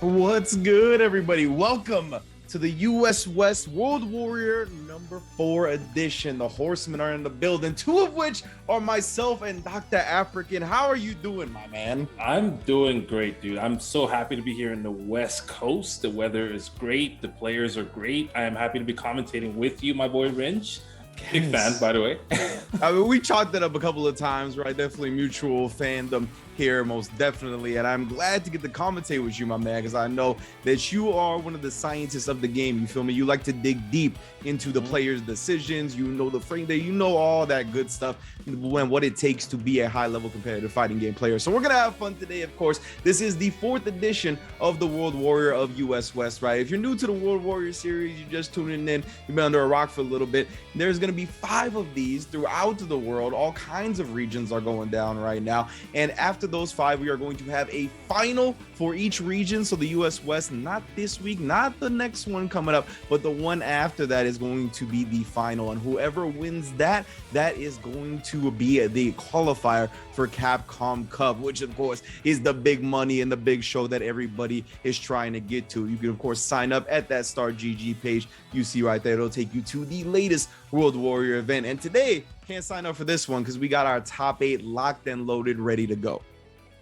What's good, everybody? Welcome to the US West World Warrior number 4 edition. The Horsemen are in the building, two of which are myself and Dr. African. How are you doing, my man? I'm doing great, dude. I'm so happy to be here in the West Coast. The weather is great. The players are great. I am happy to be commentating with you, my boy Rinch. Big fan, by the way. I mean, we chalked it up a couple of times, right? Definitely mutual fandom here, most definitely. And I'm glad to get to commentate with you, my man, because I know that you are one of the scientists of the game. You feel me? You like to dig deep into the players' decisions. You know the frame that you know all that good stuff and what it takes to be a high-level competitive fighting game player. So we're gonna have fun today, of course. This is the 4th edition of the World Warrior of US West, right? If you're new to the World Warrior series, you're just tuning in, you've been under a rock for a little bit. There's gonna be 5 of these throughout the world. All kinds of regions are going down right now, and after those 5, we are going to have a final for each region. So the US West, not this week, not the next one coming up, but the one after that is going to be the final, and whoever wins that is going to be the qualifier for Capcom Cup, which of course is the big money and the big show that everybody is trying to get to. You can of course sign up at that Start GG page you see right there. It'll take you to the latest World Warrior event, and today can't sign up for this one because we got our top 8 locked and loaded, ready to go.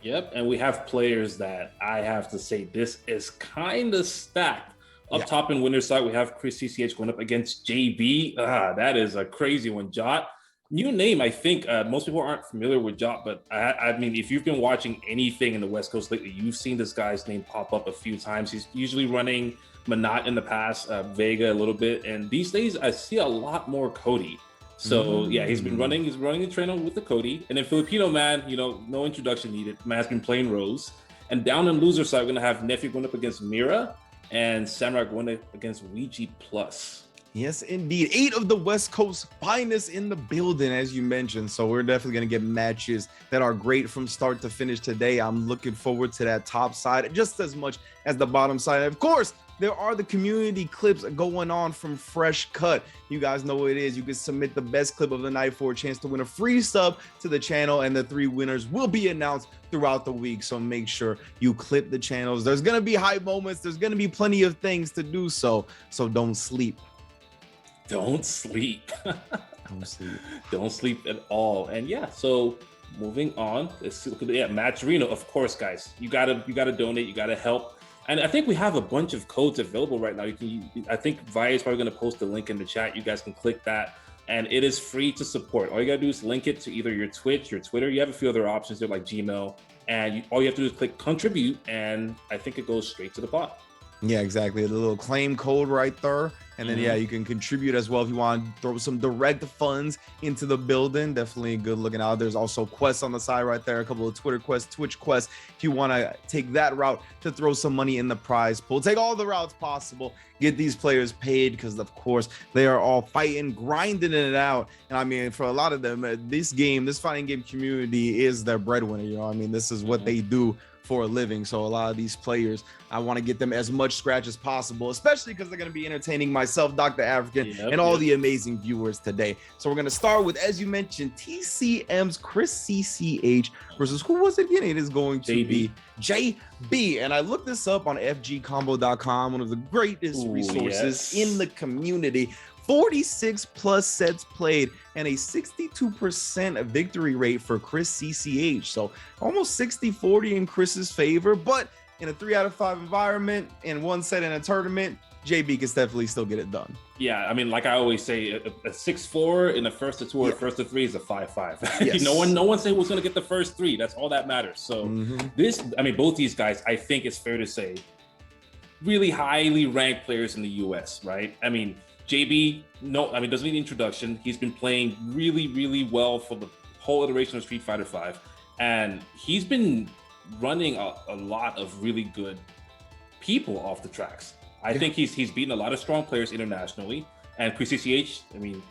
Yep, and we have players that I have to say this is kind of stacked. Up top in winner's side, we have Chris CCH going up against JB. That is a crazy one. Jot, new name. I think most people aren't familiar with Jot, but I mean, if you've been watching anything in the West Coast lately, you've seen this guy's name pop up a few times. He's usually running Manat in the past, Vega a little bit, and these days I see a lot more Cody. So yeah, he's running the trainer with the Cody, and then Filipino man, you know, no introduction needed. Man's been playing Rose, and down in loser side, we're gonna have Nephew going up against Mira, and Samurai going up against Ouija Plus. Yes, indeed. 8 of the West Coast finest in the building, as you mentioned. So we're definitely going to get matches that are great from start to finish today. I'm looking forward to that top side just as much as the bottom side. Of course, there are the community clips going on from Fresh Cut. You guys know what it is. You can submit the best clip of the night for a chance to win a free sub to the channel, and the 3 winners will be announced throughout the week. So make sure you clip the channels. There's going to be high moments. There's going to be plenty of things to do so don't sleep. Don't sleep. Don't sleep. Don't sleep at all. And yeah, so moving on. Matt Reno, of course, guys. You gotta donate. You gotta help. And I think we have a bunch of codes available right now. I think Vi is probably gonna post a link in the chat. You guys can click that, and it is free to support. All you gotta do is link it to either your Twitch, your Twitter. You have a few other options there like Gmail, and all you have to do is click contribute, and I think it goes straight to the pot. Yeah, exactly. The little claim code right there. And then, yeah, you can contribute as well if you want to throw some direct funds into the building. Definitely good looking out. There's also quests on the side right there, a couple of Twitter quests, Twitch quests. If you want to take that route to throw some money in the prize pool, take all the routes possible, get these players paid because, of course, they are all fighting, grinding it out. And I mean, for a lot of them, this fighting game community is their breadwinner. You know what I mean? This is what they do for a living. So a lot of these players, I want to get them as much scratch as possible, especially because they're going to be entertaining myself, Dr. African, and all the amazing viewers today. So we're going to start with, as you mentioned, TCM's Chris CCH versus, who was it again? It is going to be JB. And I looked this up on fgcombo.com, one of the greatest resources in the community. 46 plus sets played and a 62% victory rate for Chris CCH. So almost 60-40 in Chris's favor, but in a 3 out of 5 environment in 1 set in a tournament, JB can definitely still get it done. Yeah, I mean, like I always say, a 6-4 in the first to 2 or first to 3 is a 5-5. Yes. No one say who's going to get the first 3. That's all that matters. So both these guys, I think it's fair to say, really highly ranked players in the US, right? I mean, JB, doesn't need introduction. He's been playing really, really well for the whole iteration of Street Fighter V, and he's been running a lot of really good people off the tracks. I think he's beaten a lot of strong players internationally, and Chris CCH, I mean,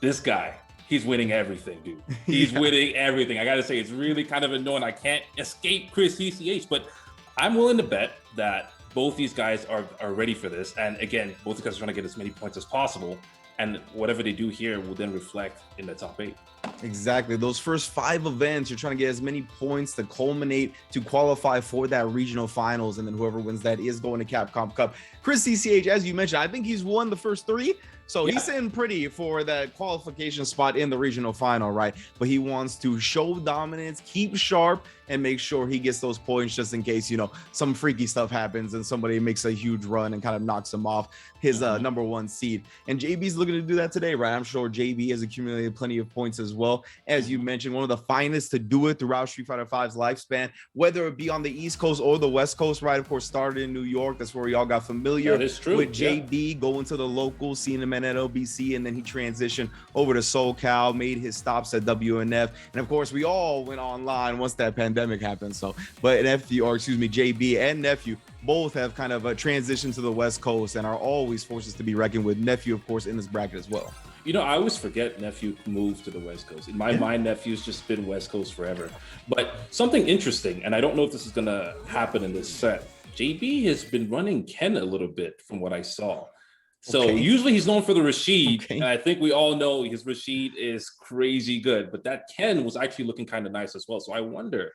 this guy, he's winning everything, dude. He's winning everything. I gotta say, it's really kind of annoying. I can't escape Chris CCH, but I'm willing to bet that both these guys are ready for this. And again, both the guys are trying to get as many points as possible. and whatever they do here will then reflect in the top 8. Exactly. Those first 5 events, you're trying to get as many points to culminate to qualify for that regional finals. And then whoever wins that is going to Capcom Cup. Chris CCH, as you mentioned, I think he's won the first 3. So he's sitting pretty for that qualification spot in the regional final, right? But he wants to show dominance, keep sharp, and make sure he gets those points just in case, you know, some freaky stuff happens and somebody makes a huge run and kind of knocks him off his number 1 seed. And JB's looking to do that today, right? I'm sure JB has accumulated plenty of points as well. As you mentioned, one of the finest to do it throughout Street Fighter V's lifespan, whether it be on the East Coast or the West Coast, right? Of course, started in New York. That's where we all got familiar with JB, going to the locals, seeing him at LBC, and then he transitioned over to SoCal, made his stops at WNF. And of course, we all went online once that pandemic happened. So, but JB and Nephew both have kind of transitioned to the West Coast and are always forces to be reckoned with. Nephew, of course, in this bracket as well. You know, I always forget Nephew moved to the West Coast. In my mind, Nephew's just been West Coast forever. But something interesting, and I don't know if this is going to happen in this set, JB has been running Ken a little bit from what I saw. So usually he's known for the Rashid, and I think we all know his Rashid is crazy good. But that Ken was actually looking kind of nice as well. So I wonder,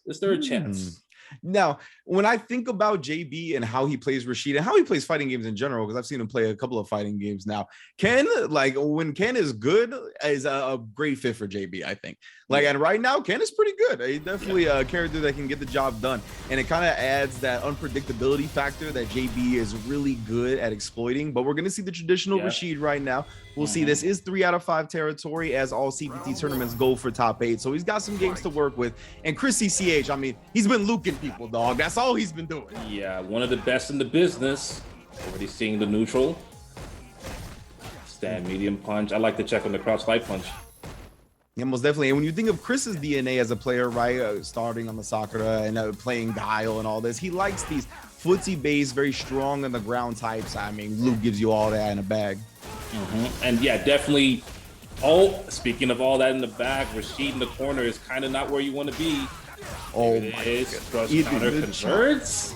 is there a chance? Now, when I think about JB and how he plays Rashid and how he plays fighting games in general, because I've seen him play a couple of fighting games now, Ken, like when Ken is good, is a great fit for JB, I think. Like, and right now, Ken is pretty good. He's definitely a character that can get the job done. And it kind of adds that unpredictability factor that JB is really good at exploiting. But we're going to see the traditional Rashid right now. We'll see. This is 3 out of 5 territory as all CPT tournaments go for top 8. So he's got some games to work with. And Chris CCH, I mean, he's been luking people, dog. That's all he's been doing. Yeah, one of the best in the business. Already seeing the neutral. Stand medium punch. I like to check on the crouch light punch. Yeah, most definitely. And when you think of Chris's DNA as a player, right, starting on the Sakura and playing Guile and all this, he likes these footsie-based, very strong on the ground types. I mean, Luke gives you all that in a bag. And yeah, definitely. Oh, speaking of all that in the bag, Rashid in the corner is kind of not where you want to be. Oh, it is. Crush counter converts.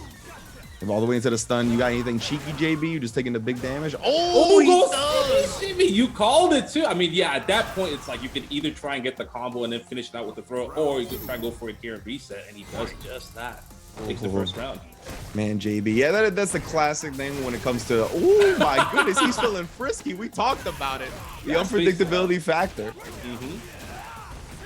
All the way into the stun. You got anything cheeky, JB? You just taking the big damage? Oh, he does. You called it too. I mean, yeah, at that point, it's like you can either try and get the combo and then finish it out with the throw, or you can try and go for a gear and reset, and he does just that. Takes the first round. Man, JB. Yeah, that's the classic thing when it comes to, oh my goodness, he's feeling frisky. We talked about it. The unpredictability factor.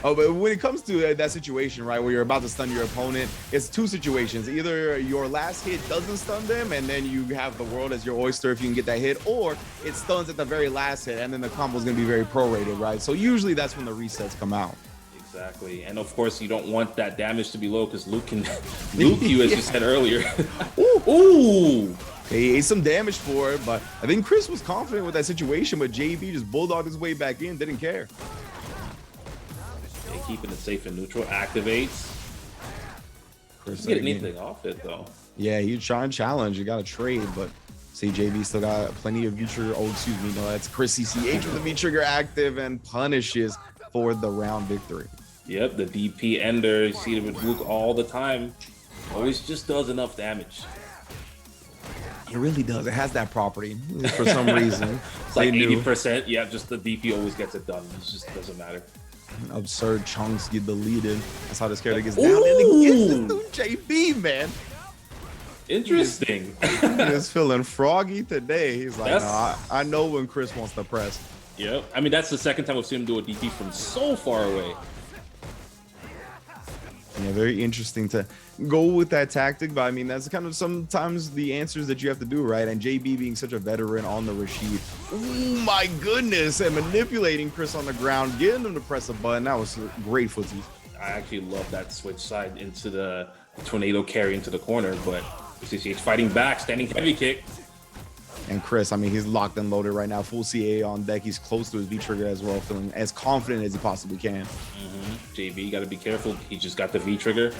Oh, but when it comes to that situation, right, where you're about to stun your opponent, it's 2 situations. Either your last hit doesn't stun them, and then you have the world as your oyster if you can get that hit, or it stuns at the very last hit, and then the combo is going to be very prorated, right? So usually that's when the resets come out. Exactly. And of course, you don't want that damage to be low because Luke can Luke you, as you said earlier. Ooh. He ate some damage for it, but I think Chris was confident with that situation, but JB just bulldogged his way back in, didn't care. Keeping it safe and neutral, activates. Chris get anything off it though. Yeah, you try and challenge. You got to trade, but see, JB still got plenty of V-trigger. Oh, excuse me, no, that's Chris CCH with the V-trigger active and punishes for the round victory. Yep, the DP ender. You see it with Luke all the time. Always just does enough damage. It really does. It has that property for some reason. It's like 80%. Yeah, just the DP always gets it done. It just doesn't matter. Absurd chunks get deleted. That's how this character gets down. And it gets to JB, man. Interesting. He's feeling froggy today. He's like, no, I know when Chris wants to press. Yep. I mean, that's the second time we've seen him do a DP from so far away. Yeah, very interesting to go with that tactic, but I mean, that's kind of sometimes the answers that you have to do, right? And JB being such a veteran on the Rashid, oh my goodness, and manipulating Chris on the ground, getting him to press a button. That was great footsies. I actually love that switch side into the tornado carry into the corner, but CCH fighting back, standing heavy kick. And Chris, I mean, he's locked and loaded right now, full CA on deck. He's close to his V-trigger as well, feeling as confident as he possibly can. JB, got to be careful. He just got the V-trigger.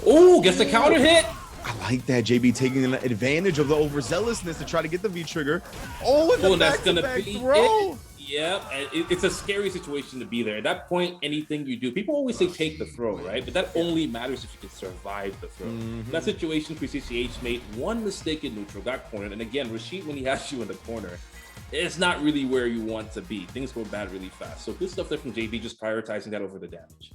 Oh, gets the counter hit. I like that. JB taking advantage of the overzealousness to try to get the V-trigger. Oh, and the back-to-back throw. Yeah, it's a scary situation to be there. At that point, anything you do, people always say take the throw, right? But that only matters if you can survive the throw. In that situation, CCH made one mistake in neutral, got cornered. And again, Rashid, when he has you in the corner, it's not really where you want to be. Things go bad really fast. So good stuff there from JB, just prioritizing that over the damage.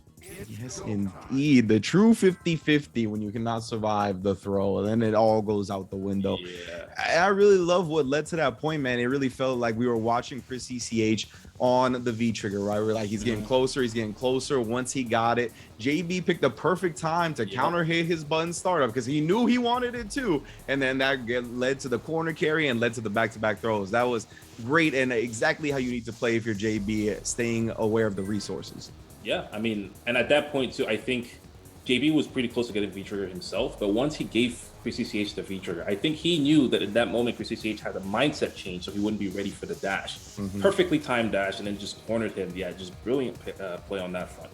Yes, indeed. The true 50-50 when you cannot survive the throw, and then it all goes out the window. Yeah. I really love what led to that point, man. It really felt like we were watching Chris CCH on the V trigger, right? We're like, he's getting closer, he's getting closer. Once he got it, JB picked the perfect time to counter hit his button startup because he knew he wanted it too. And then that led to the corner carry and led to the back-to-back throws. That was great and exactly how you need to play if you're JB, staying aware of the resources. Yeah, I mean, and at that point too, I think JB was pretty close to getting V-Trigger himself, but once he gave Chris CCH the V-Trigger, I think he knew that in that moment, Chris CCH had a mindset change, so he wouldn't be ready for the dash. Perfectly timed dash, and then just cornered him. Yeah, just brilliant play on that front.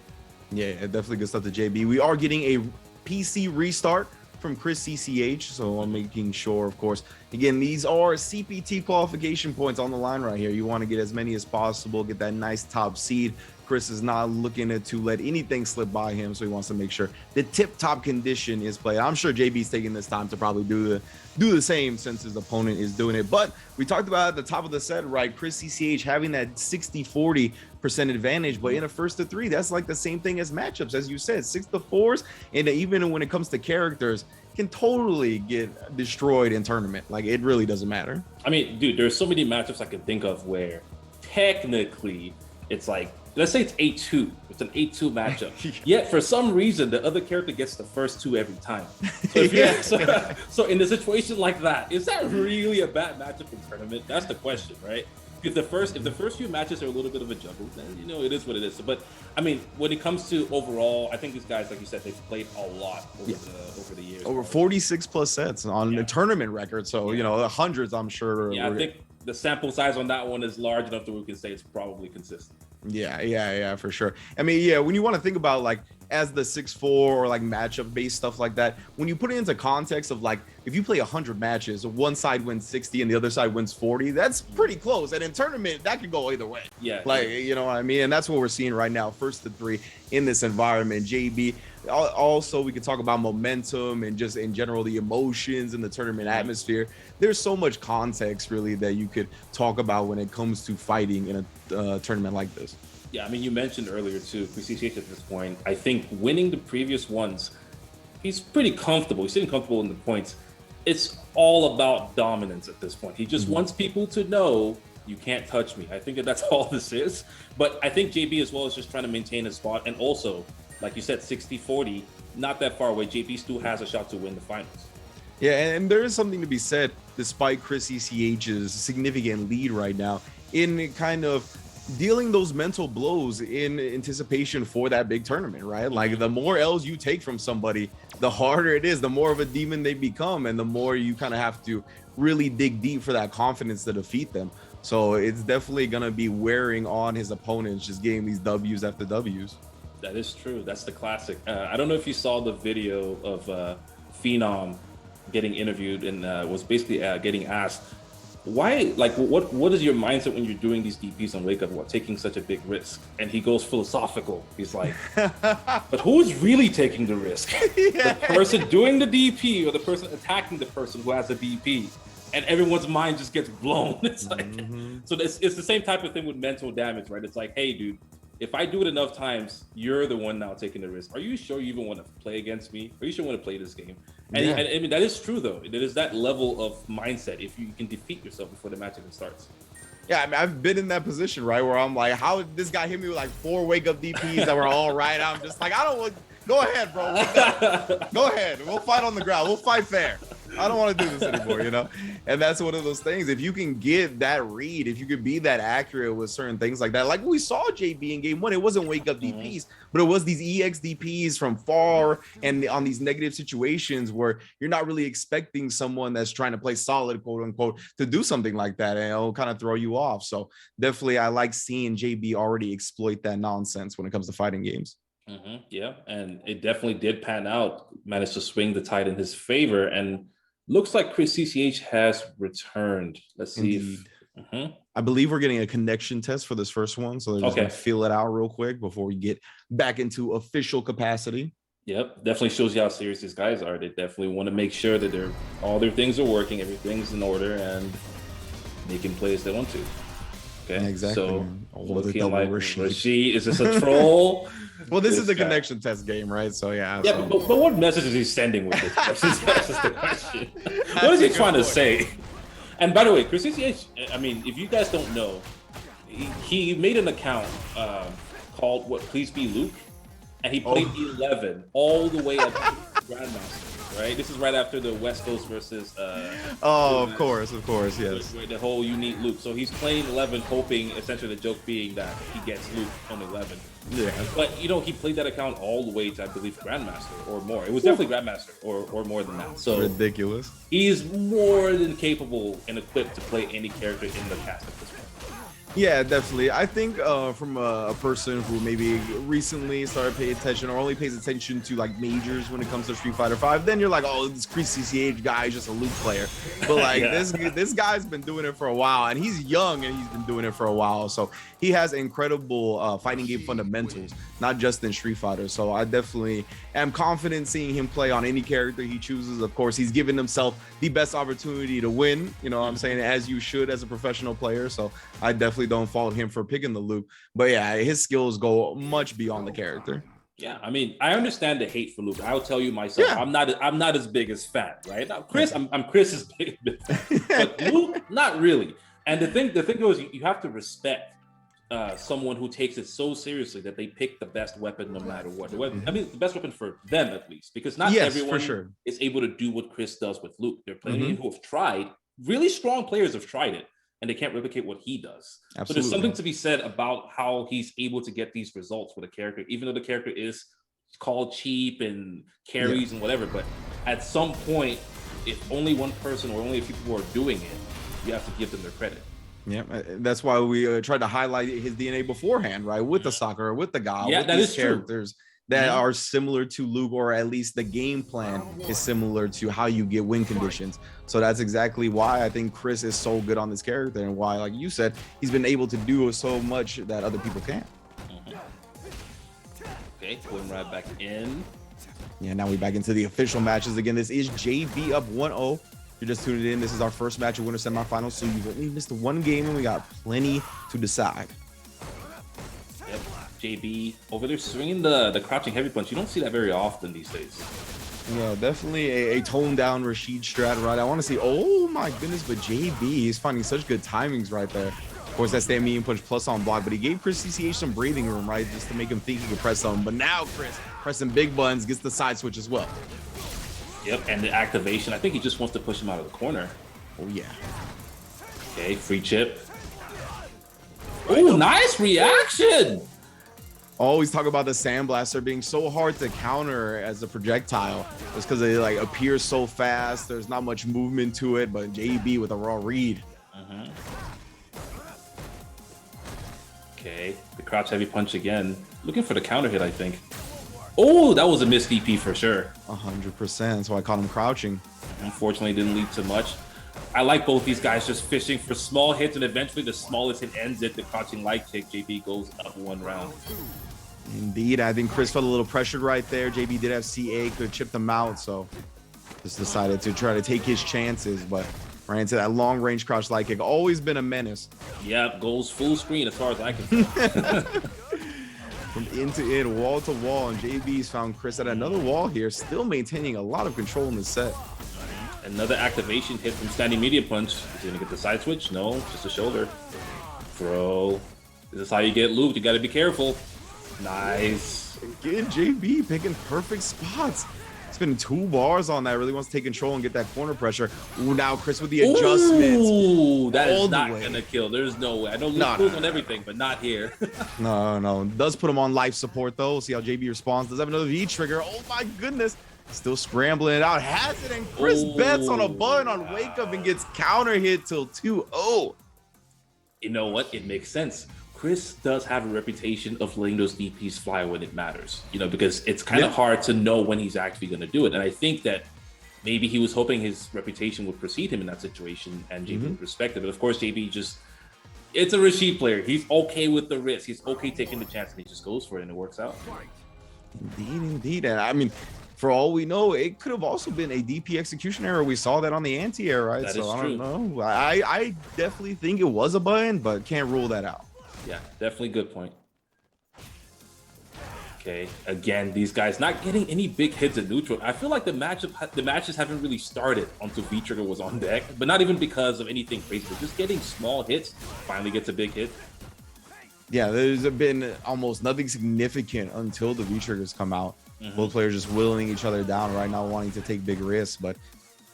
Yeah, definitely good stuff to JB. We are getting a PC restart from Chris CCH, so I'm making sure, of course. Again, these are CPT qualification points on the line right here. You want to get as many as possible, get that nice top seed. Chris is not looking to let anything slip by him, so he wants to make sure the tip-top condition is played. I'm sure JB's taking this time to probably do the same since his opponent is doing it. But we talked about at the top of the set, right? Chris CCH having that 60-40% advantage, but in a first to three, that's like the same thing as matchups, as you said, 6-4s, and even when it comes to characters, can totally get destroyed in tournament. Like, it really doesn't matter. I mean, dude, there's so many matchups I can think of where technically it's like, let's say it's 8-2. It's an 8-2 matchup. Yet for some reason, the other character gets the first two every time. So, so in a situation like that, is that really a bad matchup in tournament? That's the question, right? If the first few matches are a little bit of a juggle, then you know it is what it is. But I mean, when it comes to overall, I think these guys, like you said, they've played a lot over the years. Over 46 plus sets on a tournament record. So you know, hundreds, I'm sure. Yeah, I think the sample size on that one is large enough that we can say it's probably consistent. Yeah, for sure. I mean, yeah, when you want to think about like as the 6-4 or like matchup based stuff like that, when you put it into context of like if you play 100 matches, one side wins 60 and the other side wins 40, that's pretty close. And in tournament, that could go either way. Yeah, like you know what I mean. And that's what we're seeing right now, first to three in this environment. JB. Also, we could talk about momentum and just in general the emotions in the tournament atmosphere. There's so much context really that you could talk about when it comes to fighting in a tournament like this. Yeah, I mean, you mentioned earlier too, CCH at this point, I think winning the previous ones, he's pretty comfortable. He's sitting comfortable in the points. It's all about dominance at this point. He just wants people to know you can't touch me. I think that's all this is. But I think JB as well is just trying to maintain his spot. And also, like you said, 60-40, not that far away. JB still has a shot to win the finals. Yeah, and there is something to be said, despite Chris ECH's significant lead right now, in kind of dealing those mental blows in anticipation for that big tournament, right? Like the more L's you take from somebody, the harder it is, the more of a demon they become, and the more you kind of have to really dig deep for that confidence to defeat them. So it's definitely going to be wearing on his opponents, just getting these W's after W's. That is true. That's the classic. I don't know if you saw the video of Phenom getting interviewed and was basically getting asked, why, like, what is your mindset when you're doing these DPs on Wake Up, taking such a big risk? And he goes philosophical. He's like, but who's really taking the risk? The person doing the DP or the person attacking the person who has the DP? And everyone's mind just gets blown. It's like, so it's the same type of thing with mental damage, right? It's like, hey, dude, if I do it enough times, you're the one now taking the risk. Are you sure you even want to play against me? Are you sure you want to play this game? And, and I mean, that is true, though. It is that level of mindset if you can defeat yourself before the match even starts. Yeah, I mean, I've been in that position, right, where I'm like, how did this guy hit me with like 4 wake-up DPs that were all right? I'm just like, I don't want... Go ahead, bro. Go ahead. We'll fight on the ground. We'll fight fair. I don't want to do this anymore, you know? And that's one of those things. If you can get that read, if you could be that accurate with certain things like that, like we saw JB in game 1, it wasn't wake up DPs, but it was these EX DPs from far and on these negative situations where you're not really expecting someone that's trying to play solid, quote unquote, to do something like that. And it'll kind of throw you off. So definitely I like seeing JB already exploit that nonsense when it comes to fighting games. Yeah, and it definitely did pan out, managed to swing the tide in his favor, and looks like Chris CCH has returned. Let's see. I believe we're getting a connection test for this first one, so they're just gonna feel it out real quick before we get back into official capacity. Yep, definitely shows you how serious these guys are. They definitely want to make sure that all their things are working, everything's in order, and making plays they want to. Okay, exactly. So looking like Rashid, is this a troll? Well, this is the connection test game, right? So yeah. Yeah, but what message is he sending with this? That's just the question. What is he trying to say? And by the way, Chris CCH, I mean, if you guys don't know, he made an account called Please Be Luke, and he played 11 all the way up to Grandmaster. Right, this is right after the West Coast versus. Of course, yes. The whole unique Luke. So he's playing 11, hoping essentially the joke being that he gets Luke on 11. Yeah. But he played that account all the way to, I believe, Grandmaster or more. It was definitely Grandmaster or more than that. So ridiculous. He is more than capable and equipped to play any character in the cast at this point. Yeah, definitely. I think from a person who maybe recently started paying attention or only pays attention to like majors when it comes to Street Fighter V, then you're like, oh, this Chris CCH guy is just a Luke player. But like this guy's been doing it for a while, and he's young and he's been doing it for a while. So he has incredible fighting game fundamentals, not just in Street Fighter. So I definitely am confident seeing him play on any character he chooses. Of course, he's given himself the best opportunity to win. You know what I'm saying? As you should as a professional player. So I definitely don't fault him for picking the Luke. But yeah, his skills go much beyond the character. Yeah, I mean, I understand the hate for Luke. I'll tell you myself, I'm not as big as fan, right? Now, Chris, I'm Chris's big, but Luke, not really. And the thing is, you have to respect someone who takes it so seriously that they pick the best weapon no matter what. I mean, the best weapon for them at least, because not everyone is able to do what Chris does with Luke. There are plenty who have tried. Really strong players have tried it, and they can't replicate what he does. Absolutely. So there's something to be said about how he's able to get these results with a character, even though the character is called cheap and carries and whatever. But at some point, if only one person or only a few people are doing it, you have to give them their credit. Yeah, that's why we tried to highlight his DNA beforehand, right? With the Sakura, with the Guile, with these characters that are similar to Luke, or at least the game plan is similar to how you get win conditions. So that's exactly why I think Chris is so good on this character, and why, like you said, he's been able to do so much that other people can't. Okay, going right back in. Yeah, now we're back into the official matches again. This is JB up 1-0. You're just tuning in. This is our first match of winter semifinals, so you've only missed one game, and we got plenty to decide. Yep, JB over there swinging the crouching heavy punch. You don't see that very often these days. Yeah, definitely a toned down Rashid strat, right? I want to see, oh my goodness, but JB is finding such good timings right there. Of course, that's that medium punch plus on block, but he gave Chris CCH some breathing room, right? Just to make him think he could press something. But now Chris pressing big buttons, gets the side switch as well. Yep, and the activation, I think he just wants to push him out of the corner. Oh, yeah. Okay, free chip. Oh, nice reaction! Always talk about the Sandblaster being so hard to counter as a projectile. Just because it like appears so fast. There's not much movement to it, but JB with a raw read. Okay, the crouch heavy punch again. Looking for the counter hit, I think. Oh, that was a missed DP for sure. 100%. That's why I caught him crouching. Unfortunately, didn't lead to much. I like both these guys just fishing for small hits, and eventually the smallest hit ends it. The crouching light kick. JB goes up one round. Indeed, I think Chris felt a little pressured right there. JB did have CA, could have chipped him out, so just decided to try to take his chances, but ran into that long range crouch light kick. Always been a menace. Yep, goes full screen as far as I can tell. From end to end, wall to wall, and JB's found Chris at another wall here, still maintaining a lot of control in the set. Another activation hit from standing medium punch. Is he gonna get the side switch? No, just a shoulder. Throw. This is how you get looped. You gotta be careful. Nice. Again, JB picking perfect spots. Spending 2 bars on that. Really wants to take control and get that corner pressure. Ooh, now Chris with the adjustments. Ooh, that is not gonna kill. There's no way. I know Luke pulls on everything, but not here. No. Does put him on life support though. See how JB responds. Does have another V trigger. Oh my goodness. Still scrambling it out. Has it, and Chris bets on a button on wake up and gets counter hit till 2-0. You know what? It makes sense. Chris does have a reputation of letting those DPs fly when it matters, because it's kind of hard to know when he's actually going to do it. And I think that maybe he was hoping his reputation would precede him in that situation and JB would respect it. But of course, JB it's a Rashid player. He's okay with the risk. He's okay taking the chance, and he just goes for it, and it works out. Indeed. And I mean, for all we know, it could have also been a DP execution error. We saw that on the anti-air, right? That so is I true. don't know. I definitely think it was a button, but can't rule that out. Yeah, definitely good point. Okay, again, these guys not getting any big hits at neutral. I feel like the matches haven't really started until V-Trigger was on deck, but not even because of anything crazy. But just getting small hits, finally gets a big hit. Yeah, there's been almost nothing significant until the V-Triggers come out. Both players just whittling each other down right now, wanting to take big risks, but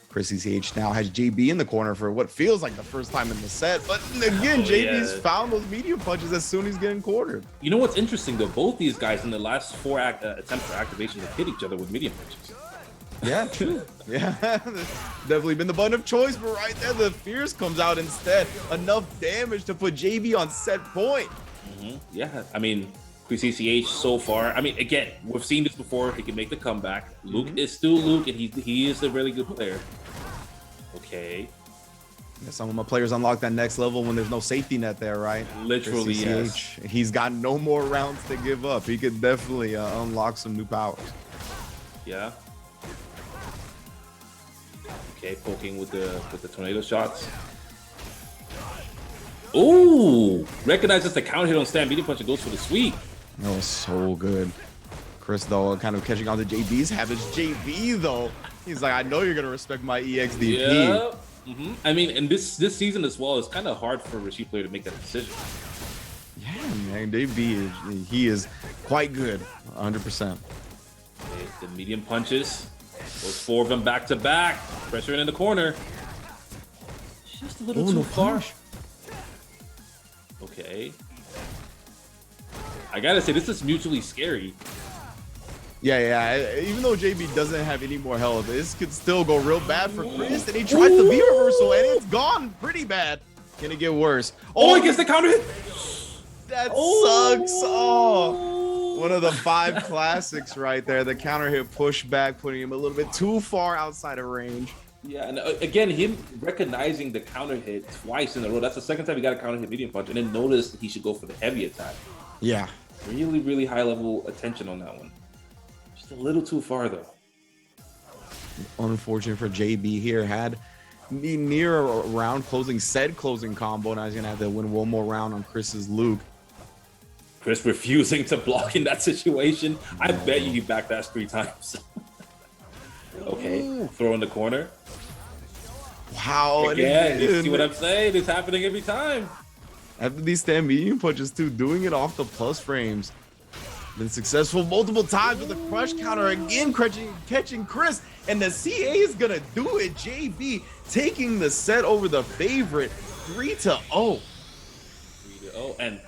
Chris CCH now has JB in the corner for what feels like the first time in the set. But again, JB's found those medium punches as soon as he's getting cornered. You know what's interesting, though? Both these guys in the last 4 attempts for activation have hit each other with medium punches. Yeah, true. Yeah, definitely been the button of choice, but right there, the Fierce comes out instead. Enough damage to put JB on set point. Yeah, I mean, Chris CCH so far, I mean, again, we've seen this before. He can make the comeback. Luke is still Luke, and he is a really good player. Okay. Yeah, some of my players unlock that next level when there's no safety net there, right? Literally, yes. He's got no more rounds to give up. He could definitely unlock some new powers. Yeah. Okay, poking with the tornado shots. Ooh! Recognizes the counter hit on stand medium punch and goes for the sweep. That was so good. Chris, though, kind of catching on to JB's habits. JB, though, he's like, I know you're going to respect my EXDP. Yeah. I mean, and this season as well, it's kind of hard for a Rashid player to make that decision. Yeah, man, JB, he is quite good, 100%. Okay, the medium punches. Those 4 of them back to back. Pressure in the corner. Just a little too far. Okay. I gotta say, this is mutually scary. Yeah. Even though JB doesn't have any more health, this could still go real bad for Chris. And he tried the V reversal, and it's gone pretty bad. Gonna get worse. Oh, he gets the counter hit. That sucks. Oh, one of the 5 classics right there. The counter hit pushback, putting him a little bit too far outside of range. Yeah, and again, him recognizing the counter hit twice in a row. That's the second time he got a counter hit medium punch, and then noticed that he should go for the heavy attack. Yeah. Really, really high level attention on that one. Just a little too far, though. Unfortunate for JB here. Had near a round closing combo. Now he's going to have to win one more round on Chris's Luke. Chris refusing to block in that situation. I bet you he backdashed 3 times. Okay, throw in the corner. Wow. Again, you see what I'm saying? It's happening every time. After these stand medium punches too, doing it off the plus frames. Been successful multiple times with a crush counter again, catching Chris. And the CA is gonna do it. JB taking the set over the favorite 3-0. 3-0. And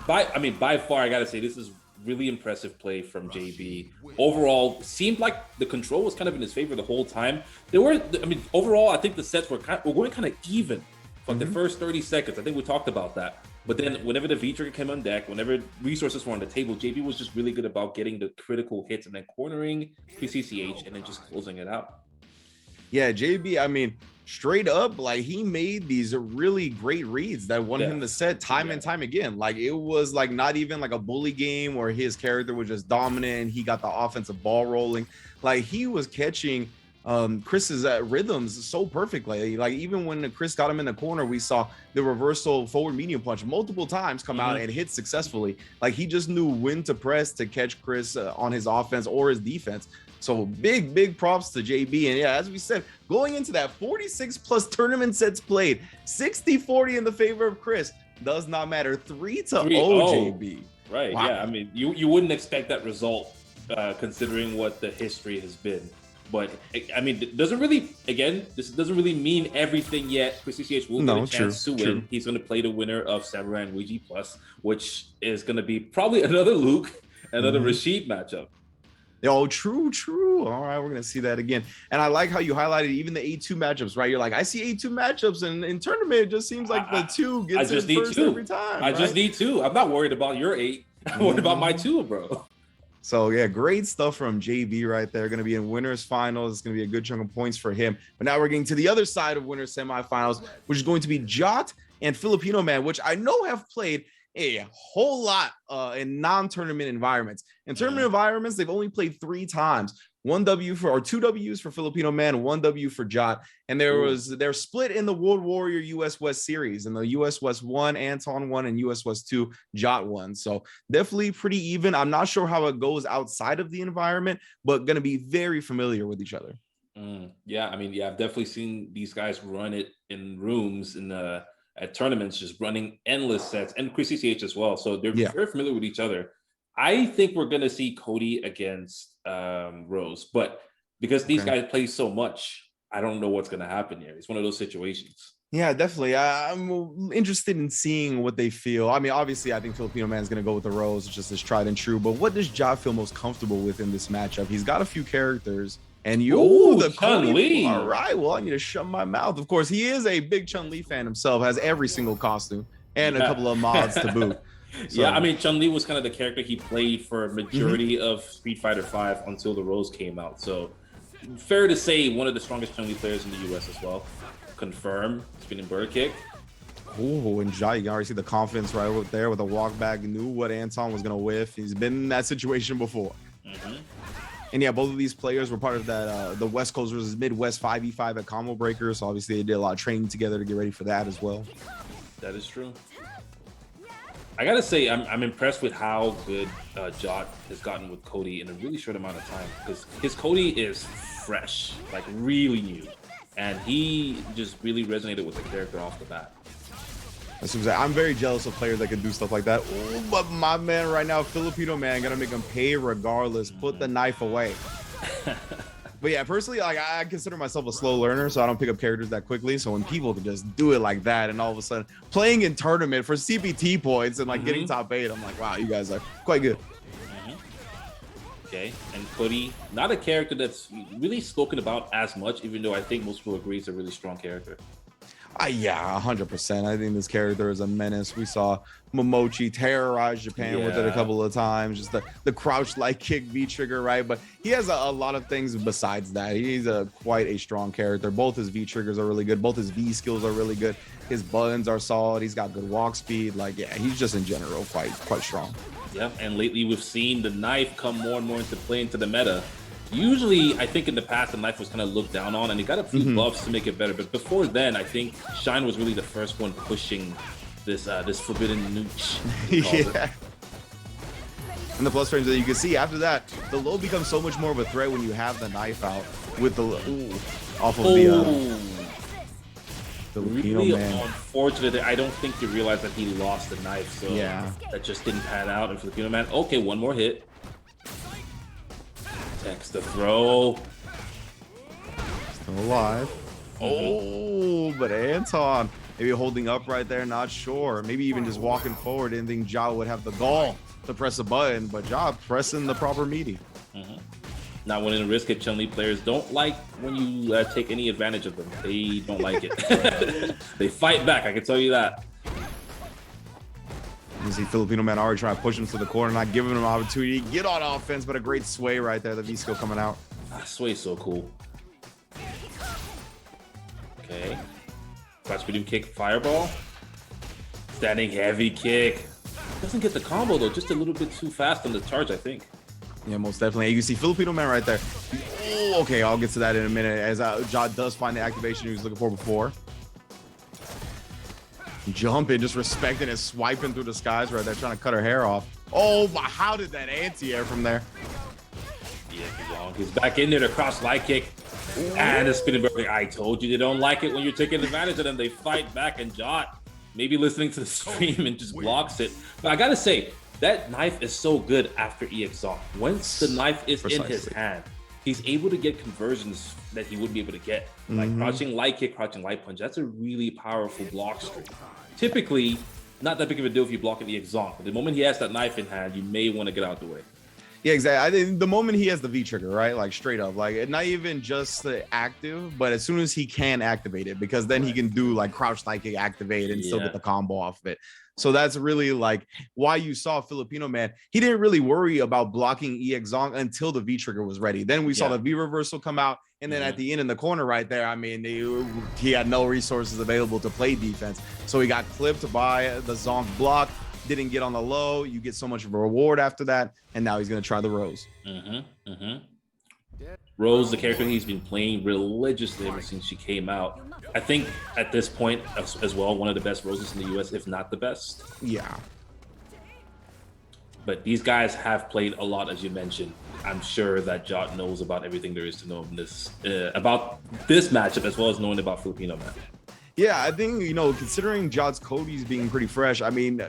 by far, I gotta say, this is really impressive play from JB. Overall, seemed like the control was kind of in his favor the whole time. Overall, I think the sets were going kind of even. Like the first 30 seconds, I think we talked about that. But then whenever the V-Trigger came on deck, whenever resources were on the table, JB was just really good about getting the critical hits and then cornering PCCH and then just closing it out. Yeah, JB, straight up, like, he made these really great reads that won him the set time and time again. Like, it was like not even like a bully game where his character was just dominant and he got the offensive ball rolling. Like, he was catching Chris's rhythms so perfectly. Like, even when Chris got him in the corner, we saw the reversal forward medium punch multiple times come out and hit successfully. Like, he just knew when to press to catch Chris on his offense or his defense. So big props to JB. And yeah, as we said, going into that 46 plus tournament sets played, 60-40 in the favor of Chris. Does not matter. 3-0 JB. Right. Wow. Yeah. You wouldn't expect that result considering what the history has been. But it doesn't really, this doesn't really mean everything yet. Chris CCH will get a chance to win. He's going to play the winner of Samurai and Ouija Plus, which is going to be probably another Luke, another Rashid matchup. Oh, true. All right, we're going to see that again. And I like how you highlighted even the A2 matchups, right? You're like, I see A2 matchups, and in tournament, it just seems like the 2 gets in first every time. I just need 2. I'm not worried about your 8. I'm worried about my 2, bro. So, yeah, great stuff from JB right there. Going to be in winners finals. It's going to be a good chunk of points for him. But now we're getting to the other side of winners semifinals, which is going to be Jot and Filipino Man, which I know have played a whole lot in non-tournament environments. In tournament environments, they've only played 3 times. One W for, or two W's for Filipino Man, one W for Jot. And they're split in the World Warrior US West series. And the US West won, Anton won, and US West 2, Jot won. So definitely pretty even. I'm not sure how it goes outside of the environment, but going to be very familiar with each other. Yeah, I mean, yeah, I've definitely seen these guys run it in rooms at tournaments, just running endless sets, and Chris CCH as well. So they're very familiar with each other. I think we're going to see Cody against Rose, but because these guys play so much, I don't know what's going to happen here. It's one of those situations. Yeah, definitely. I'm interested in seeing what they feel. I mean, obviously, I think Filipino Man's going to go with the Rose, just as tried and true. But what does Ja feel most comfortable with in this matchup? He's got a few characters. And the Chun-Li. All right, well, I need to shut my mouth. Of course, he is a big Chun-Li fan himself, has every single costume and a couple of mods to boot. So, yeah, I mean, Chun-Li was kind of the character he played for a majority of Street Fighter V until the Rose came out. So fair to say, one of the strongest Chun-Li players in the US as well. Confirm, spinning bird kick. Oh, and Ja, you can already see the confidence right over there with a walk back. Knew what Anton was going to whiff. He's been in that situation before. And yeah, both of these players were part of that the West Coast versus Midwest 5v5 at Combo Breaker. So obviously they did a lot of training together to get ready for that as well. That is true. I gotta say, I'm impressed with how good Jot has gotten with Cody in a really short amount of time, because his Cody is fresh, like really new, and he just really resonated with the character off the bat. That's what I'm very jealous of players that can do stuff like that. Ooh, but my man right now, Filipino Man, gonna make him pay regardless. Put the knife away. But yeah, personally, like I consider myself a slow learner, so I don't pick up characters that quickly. So when people can just do it like that, and all of a sudden playing in tournament for CPT points and like getting top 8, I'm like, wow, you guys are quite good. Okay, and Cody, not a character that's really spoken about as much, even though I think most people agree it's a really strong character. Yeah, 100%. I think this character is a menace. We saw Momochi terrorize Japan with it a couple of times. Just the crouch like kick V trigger, right? But he has a lot of things besides that. He's quite a strong character. Both his V triggers are really good. Both his V skills are really good. His buttons are solid. He's got good walk speed. Like, yeah, he's just in general quite strong. Yep, and lately we've seen the knife come more and more into play into the meta. Usually, I think in the past, the knife was kind of looked down on, and he got a few buffs to make it better. But before then, I think Shine was really the first one pushing this forbidden nooch. Yeah. And the plus frames that you can see after that, the low becomes so much more of a threat when you have the knife out with the off of the really unfortunate. I don't think he realized that he lost the knife, so that just didn't pan out. And Filipino Man, okay, one more hit. Text the throw. Still alive. Oh, but Anton maybe holding up right there, not sure. Maybe even just walking forward. Didn't think Ja would have the gall to press a button, but Ja pressing the proper meaty. Not willing to risk it. Chun-Li players don't like when you take any advantage of them. They don't like it. They fight back, I can tell you that. You see Filipino Man already trying to push him to the corner, not giving him an opportunity to get on offense, but a great sway right there. The V skill coming out. Sway's so cool. Okay. Crouch medium kick, fireball. Standing heavy kick. Doesn't get the combo though, just a little bit too fast on the charge, I think. Yeah, most definitely. You can see Filipino Man right there. Oh, okay, I'll get to that in a minute as Ja does find the activation he was looking for before. Jumping, just respecting it, swiping through the skies right there, trying to cut her hair off. Oh, my, how did that anti-air from there? Yeah, he's back in there to cross light kick. And the spinning bird. I told you they don't like it when you're taking advantage of them. They fight back, and Jot maybe listening to the stream and just blocks it. But I gotta say, that knife is so good after EX-Zonk. Once the knife is in his hand, he's able to get conversions that he wouldn't be able to get. Like crouching light kick, crouching light punch. That's a really powerful block string. Typically, not that big of a deal if you block an EX-Zonk, but the moment he has that knife in hand, you may want to get out the way. Yeah, exactly. I think the moment he has the V trigger, right? Like straight up, like not even just the active, but as soon as he can activate it, because then he can do like crouch light kick, activate, and still get the combo off of it. So that's really like why you saw Filipino Man. He didn't really worry about blocking EX-Zonk until the V trigger was ready. Then we saw the V reversal come out. And then at the end in the corner right there, I mean, he had no resources available to play defense. So he got clipped by the Zonk block, didn't get on the low. You get so much of a reward after that. And now he's going to try the Rose. Rose, the character he's been playing religiously ever since she came out. I think at this point as well, one of the best Roses in the US, if not the best. Yeah. But these guys have played a lot, as you mentioned. I'm sure that Jot knows about everything there is to know in this, about this matchup, as well as knowing about Filipino Man. Yeah, I think, you know, considering Jot's Cody's being pretty fresh, I mean,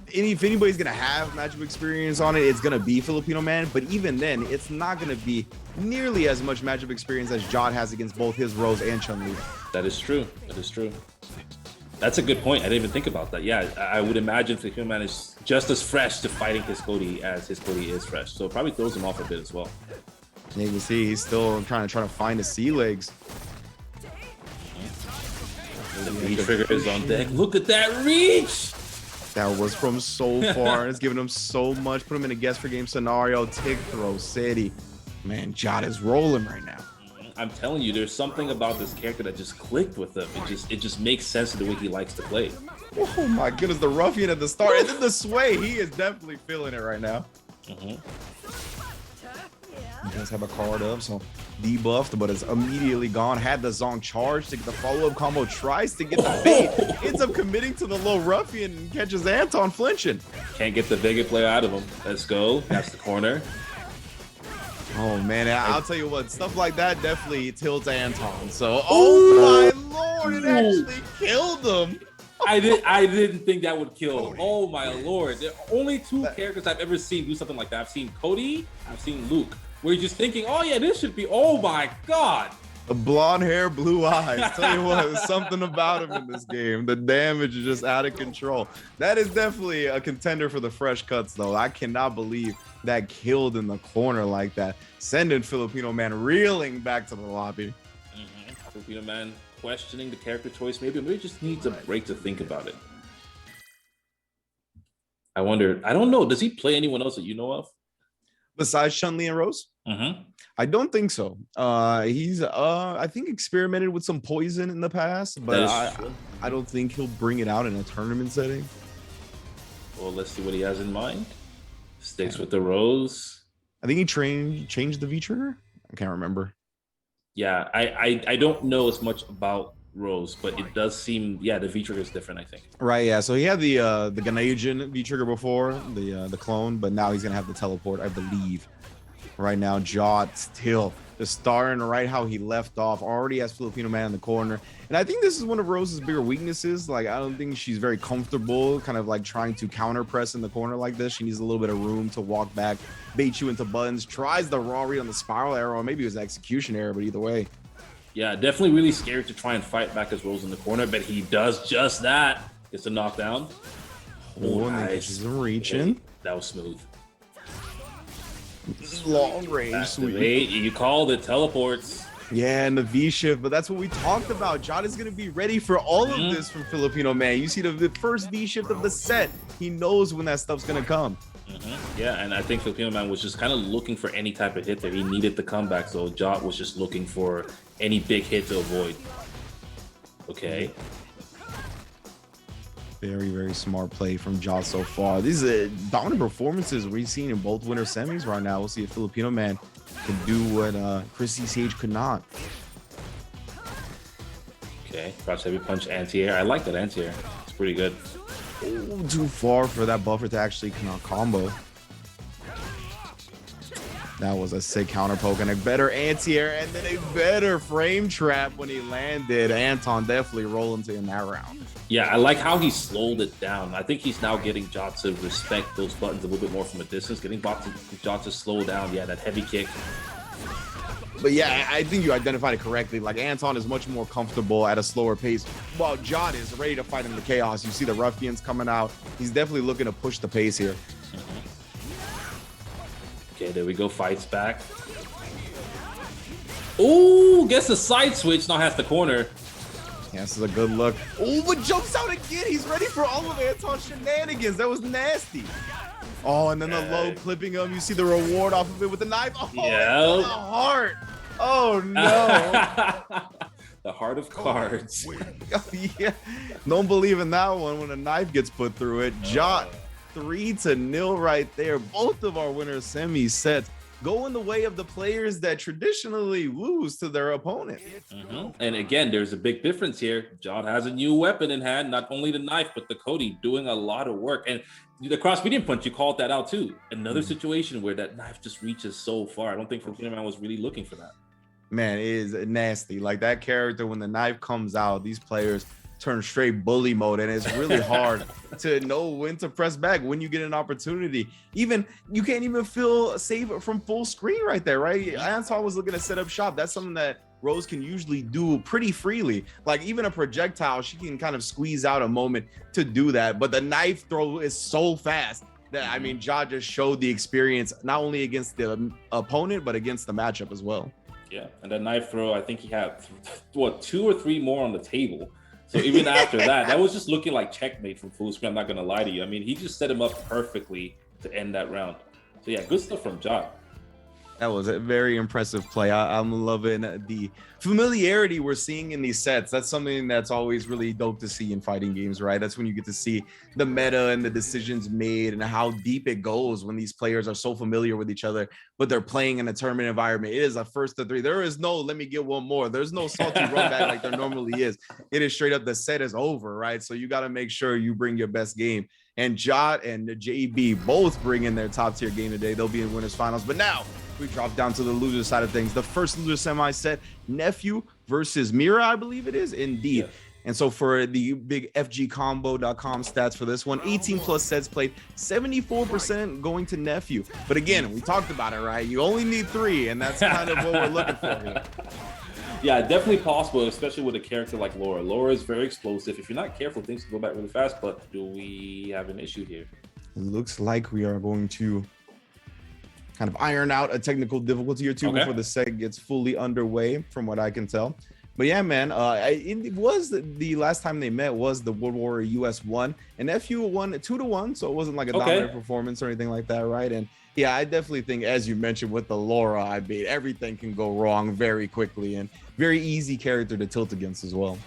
if anybody's going to have matchup experience on it, it's going to be Filipino Man. But even then, it's not going to be nearly as much matchup experience as Jot has against both his Rose and Chun-Li. That is true. That is true. That's a good point. I didn't even think about that. Yeah, I would imagine Filipino Man is just as fresh to fighting his Cody as his Cody is fresh. So it probably throws him off a bit as well. And you can see he's still trying to find his sea legs. The V trigger is on deck. Look at that reach! That was from so far. It's giving him so much. Put him in a guess for game scenario. Tick throw city. Man, Jot is rolling right now. I'm telling you, there's something about this character that just clicked with him. It just makes sense to the way he likes to play. Oh my goodness, the ruffian at the start, and then the sway. He is definitely feeling it right now. He does have a card up, so debuffed, but it's immediately gone. Had the Zong charge to get the follow-up combo, tries to get the bait, ends up committing to the low ruffian and catches Anton flinching. Can't get the Vega play out of him. Let's go. That's the corner. Oh man, I'll tell you what, stuff like that definitely tilts Anton. So, oh my lord, it actually killed him. I didn't think that would kill. Oh my lord. There are only two characters I've ever seen do something like that. I've seen Cody, I've seen Luke. Where you're just thinking, oh yeah, this should be, oh my god. The blonde hair, blue eyes. Tell you what, there's something about him in this game. The damage is just out of control. That is definitely a contender for the fresh cuts, though. I cannot believe that killed in the corner like that, sending Filipino Man reeling back to the lobby. Filipino Man questioning the character choice. Maybe just needs a break to think about it. I wonder, I don't know, does he play anyone else that you know of? Besides Chun-Li and Rose? I don't think so. He's I think experimented with some poison in the past, but I don't think he'll bring it out in a tournament setting. Well, let's see what he has in mind. Sticks with the Rose. I think he changed the V trigger. I can't remember. Yeah, I don't know as much about Rose, but it does seem, yeah, the V trigger is different, I think. Right, yeah. So he had the Ghanaian V trigger before, the clone, but now he's gonna have the teleport, I believe. Right now, Jot still just starting right how he left off. Already has Filipino Man in the corner. And I think this is one of Rose's bigger weaknesses. Like, I don't think she's very comfortable kind of like trying to counter press in the corner like this. She needs a little bit of room to walk back, bait you into buttons, tries the raw read on the spiral arrow. Maybe it was execution error, but either way. Yeah, definitely really scared to try and fight back as Rose in the corner, but he does just that. Gets a knockdown. Oh, nice. She's reaching. That was smooth. Long range sweep. You called it, teleports. Yeah, and the V shift, but that's what we talked about. Jot is going to be ready for all of this from Filipino Man. You see the first V shift of the set. He knows when that stuff's going to come. Yeah, and I think Filipino Man was just kind of looking for any type of hit there. He needed the comeback, so Jot was just looking for any big hit to avoid. Okay. Very, very smart play from Jot so far. These are dominant performances we've seen in both winter semis right now. We'll see if Filipino Man can do what Chris CCH could not. Okay, crouch heavy punch anti-air. I like that anti-air. It's pretty good. Oh, too far for that buffer to actually combo. That was a sick counter poke and a better anti-air and then a better frame trap when he landed. Anton definitely rolling to in that round. Yeah, I like how he slowed it down. I think he's now getting Jot to respect those buttons a little bit more from a distance, getting Jot to slow down. Yeah, that heavy kick. But yeah, I think you identified it correctly. Like, Anton is much more comfortable at a slower pace, while Jot is ready to fight in the chaos. You see the ruffians coming out. He's definitely looking to push the pace here. Okay, there we go. Fights back. Oh, gets the side switch. Now has the corner. Yeah, this is a good look. Oh, but jumps out again. He's ready for all of Anton's shenanigans. That was nasty. Oh, and then the low clipping him. You see the reward off of it with the knife. Oh, yeah. The heart. Oh, no. The heart of cards. Oh, yeah. Don't believe in that one when a knife gets put through it. Jot 3-0 right there. Both of our winner semi sets go in the way of the players that traditionally lose to their opponent. And again, there's a big difference here. John has a new weapon in hand, not only the knife, but the Cody doing a lot of work. And the cross-medium punch, you called that out too. Another situation where that knife just reaches so far. I don't think Filipino Man was really looking for that. Man, it is nasty. Like that character, when the knife comes out, these players turn straight bully mode, and it's really hard to know when to press back when you get an opportunity. Even you can't even feel safe from full screen right there, right? Anton was looking to set up shop. That's something that Rose can usually do pretty freely. Like even a projectile, she can kind of squeeze out a moment to do that. But the knife throw is so fast that, I mean, Ja just showed the experience not only against the opponent, but against the matchup as well. Yeah, and the knife throw, I think he had, what, 2 or 3 more on the table. So even after that was just looking like checkmate from full screen. I'm not going to lie to you. I mean, he just set him up perfectly to end that round. So yeah, good stuff from Ja. That was a very impressive play. I'm loving the familiarity we're seeing in these sets. That's something that's always really dope to see in fighting games, right? That's when you get to see the meta and the decisions made and how deep it goes when these players are so familiar with each other, but they're playing in a tournament environment. It is a first to 3. There is no, let me get one more. There's no salty run back like there normally is. It is straight up, the set is over, right? So you got to make sure you bring your best game. And Jot and JB both bring in their top tier game today. They'll be in winners finals. But now we drop down to the loser side of things. The first loser semi set, Nephew versus Mira, I believe it is. Indeed. Yeah. And so for the big FGcombo.com stats for this one, 18 plus sets played, 74% going to Nephew. But again, we talked about it, right? You only need 3, and that's kind of what we're looking for here. Yeah, definitely possible, especially with a character like Laura. Laura is very explosive. If you're not careful, things can go back really fast. But do we have an issue here? It looks like we are going to kind of iron out a technical difficulty or two before the set gets fully underway, from what I can tell. But yeah, man, it was the last time they met was the World War US 1, and FU won 2-1, so it wasn't like a dominant performance or anything like that, right? And yeah, I definitely think, as you mentioned with the Laura, I mean, everything can go wrong very quickly, and very easy character to tilt against as well.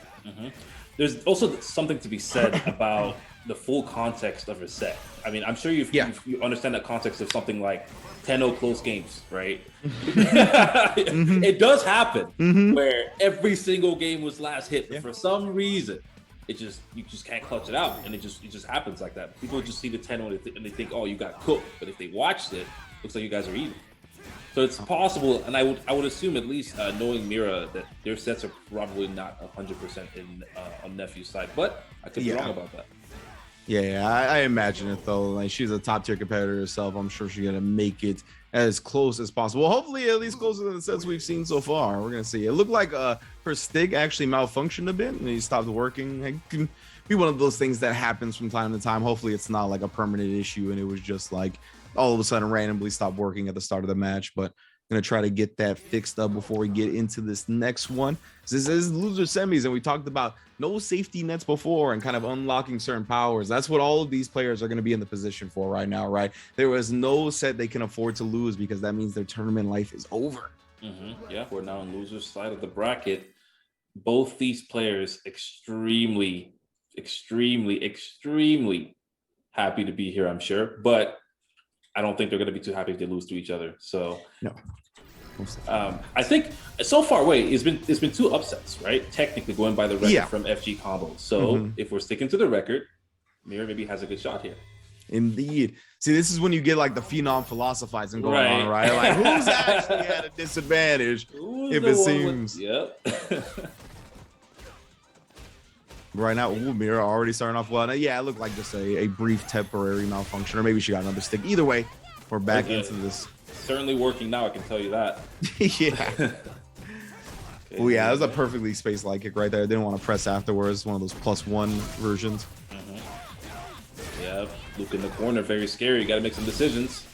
There's also something to be said about the full context of a set. I mean, I'm sure you understand the context of something like 10-0 close games, right? It does happen where every single game was last hit, but for some reason, you just can't clutch it out, and it just happens like that. People just see the 10-0 and they think, oh, you got cooked, but if they watched it, looks like you guys are even. So it's possible, and I would assume, at least knowing Mira, that their sets are probably not 100% on Nephew's side, but I could be wrong about that. Yeah, I imagine it though. Like, she's a top tier competitor herself. I'm sure she's gonna make it as close as possible. Hopefully, at least closer than the sets we've seen so far. We're gonna see. It looked like her stick actually malfunctioned a bit, and he stopped working. It can be one of those things that happens from time to time. Hopefully, it's not like a permanent issue, and it was just like all of a sudden randomly stopped working at the start of the match. But I'm gonna try to get that fixed up before we get into this next one. This is loser semis, and we talked about no safety nets before and kind of unlocking certain powers. That's what all of these players are going to be in the position for right now, right? There was no set they can afford to lose, because that means their tournament life is over. Yeah, we're now on loser's side of the bracket. Both these players extremely, extremely, extremely happy to be here, I'm sure. But I don't think they're going to be too happy if they lose to each other. So no. I think so far, it's been 2 upsets, right? Technically, going by the record from FG Combo. So if we're sticking to the record, Mira maybe has a good shot here. Indeed. See, this is when you get like the phenom philosophizing going on, right? Like, who's actually at a disadvantage? If it seems. Right now, Mira already starting off well. Now, yeah, it looked like just a brief temporary malfunction, or maybe she got another stick. Either way, we're back into this. Certainly working now, I can tell you that. Oh yeah, that was a perfectly spaced light kick right there. I didn't want to press afterwards. One of those +1 versions. Yeah, Luke in the corner, very scary. You got to make some decisions.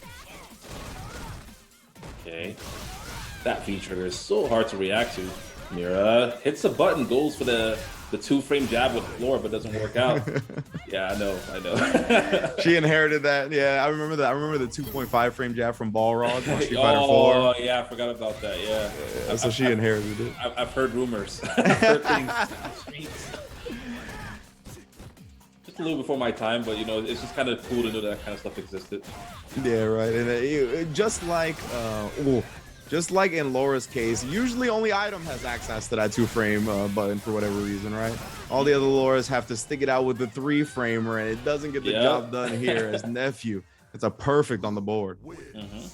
Okay, that V trigger is so hard to react to. Mira hits a button, goes for the 2-frame jab with the floor, but doesn't work out. Yeah, I know. She inherited that. Yeah, I remember that. I remember the 2.5 frame jab from Balrog. Street Fighter 4. Oh, yeah, I forgot about that. Yeah. So she inherited it. I've heard rumors. I've heard things in the streets. just a little before my time, but you know, it's just kind of cool to know that kind of stuff existed. Yeah, right. And just like in Laura's case, usually only Item has access to that 2-frame button for whatever reason, right? All the other Lauras have to stick it out with the 3-framer, and it doesn't get the job done here as Nephew. It's a perfect on the board.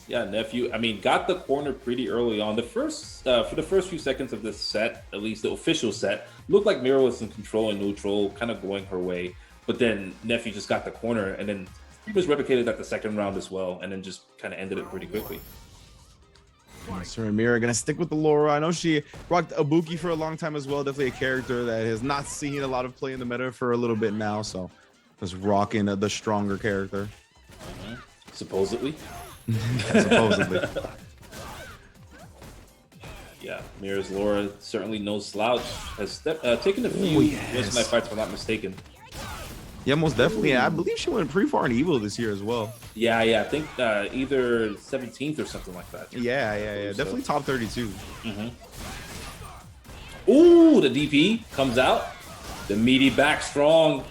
Yeah, Nephew. I mean, got the corner pretty early on. For the first few seconds of this set, at least the official set, looked like Mira was in control and neutral, kind of going her way. But then Nephew just got the corner, and then he was replicated at the second round as well, and then just kind of ended it pretty quickly. Sir Mira gonna stick with the Laura. I know she rocked Ibuki for a long time as well. Definitely a character that has not seen a lot of play in the meta for a little bit now, so just rocking the stronger character. Supposedly. Supposedly. Yeah, Mira's Laura certainly no slouch. Has taken a few Western Night fights, if I'm not mistaken. Yeah, most definitely. I believe she went pretty far in Evo this year as well. Yeah. I think either 17th or something like that. Yeah. Definitely top 32. Ooh, the DP comes out. The meaty back strong.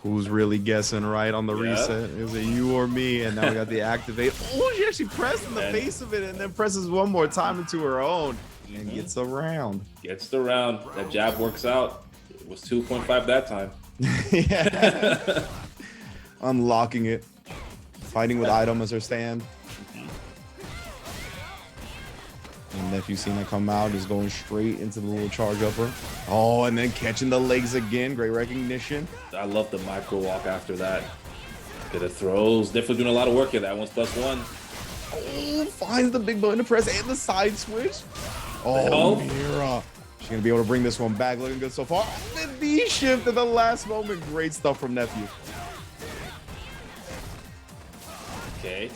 Who's really guessing right on the reset? Is it you or me? And now we got the activate. Oh, she actually pressed in the face of it and then presses one more time into her own and gets around. Gets the round. That jab works out. It was 2.5 that time. Yeah. Unlocking it. Fighting with Item as her stand. And Nephew seen that come out, just going straight into the little charge upper. Oh, and then catching the legs again. Great recognition. I love the micro walk after that. Get the throws. Definitely doing a lot of work here. That one's +1. Oh, finds the big button to press and the side switch. Oh, Mira. She's going to be able to bring this one back. Looking good so far. The V-shift at the last moment. Great stuff from Nephew. Okay.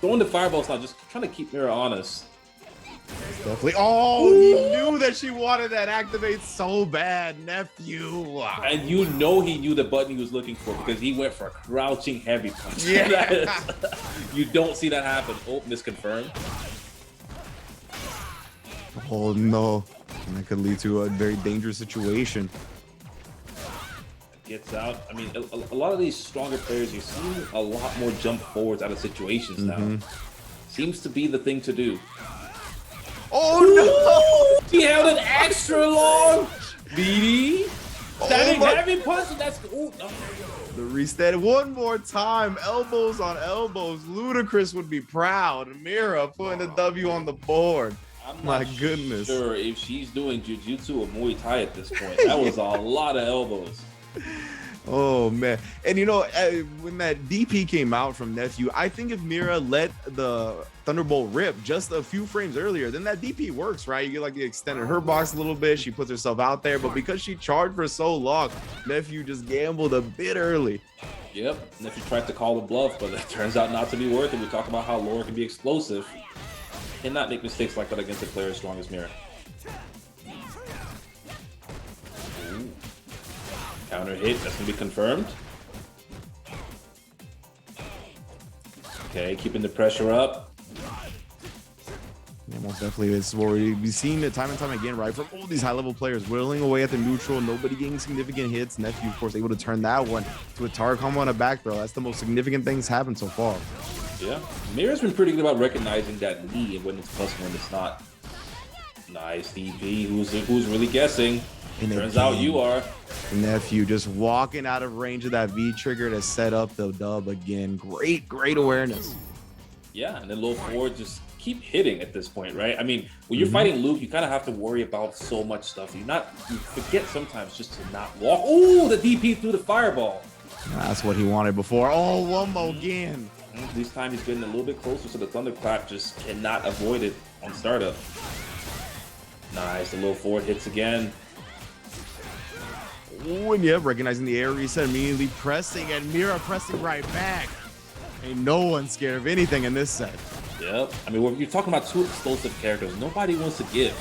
Throwing the fireballs now, just trying to keep Mira honest. Definitely. Oh, he knew that she wanted that activate so bad, Nephew. And you know he knew the button he was looking for because he went for a crouching heavy punch. Yeah. You don't see that happen. Oh, misconfirmed. Oh, no. And that could lead to a very dangerous situation. Gets out. I mean, a lot of these stronger players, you're seeing a lot more jump forwards out of situations now. Seems to be the thing to do. Oh, no! He held it extra long. BD. Standing heavy punch. That's no. The reset one more time. Elbows on elbows. Ludacris would be proud. Mira putting the W on the board. My goodness. Sure, if she's doing jiu-jitsu or Muay Thai at this point, that was a lot of elbows. Oh man. And you know, when that DP came out from Nephew, I think if Mira let the Thunderbolt rip just a few frames earlier, then that DP works, right? You get like the extended her box a little bit, she puts herself out there, but because she charged for so long, Nephew just gambled a bit early. Yep, Nephew tried to call the bluff, but it turns out not to be worth it. We talk about how Laura can be explosive. Cannot make mistakes like that against a player as strong as Mira. Counter hit, that's gonna be confirmed. Okay, keeping the pressure up. Yeah, most definitely. It's where we've seen it time and time again, right? From all these high-level players whittling away at the neutral, nobody getting significant hits. Nephew, of course, able to turn that one to a target combo and a back throw. That's the most significant things happened so far. Yeah, Mira's been pretty good about recognizing that knee and when it's plus when it's not. Nice DP. Who's really guessing? And turns out you are. Nephew just walking out of range of that V trigger to set up the dub again. Great awareness. Yeah, and then low forward just keep hitting at this point, right? I mean, when you're fighting Luke, you kind of have to worry about so much stuff. You forget sometimes just to not walk. Ooh, the DP through the fireball. That's what he wanted before. Oh, one more again. This time he's getting a little bit closer, so the thunderclap just cannot avoid it on startup. Nice, the low forward hits again. Ooh, and yeah, recognizing the air reset, immediately pressing, and Mira pressing right back. Ain't no one scared of anything in this set. Yep. I mean, when you're talking about two explosive characters, nobody wants to give.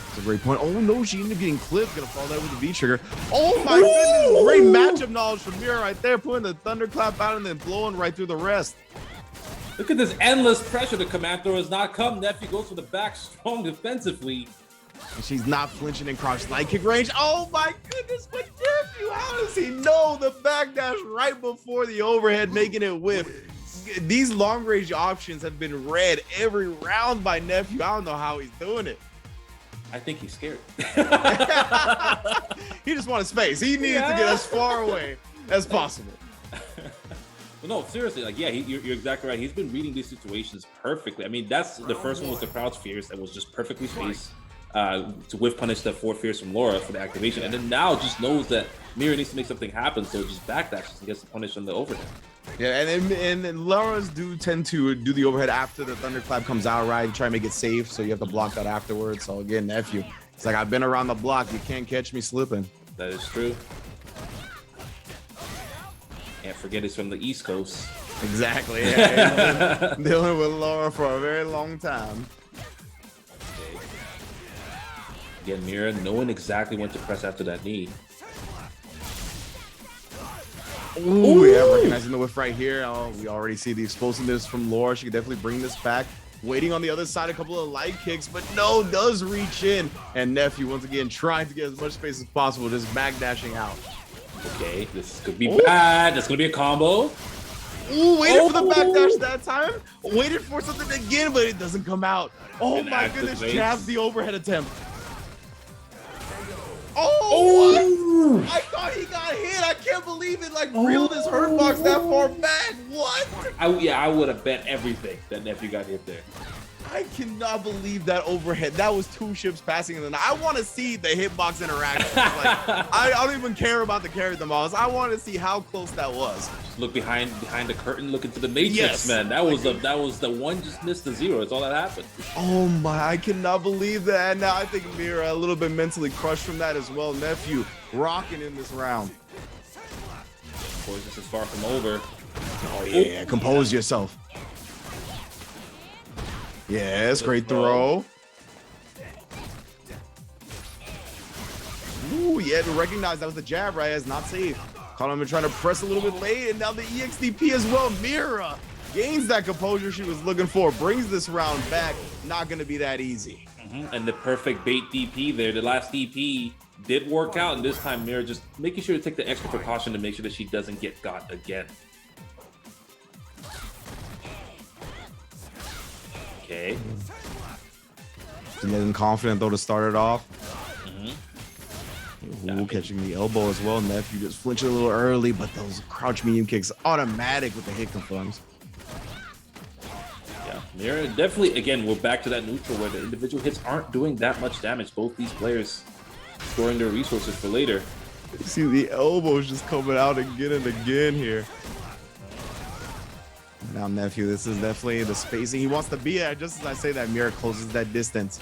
That's a great point. Oh no, she ended up getting clipped. Gonna fall there with the V trigger. Oh my goodness, great matchup knowledge from Mira right there, putting the thunderclap out and then blowing right through the rest. Look at this endless pressure. The command throw has not come. Nephew goes for the back strong defensively. And she's not flinching in crouch light kick range. Oh my goodness, but nephew, how does he know the backdash right before the overhead, making it whiff? These long range options have been read every round by nephew. I don't know how he's doing it. I think he's scared. He just wanted space. He needed to get as far away as possible. No, seriously, like, yeah, you're exactly right. He's been reading these situations perfectly. I mean, that's the first one was the crouch fierce that was just perfectly spaced to whiff punish the forward fierce from Laura for the activation. And then now just knows that Mira needs to make something happen, so just backdashes and gets the punish on the overhead. Yeah, and Laura's do tend to do the overhead after the thunderclap comes out, right? Try and make it safe, so you have to block that afterwards. So again, nephew, it's like, I've been around the block. You can't catch me slipping. That is true. Can't forget it's from the East Coast. Exactly. Yeah, dealing with Laura for a very long time. Okay. Again, Mira knowing exactly when to press after that knee. Ooh, yeah, recognizing the whiff right here. Oh, we already see the explosiveness from Laura. She could definitely bring this back. Waiting on the other side, a couple of light kicks, but no, does reach in. And nephew, once again, trying to get as much space as possible, just backdashing out. Okay, this could be bad. That's going to be a combo. Ooh, waited for the backdash that time. Waited for something again, but it doesn't come out. Oh my goodness, jabs the overhead attempt. Oh, I thought he got hit. I can't believe it. Like, reeled his hurt box that far back. What? I would have bet everything that nephew got hit there. I cannot believe that overhead. That was two ships passing in the night. I want to see the hitbox interaction. Like, I don't even care about the carry the mouse. I want to see how close that was. Just look behind the curtain, look into the matrix, man. That was the one just missed the zero. It's all that happened. Oh my! I cannot believe that. And now I think Mira a little bit mentally crushed from that as well. Nephew rocking in this round. Of course, this is far from over. Oh yeah, compose yourself. Yes, great throw. Ooh, yeah, to recognize that was the jab, right? It's not safe. Caught him trying to press a little bit late, and now the EXDP as well. Mira gains that composure she was looking for, brings this round back. Not going to be that easy. And the perfect bait DP there. The last DP did work out, and this time Mira just making sure to take the extra precaution to make sure that she doesn't get got again. Okay. Feeling confident though to start it off. Ooh, catching the elbow as well. Nephew just flinching a little early, but those crouch medium kicks automatic with the hit confirms. Yeah, Mira definitely, again, we're back to that neutral where the individual hits aren't doing that much damage. Both these players storing their resources for later. You see the elbows just coming out again and again here. Now, nephew, this is definitely the spacing he wants to be at. Just as I say that, Mira closes that distance.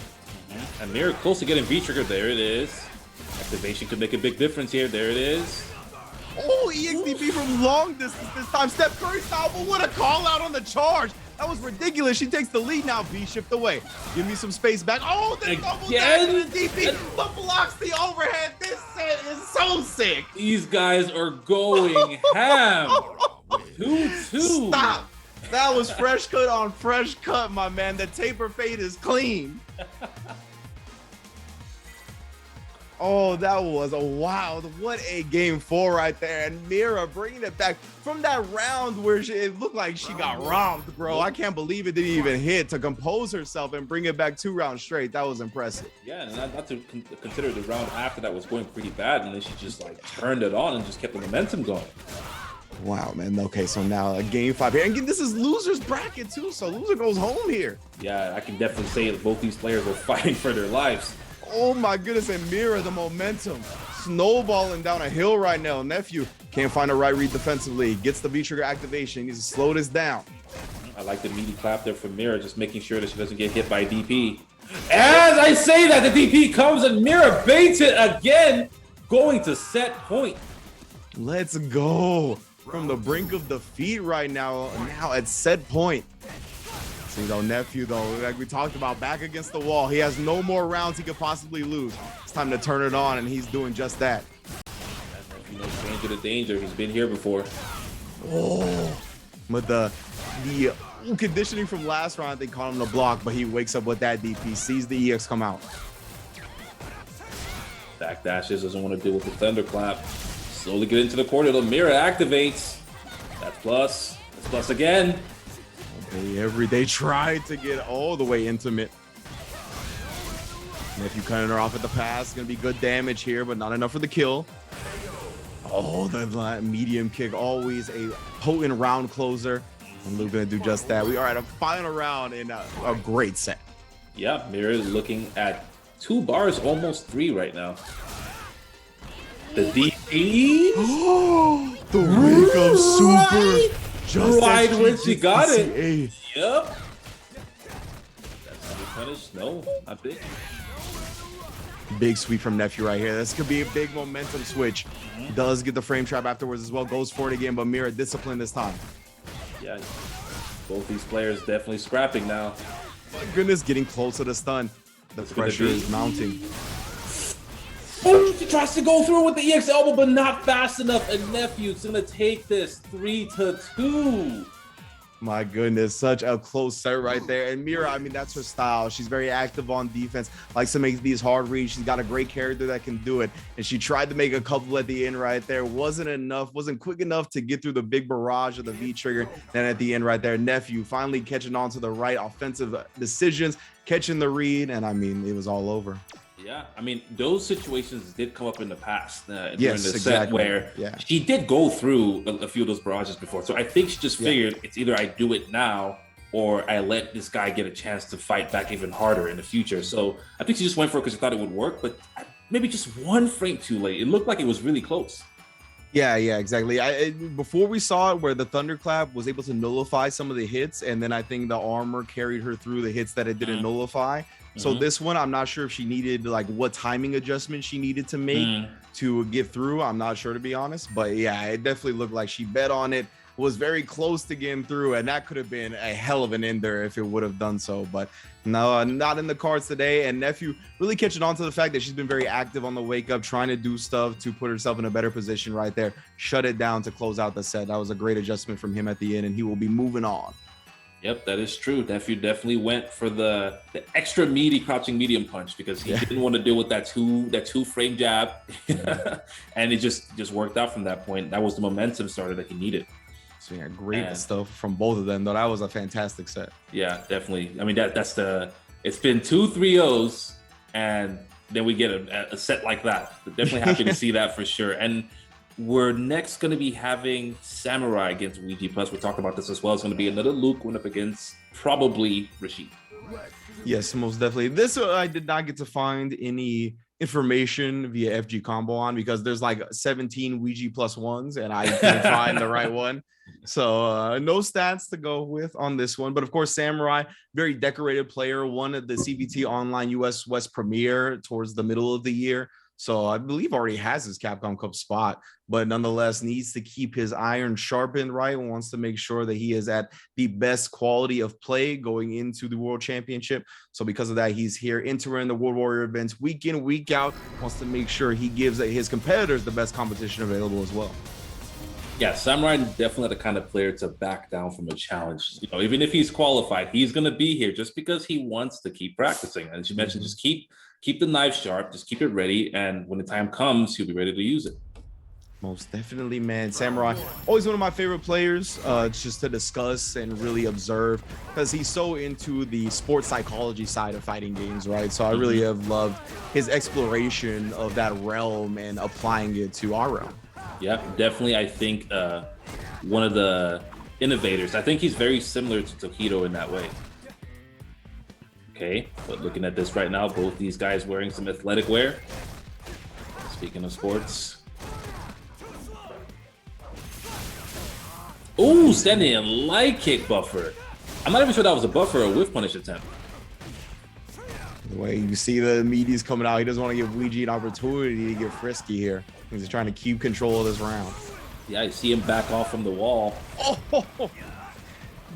And Mira close to getting V-trigger. There it is. Activation could make a big difference here. There it is. Oh, EXDP from long distance this time. Steph Curry style, but what a call out on the charge. That was ridiculous. She takes the lead now. V shift away. Give me some space back. Oh, the double dash and the DP, but blocks the overhead. This set is so sick. These guys are going ham. 2-2. Stop. That was fresh cut on fresh cut, my man. The taper fade is clean. Oh, that was a wild. What a game 4 right there. And Mira bringing it back from that round where it looked like she got robbed, bro. I can't believe it didn't even hit to compose herself and bring it back 2 rounds straight. That was impressive. Yeah, and not to consider the round after that was going pretty bad. And then she just like turned it on and just kept the momentum going. Wow, man. Okay, so now a game 5 here. And again, this is loser's bracket too, so loser goes home here. Yeah, I can definitely say that both these players are fighting for their lives. Oh my goodness, and Mira, the momentum snowballing down a hill right now. Nephew can't find a right read defensively. Gets the V-trigger activation. He needs to slow this down. I like the meaty clap there from Mira, just making sure that she doesn't get hit by DP. As I say that, the DP comes and Mira baits it again, going to set point. Let's go. From the brink of defeat right now at set point. See, though, nephew, though, like we talked about, back against the wall. He has no more rounds he could possibly lose. It's time to turn it on, and he's doing just that. You know, danger to danger. He's been here before. Oh, but the conditioning from last round, they caught him the block, but he wakes up with that DP, sees the EX come out. Back dashes, doesn't want to deal with the thunderclap. Slowly get into the corner. The mirror activates. That's plus. That's plus again. They tried to get all the way intimate. And if you cutting her off at the pass, gonna be good damage here, but not enough for the kill. Oh, the medium kick, always a potent round closer. And Luke gonna do just that. We are at a final round in a great set. Yeah, Mirror looking at 2 bars, almost 3 right now. The DP. The wake up super. Just right when she got it. Yep. That's how we punish. No, not big. Big sweep from Nephew right here. This could be a big momentum switch. Does get the frame trap afterwards as well. Goes for it again, but Mira disciplined this time. Yeah, both these players definitely scrapping now. My goodness, getting close to the stun. The pressure is mounting. Oh, she tries to go through with the EX elbow, but not fast enough. And Nephew's gonna take this 3-2. My goodness, such a close set right there. And Mira, I mean, that's her style. She's very active on defense, likes to make these hard reads. She's got a great character that can do it. And she tried to make a couple at the end right there. Wasn't enough, wasn't quick enough to get through the big barrage of the V trigger. Then at the end right there, Nephew finally catching on to the right offensive decisions, catching the read. And I mean, it was all over. Yeah, I mean, those situations did come up in the past during the exactly. set where she did go through a few of those barrages before. So I think she just figured it's either I do it now or I let this guy get a chance to fight back even harder in the future. So I think she just went for it because she thought it would work, but maybe just 1 frame too late. It looked like it was really close. Yeah, exactly. Before we saw it where the thunderclap was able to nullify some of the hits, and then I think the armor carried her through the hits that it didn't nullify. So this one, I'm not sure if she needed like what timing adjustment she needed to make to get through. I'm not sure, to be honest, but yeah, it definitely looked like she bet on it, was very close to getting through, and that could have been a hell of an ender if it would have done so. But no, not in the cards today. And Nephew really catching on to the fact that she's been very active on the wake up, trying to do stuff to put herself in a better position right there. Shut it down to close out the set. That was a great adjustment from him at the end, and he will be moving on. Yep, that is true. Nephew definitely went for the extra meaty crouching medium punch because he didn't want to deal with that two frame jab. And it just worked out from that point. That was the momentum starter that he needed. So yeah, great stuff from both of them, though. That was a fantastic set. Yeah, definitely. I mean, it's been 2 3-0s, and then we get a set like that. Definitely happy to see that for sure. And we're next going to be having Samurai against Ouija Plus. We talked about this as well. It's going to be another Luke going up against probably Rashid. Yes, most definitely. This I did not get to find any information via FG Combo on because there's like 17 Ouija plus ones and I couldn't find the right one. So no stats to go with on this one. But of course, Samurai, very decorated player, won at the CBT Online US West Premiere towards the middle of the year. So I believe already has his Capcom Cup spot, but nonetheless needs to keep his iron sharpened, right? Wants to make sure that he is at the best quality of play going into the World Championship. So because of that, he's here entering the World Warrior events week in, week out, wants to make sure he gives his competitors the best competition available as well. Yeah, Samurai definitely the kind of player to back down from a challenge. You know, even if he's qualified, he's going to be here just because he wants to keep practicing. As you mentioned, just keep the knife sharp, just keep it ready, and when the time comes, he'll be ready to use it. Most definitely, man. Samurai, always one of my favorite players, just to discuss and really observe, because he's so into the sports psychology side of fighting games, right? So I really have loved his exploration of that realm and applying it to our realm. Yeah, definitely. I think one of the innovators. I think he's very similar to Tokido in that way. Okay, but looking at this right now, both these guys wearing some athletic wear. Speaking of sports. Ooh, standing in light kick buffer. I'm not even sure that was a buffer or a whiff punish attempt. The way you see the meaties coming out, he doesn't want to give Ouija an opportunity to get frisky here. He's trying to keep control of this round. Yeah, you see him back off from the wall. Oh,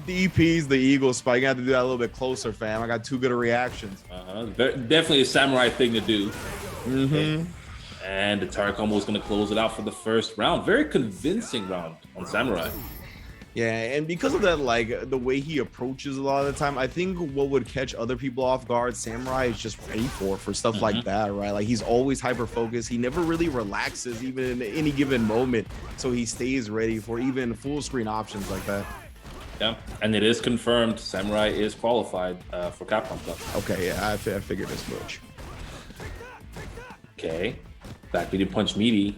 DP's the eagle spike. You have to do that a little bit closer, fam. I got too good of reactions. Definitely a Samurai thing to do. Mm-hmm. And the Tarek combo is going to close it out for the first round. Very convincing round on Samurai. Yeah, and because of that, like the way he approaches a lot of the time, I think what would catch other people off guard, Samurai is just ready for stuff like that, right? Like he's always hyper focused. He never really relaxes, even in any given moment. So he stays ready for even full screen options like that. Yeah, and it is confirmed Samurai is qualified for Capcom Cup. Okay, yeah, I figured as much. Okay, back beating punch meaty.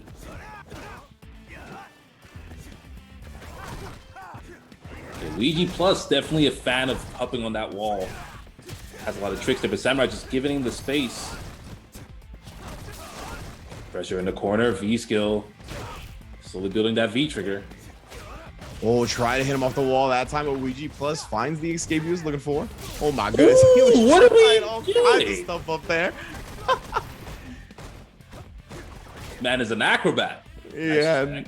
Luigi Plus definitely a fan of hopping on that wall. Has a lot of tricks there, but Samurai just giving him the space. Pressure in the corner, V skill. Slowly building that V trigger. Oh, try to hit him off the wall that time, but Luigi Plus finds the escape he was looking for. Oh my goodness. Ooh, he was what are we all doing? kinds of stuff up there. Man is an acrobat. Yeah.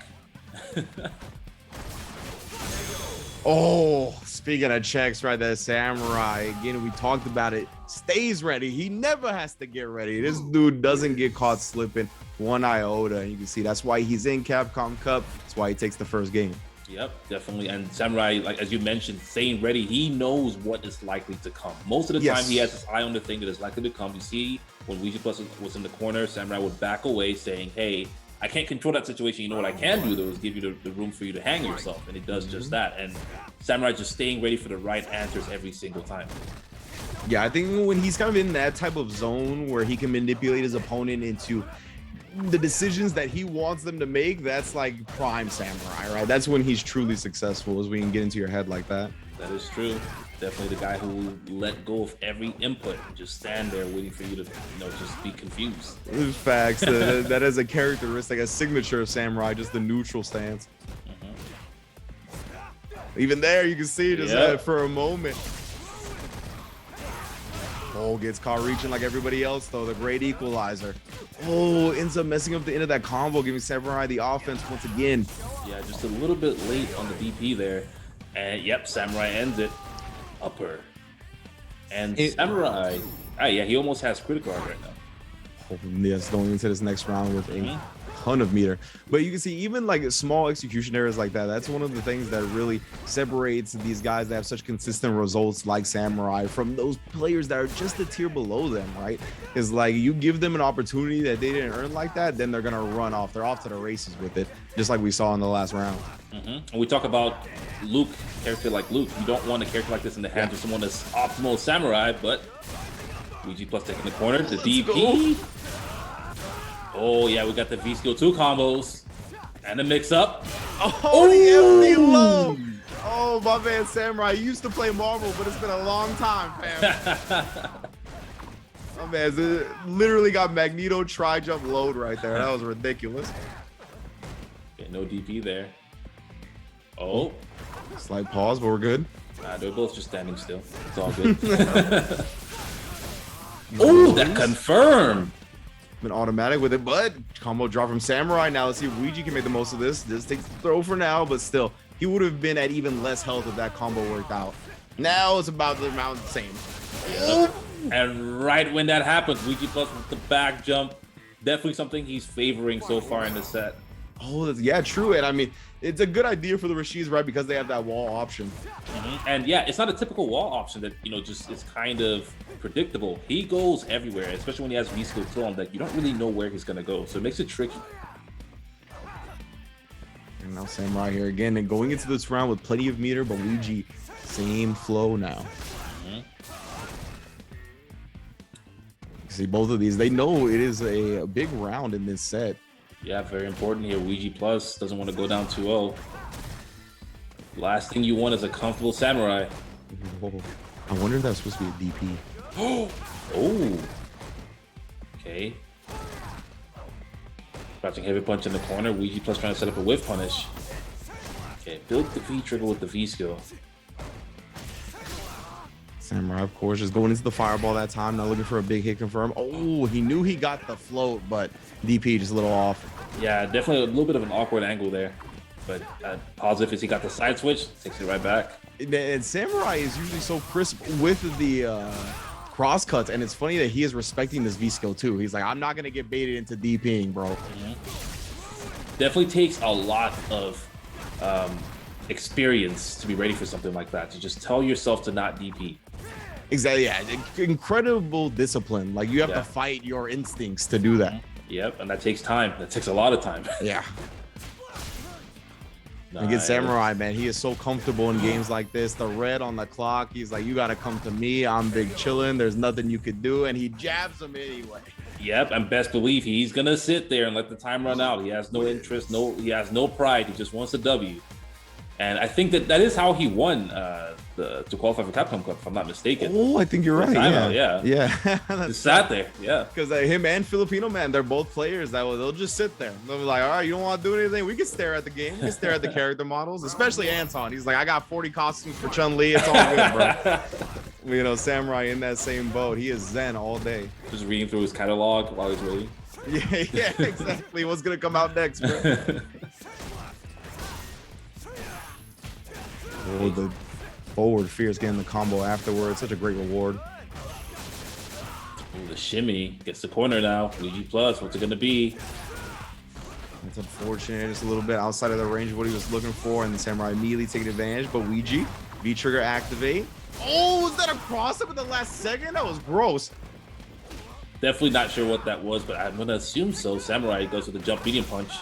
Oh, speaking of checks, right there, Samurai, again, we talked about it, stays ready. He never has to get ready. This dude doesn't get caught slipping one iota. And you can see that's why he's in Capcom Cup. That's why he takes the first game. Yep, definitely. And Samurai, like as you mentioned, staying ready, he knows what is likely to come. Most of the time, he has his eye on the thing that is likely to come. You see, when Luigi Plus was in the corner, Samurai would back away saying, hey, I can't control that situation. You know what I can do, though, is give you the room for you to hang yourself. And he does just that. And Samurai just staying ready for the right answers every single time. Yeah, I think when he's kind of in that type of zone where he can manipulate his opponent into the decisions that he wants them to make, that's like prime Samurai, right? That's when he's truly successful, as we can get into your head like that. That is true. Definitely the guy who let go of every input and just stand there waiting for you to, just be confused. Facts. That is a characteristic, a signature of Samurai, just the neutral stance. Even there, you can see just for a moment. Oh, gets caught reaching like everybody else, though. The great equalizer. Oh, ends up messing up the end of that combo, giving Samurai the offense once again. Yeah, just a little bit late on the DP there. And yep, Samurai ends it. Upper. And Samurai, yeah, he almost has critical art right now. Oh, yes, going into this next round with a ton of meter. But you can see even like small execution errors like that, that's one of the things that really separates these guys that have such consistent results like Samurai from those players that are just a tier below them, right? Is like you give them an opportunity that they didn't earn like that, then they're gonna run off. They're off to the races with it, just like we saw in the last round. And we talk about Luke, character like Luke. You don't want a character like this in the hands of someone that's optimal Samurai, but Luigi Plus taking the corner, the DP. Oh yeah, we got the V skill 2 combos and the mix up. Oh, the FD low. Oh, my man Samurai, you used to play Marvel, but it's been a long time, fam. My man literally got Magneto tri-jump load right there. That was ridiculous. Okay, no DP there. Oh. Slight pause, but we're good. They're both just standing still. It's all good. Oh, that confirmed. Been automatic with it, but combo drop from Samurai. Now let's see if Luigi can make the most of this. This takes the throw for now, but still, he would have been at even less health if that combo worked out. Now it's about the amount the same. Yep. And right when that happens, Luigi Plus with the back jump, definitely something he's favoring so far in the set. Oh, yeah, true. And I mean, it's a good idea for the Rashids, right? Because they have that wall option. And yeah, it's not a typical wall option that, just is kind of predictable. He goes everywhere, especially when he has V-skill 2 on that you don't really know where he's going to go. So it makes it tricky. And now Samurai here again. And going into this round with plenty of meter, but Luigi, same flow now. See, both of these, they know it is a big round in this set. Yeah, very important here. Luigi Plus doesn't want to go down 2-0. Last thing you want is a comfortable Samurai. Oh, I wonder if that's supposed to be a DP. Oh. Okay. Crouching heavy punch in the corner. Luigi Plus trying to set up a whiff punish. Okay, build the V trigger with the V skill. Samurai, of course, just going into the fireball that time, not looking for a big hit confirm. Oh, he knew he got the float, but DP just a little off. Yeah, definitely a little bit of an awkward angle there. But positive is he got the side switch, takes it right back. And Samurai is usually so crisp with the cross cuts, and it's funny that he is respecting this V skill too. He's like, I'm not gonna get baited into DPing, bro. Definitely takes a lot of experience to be ready for something like that. To just tell yourself to not DP. Exactly. Yeah. Incredible discipline. Like you have to fight your instincts to do that. Yep, and that takes time. That takes a lot of time. Yeah. Against Samurai, man, he is so comfortable in games like this. The red on the clock, he's like, you got to come to me. I'm big chillin'. There's nothing you could do. And he jabs him anyway. Yep, and best believe he's going to sit there and let the time run out. He has no interest. He has no pride. He just wants a W. And I think that is how he won to qualify for Capcom Cup, if I'm not mistaken. Oh, I think you're right. Yeah. Just sat there. Yeah. Because him and Filipino Man, they're both players that they'll just sit there. They'll be like, all right, you don't want to do anything? We can stare at the game. We can stare at the character models, especially Anton. He's like, I got 40 costumes for Chun-Li. It's all good, bro. You know, Samurai in that same boat. He is zen all day. Just reading through his catalog while he's waiting. Yeah, exactly. What's going to come out next, bro? Oh, the forward fierce getting the combo afterwards. Such a great reward. Ooh, the shimmy gets the corner now. Luigi plus, what's it going to be? It's unfortunate. Just a little bit outside of the range of what he was looking for. And the Samurai immediately taking advantage. But Ouija, V-trigger activate. Oh, was that a cross-up in the last second? That was gross. Definitely not sure what that was, but I'm going to assume so. Samurai goes with the jump medium punch.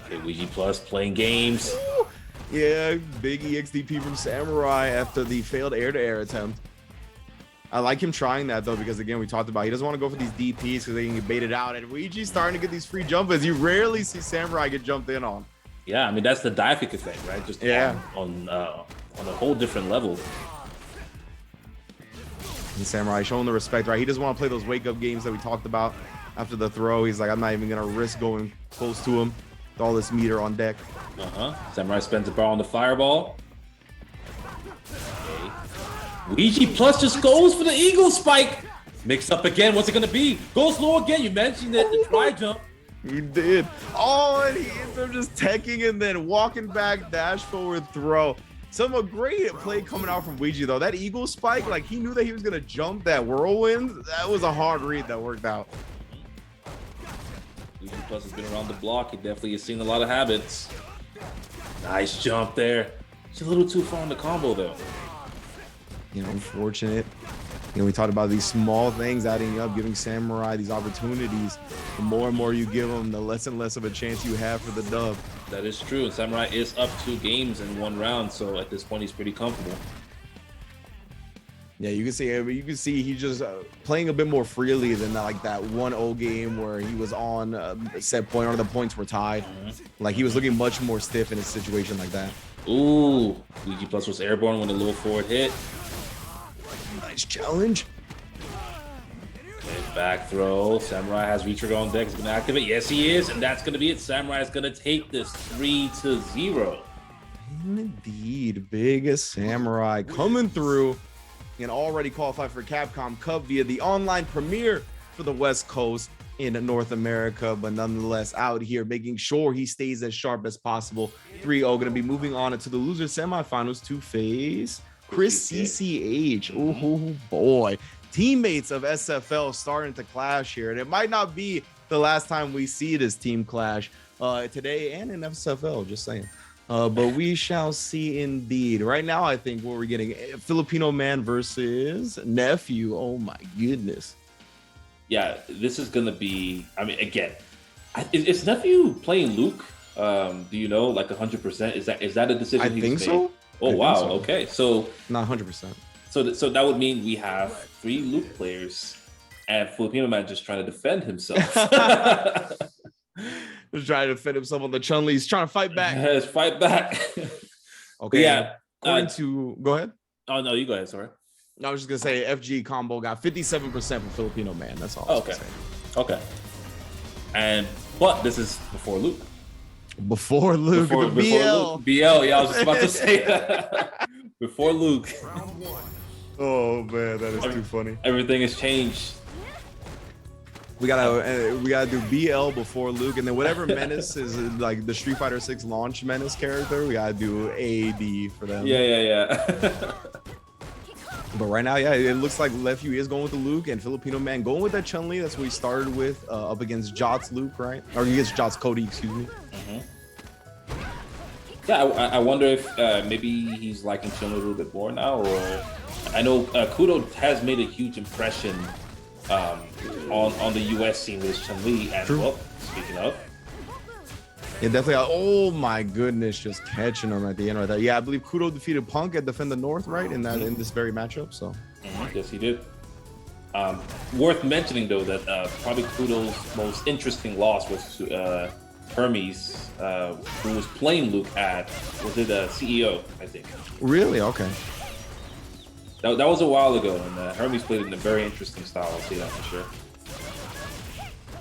Okay, Ouija plus playing games. Ooh. Yeah, big EXDP from Samurai after the failed air-to-air attempt. I like him trying that, though, because, again, we talked about he doesn't want to go for these DPs because they can get baited out. And Luigi's starting to get these free jump-ins. You rarely see Samurai get jumped in on. Yeah, I mean, that's the dive kick effect, right? Just on a whole different level. And Samurai showing the respect, right? He doesn't want to play those wake-up games that we talked about after the throw. He's like, I'm not even going to risk going close to him with all this meter on deck. Samurai spends a bar on the fireball. Okay. Luigi plus just goes for the eagle spike. Mix up again. What's it going to be? Goes low again. You mentioned it. The try jump. He did. Oh, and he ends up just teching and then walking back, dash forward throw. A great play coming out from Luigi, though. That eagle spike, like he knew that he was going to jump that whirlwind. That was a hard read that worked out. Luigi plus has been around the block. He definitely has seen a lot of habits. Nice jump there. It's a little too far in the combo, though. You know, unfortunate. You know, we talked about these small things adding up, giving Samurai these opportunities. The more and more you give them, the less and less of a chance you have for the dub. That is true. And Samurai is up 2 games in 1 round, so at this point, he's pretty comfortable. Yeah, you can see he's just playing a bit more freely than like that 1-0 game where he was on a set point or the points were tied. Like he was looking much more stiff in a situation like that. Ooh, Luigi plus was airborne when a little forward hit. Nice challenge. Okay, back throw. Samurai has V-trigger on deck. He's going to activate. Yes, he is. And that's going to be it. Samurai is going to take this 3-0. Indeed. Biggest Samurai coming through and already qualified for Capcom Cup via the online premiere for the West Coast in North America, but nonetheless out here making sure he stays as sharp as possible. 3-0 going to be moving on into the loser semifinals to face Chris CCH. Oh boy, teammates of SFL starting to clash here, and it might not be the last time we see this team clash today and in SFL, just saying. But we shall see indeed. Right now, I think what we're getting, Filipino Man versus Nephew. Oh my goodness. Yeah, this is going to be, I mean, again, is Nephew playing Luke? Do you know, like 100%? Is that a decision he's made? I think so. Oh, wow. So. Okay. So not 100%. So that would mean we have 3 Luke players and Filipino Man just trying to defend himself. Just trying to defend himself on the Chun-Li. He's trying to fight back. Yes, fight back. Okay. Yeah. Go ahead. Oh, no, you go ahead. Sorry. I was just going to say FG combo got 57% from Filipino Man. That's all. Okay. Okay. But this is before Luke. Before Luke. Before BL. Luke. BL. Yeah, I was just about to say that. Before Luke. Oh, man. That is too funny. Everything has changed. We gotta do BL before Luke, and then whatever Menace is like the Street Fighter 6 launch Menace character, we gotta do AD for them. Yeah. But right now, yeah, it looks like Nephew is going with the Luke, and Filipino Man going with that Chun-Li. That's what he started with up against Jot's Luke, right? Or against Jot's Cody, excuse me. Yeah, I wonder if maybe he's liking Chun a little bit more now, or I know Kudo has made a huge impression on the US scene with Chun-Li, and well, speaking of. Yeah, definitely. Oh my goodness, just catching him at the end right there. Yeah, I believe Kudo defeated Punk at Defend the North, right? In this very matchup. So yes, he did. Worth mentioning though that probably Kudo's most interesting loss was to Hermes, who was playing Luke at CEO, I think. Really? Okay. That was a while ago, and Hermes played in a very interesting style. I'll say that for sure.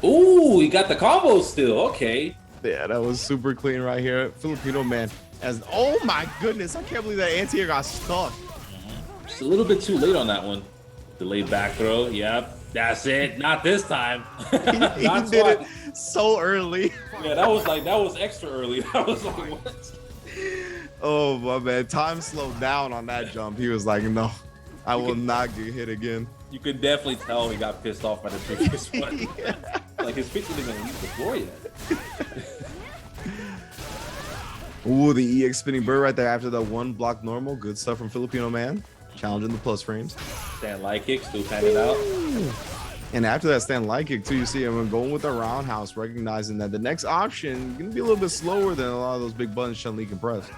Ooh, he got the combo still. Okay. Yeah, that was super clean right here. Filipino man. Oh my goodness, I can't believe that anti-air got stuck. Just a little bit too late on that one. Delayed back throw. Yep, that's it. Not this time. He did it so early. Yeah, that was extra early. I was like, what? Oh my man, time slowed down on that jump. He was like, no, I will not get hit again. You could definitely tell he got pissed off by the previous one. Yeah. Like his feet didn't even leave the floor yet. Ooh, the EX spinning bird right there after the one block normal. Good stuff from Filipino man. Challenging the plus frames. Stand light kick, still panning out. And after that stand light kick too, you see him going with the roundhouse, recognizing that the next option is going to be a little bit slower than a lot of those big buttons Chun-Li can press.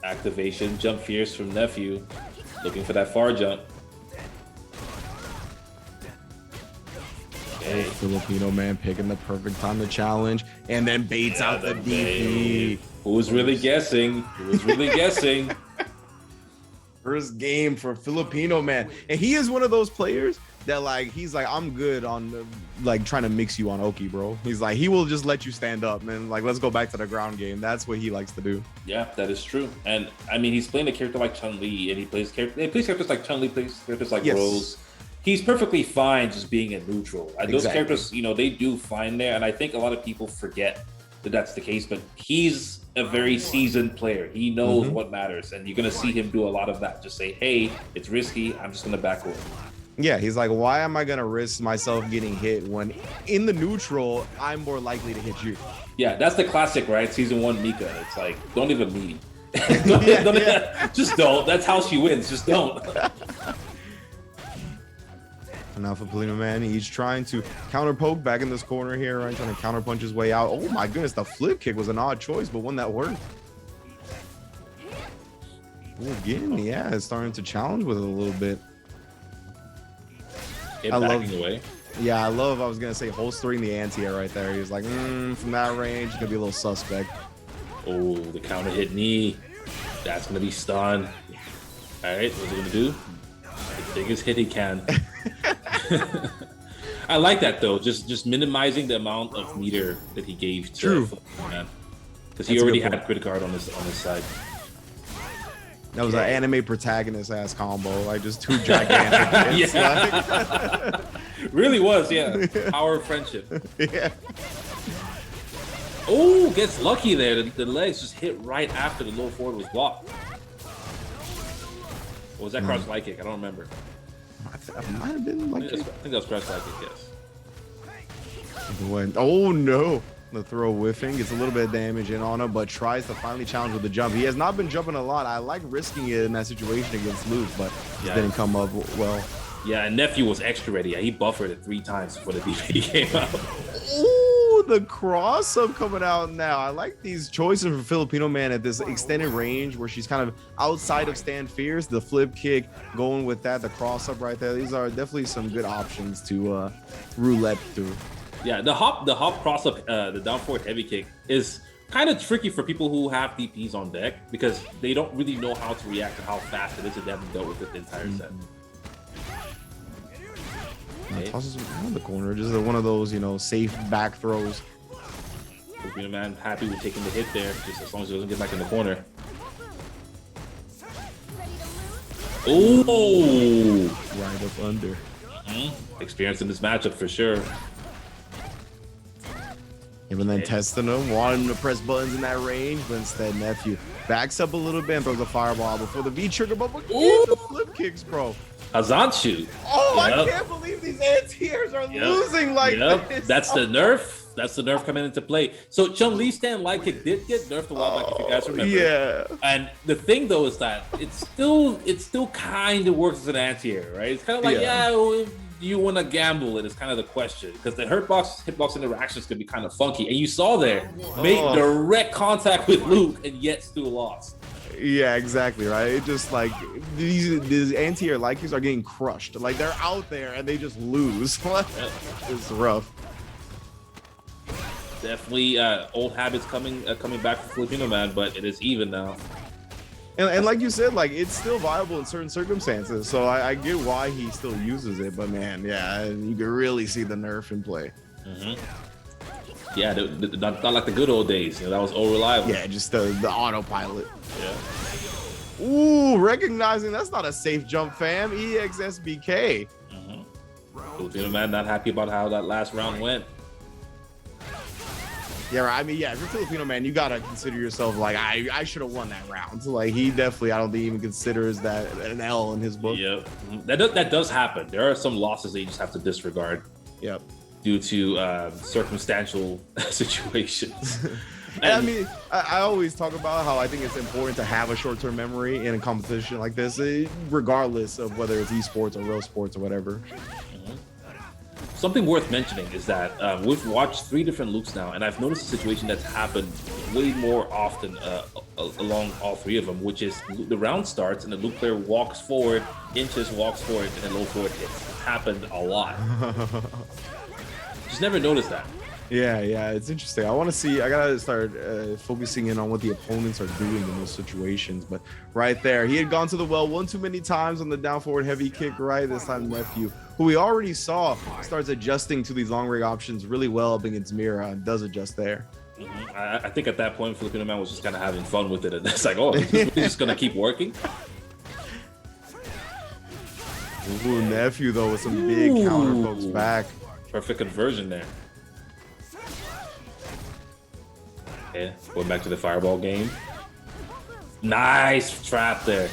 Activation, jump fierce from Nephew. Looking for that far jump. Okay. Filipino man picking the perfect time to challenge and then baits out the DP. Who was really guessing? Who was really guessing? First game for Filipino man. And he is one of those players that he's like, I'm good on trying to mix you on Oki, bro. He's like, he will just let you stand up, man. Like, let's go back to the ground game. That's what he likes to do. Yeah, that is true. And I mean, he's playing a character like Chun-Li, and he plays characters like Chun-Li, plays characters like Rose. He's perfectly fine just being a neutral. Those characters, they do fine there. And I think a lot of people forget that that's the case, but he's a very seasoned player. He knows what matters. And you're going to see him do a lot of that. Just say, hey, it's risky. I'm just going to back away. Yeah, he's like, why am I going to risk myself getting hit when in the neutral, I'm more likely to hit you? Yeah, that's the classic, right? Season 1 Mika. It's like, don't even meet. Just don't. That's how she wins. Just don't. And now Filipino man, he's trying to counter poke back in this corner here, right? Trying to counter punch his way out. Oh my goodness, the flip kick was an odd choice, but one that worked. Ooh, again, yeah, it's starting to challenge with it a little bit. I love the way. Yeah, I was gonna say holstering the anti-air right there. He was like, from that range, it's gonna be a little suspect. Oh, the counter hit knee. That's gonna be stun. All right, what's he gonna do? The biggest hit he can. I like that though, just minimizing the amount of meter that he gave to man, because he already had a crit guard on his side. That was an anime protagonist ass combo, like just two gigantic hits. Yeah. Really was, yeah. Power of friendship. Yeah. Oh, gets lucky there. The legs just hit right after the low forward was blocked. Or was that crouch light kick? I don't remember. It might have been like I think that was crouch light kick, yes. Oh no. The throw whiffing gets a little bit of damage in on him, but tries to finally challenge with the jump. He has not been jumping a lot. I like risking it in that situation against Luke, but it didn't come up well. Yeah, and Nephew was extra ready. He buffered it 3 times before the DP came out. Ooh, the cross up coming out now. I like these choices for Filipino man at this extended range where she's kind of outside of stand fierce. The flip kick going with that, the cross up right there. These are definitely some good options to roulette through. Yeah, the hop cross up, the down forward heavy kick is kind of tricky for people who have DPs on deck because they don't really know how to react to how fast it is that they haven't dealt with it the entire set. Tosses him around the corner, just one of those, safe back throws. Filipino man happy with taking the hit there, just as long as he doesn't get back in the corner. Oh, right up under. Experience in this matchup for sure. Even then testing him, wanting him to press buttons in that range, but instead Nephew backs up a little bit and throws a fireball before the V trigger, but the flip kicks, bro. Hazanchu. Oh, yep. I can't believe these anti-airs are losing like this. That's the nerf. That's the nerf coming into play. So Chun-Li's stand light kick did get nerfed a while back, if you guys remember. Yeah. And the thing though is that it still kind of works as an anti-air, right? It's kind of like, you want to gamble, and it's kind of the question, because the hitbox interactions could be kind of funky. And you saw there, make direct contact with Luke and yet still lost. Yeah, exactly, right? It just like these anti-air light kicks are getting crushed. Like they're out there and they just lose. It's rough. Definitely old habits coming back for Filipino Man, but it is even now. And like you said, like it's still viable in certain circumstances. So I get why he still uses it, but man, yeah, you can really see the nerf in play. Yeah, not like the good old days. That was all reliable. Yeah, just the autopilot. Yeah. Ooh, recognizing that's not a safe jump, fam. EXSBK. Filipino Man not happy about how that last round went. Yeah, right. I mean, yeah, if you're Filipino Man, you gotta consider yourself like I should have won that round. So, like he definitely, I don't think even considers that an L in his book. Yep, that does happen. There are some losses that you just have to disregard. Yep. Due to circumstantial situations. And I mean, I always talk about how I think it's important to have a short-term memory in a competition like this, regardless of whether it's esports or real sports or whatever. Something worth mentioning is that we've watched 3 different Lukes now, and I've noticed a situation that's happened way more often along all 3 of them, which is the round starts and the Luke player walks forward, walks forward, and then low forward hits. It's happened a lot. Just never noticed that. Yeah, it's interesting. I gotta start focusing in on what the opponents are doing in those situations. But right there, he had gone to the well one too many times on the down forward heavy kick. Right this time, Nephew, who we already saw, starts adjusting to these long range options really well up against Mira, and does adjust there. I think at that point, Filipino Man was just kind of having fun with it, and it's like, oh, he's just gonna keep working. Ooh, Nephew though with some big counter pokes back. Perfect conversion there. Yeah, going back to the fireball game. Nice trap there.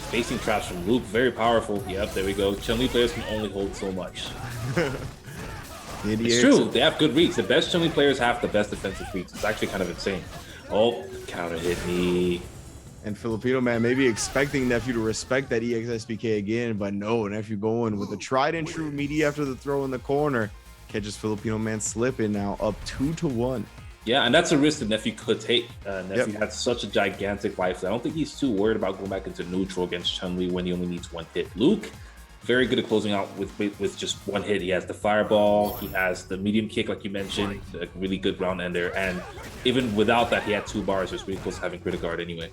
Spacing traps from Luke, very powerful. Yep, there we go. Chun-Li players can only hold so much. It's true, they have good reads. The best Chun-Li players have the best defensive reads. It's actually kind of insane. Oh, counter hit me. And Filipino Man maybe expecting Nephew to respect that EXSBK again, but no, Nephew going with the tried and true meaty after the throw in the corner. Catches Filipino Man slipping now, up 2-1. Yeah, and that's a risk that Nephew could take. Nephew had such a gigantic life. I don't think he's too worried about going back into neutral against Chun-Li when he only needs 1 hit. Luke, very good at closing out with just 1 hit. He has the fireball, he has the medium kick, like you mentioned, a really good ground ender, and even without that, he had 2 bars. It was really close to having critical guard anyway.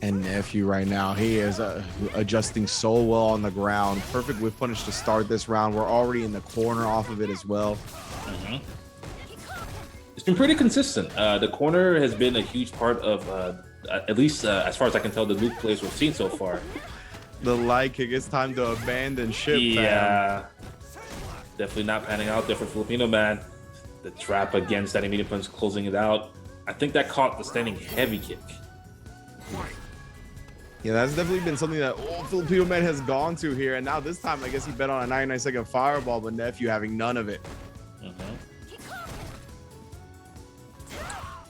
And Nephew right now, he is adjusting so well on the ground. Perfect whip punish to start this round. We're already in the corner off of it as well. It's been pretty consistent. The corner has been a huge part of, at least as far as I can tell, the Luke plays we've seen so far. The light kick, it's time to abandon ship. Yeah, definitely not panning out there for Filipino Man. The trap against that immediate punch, closing it out. I think that caught the standing heavy kick. Yeah, that's definitely been something that Filipino Man has gone to here. And now this time, I guess he bet on a 99-second fireball, but Nephew having none of it.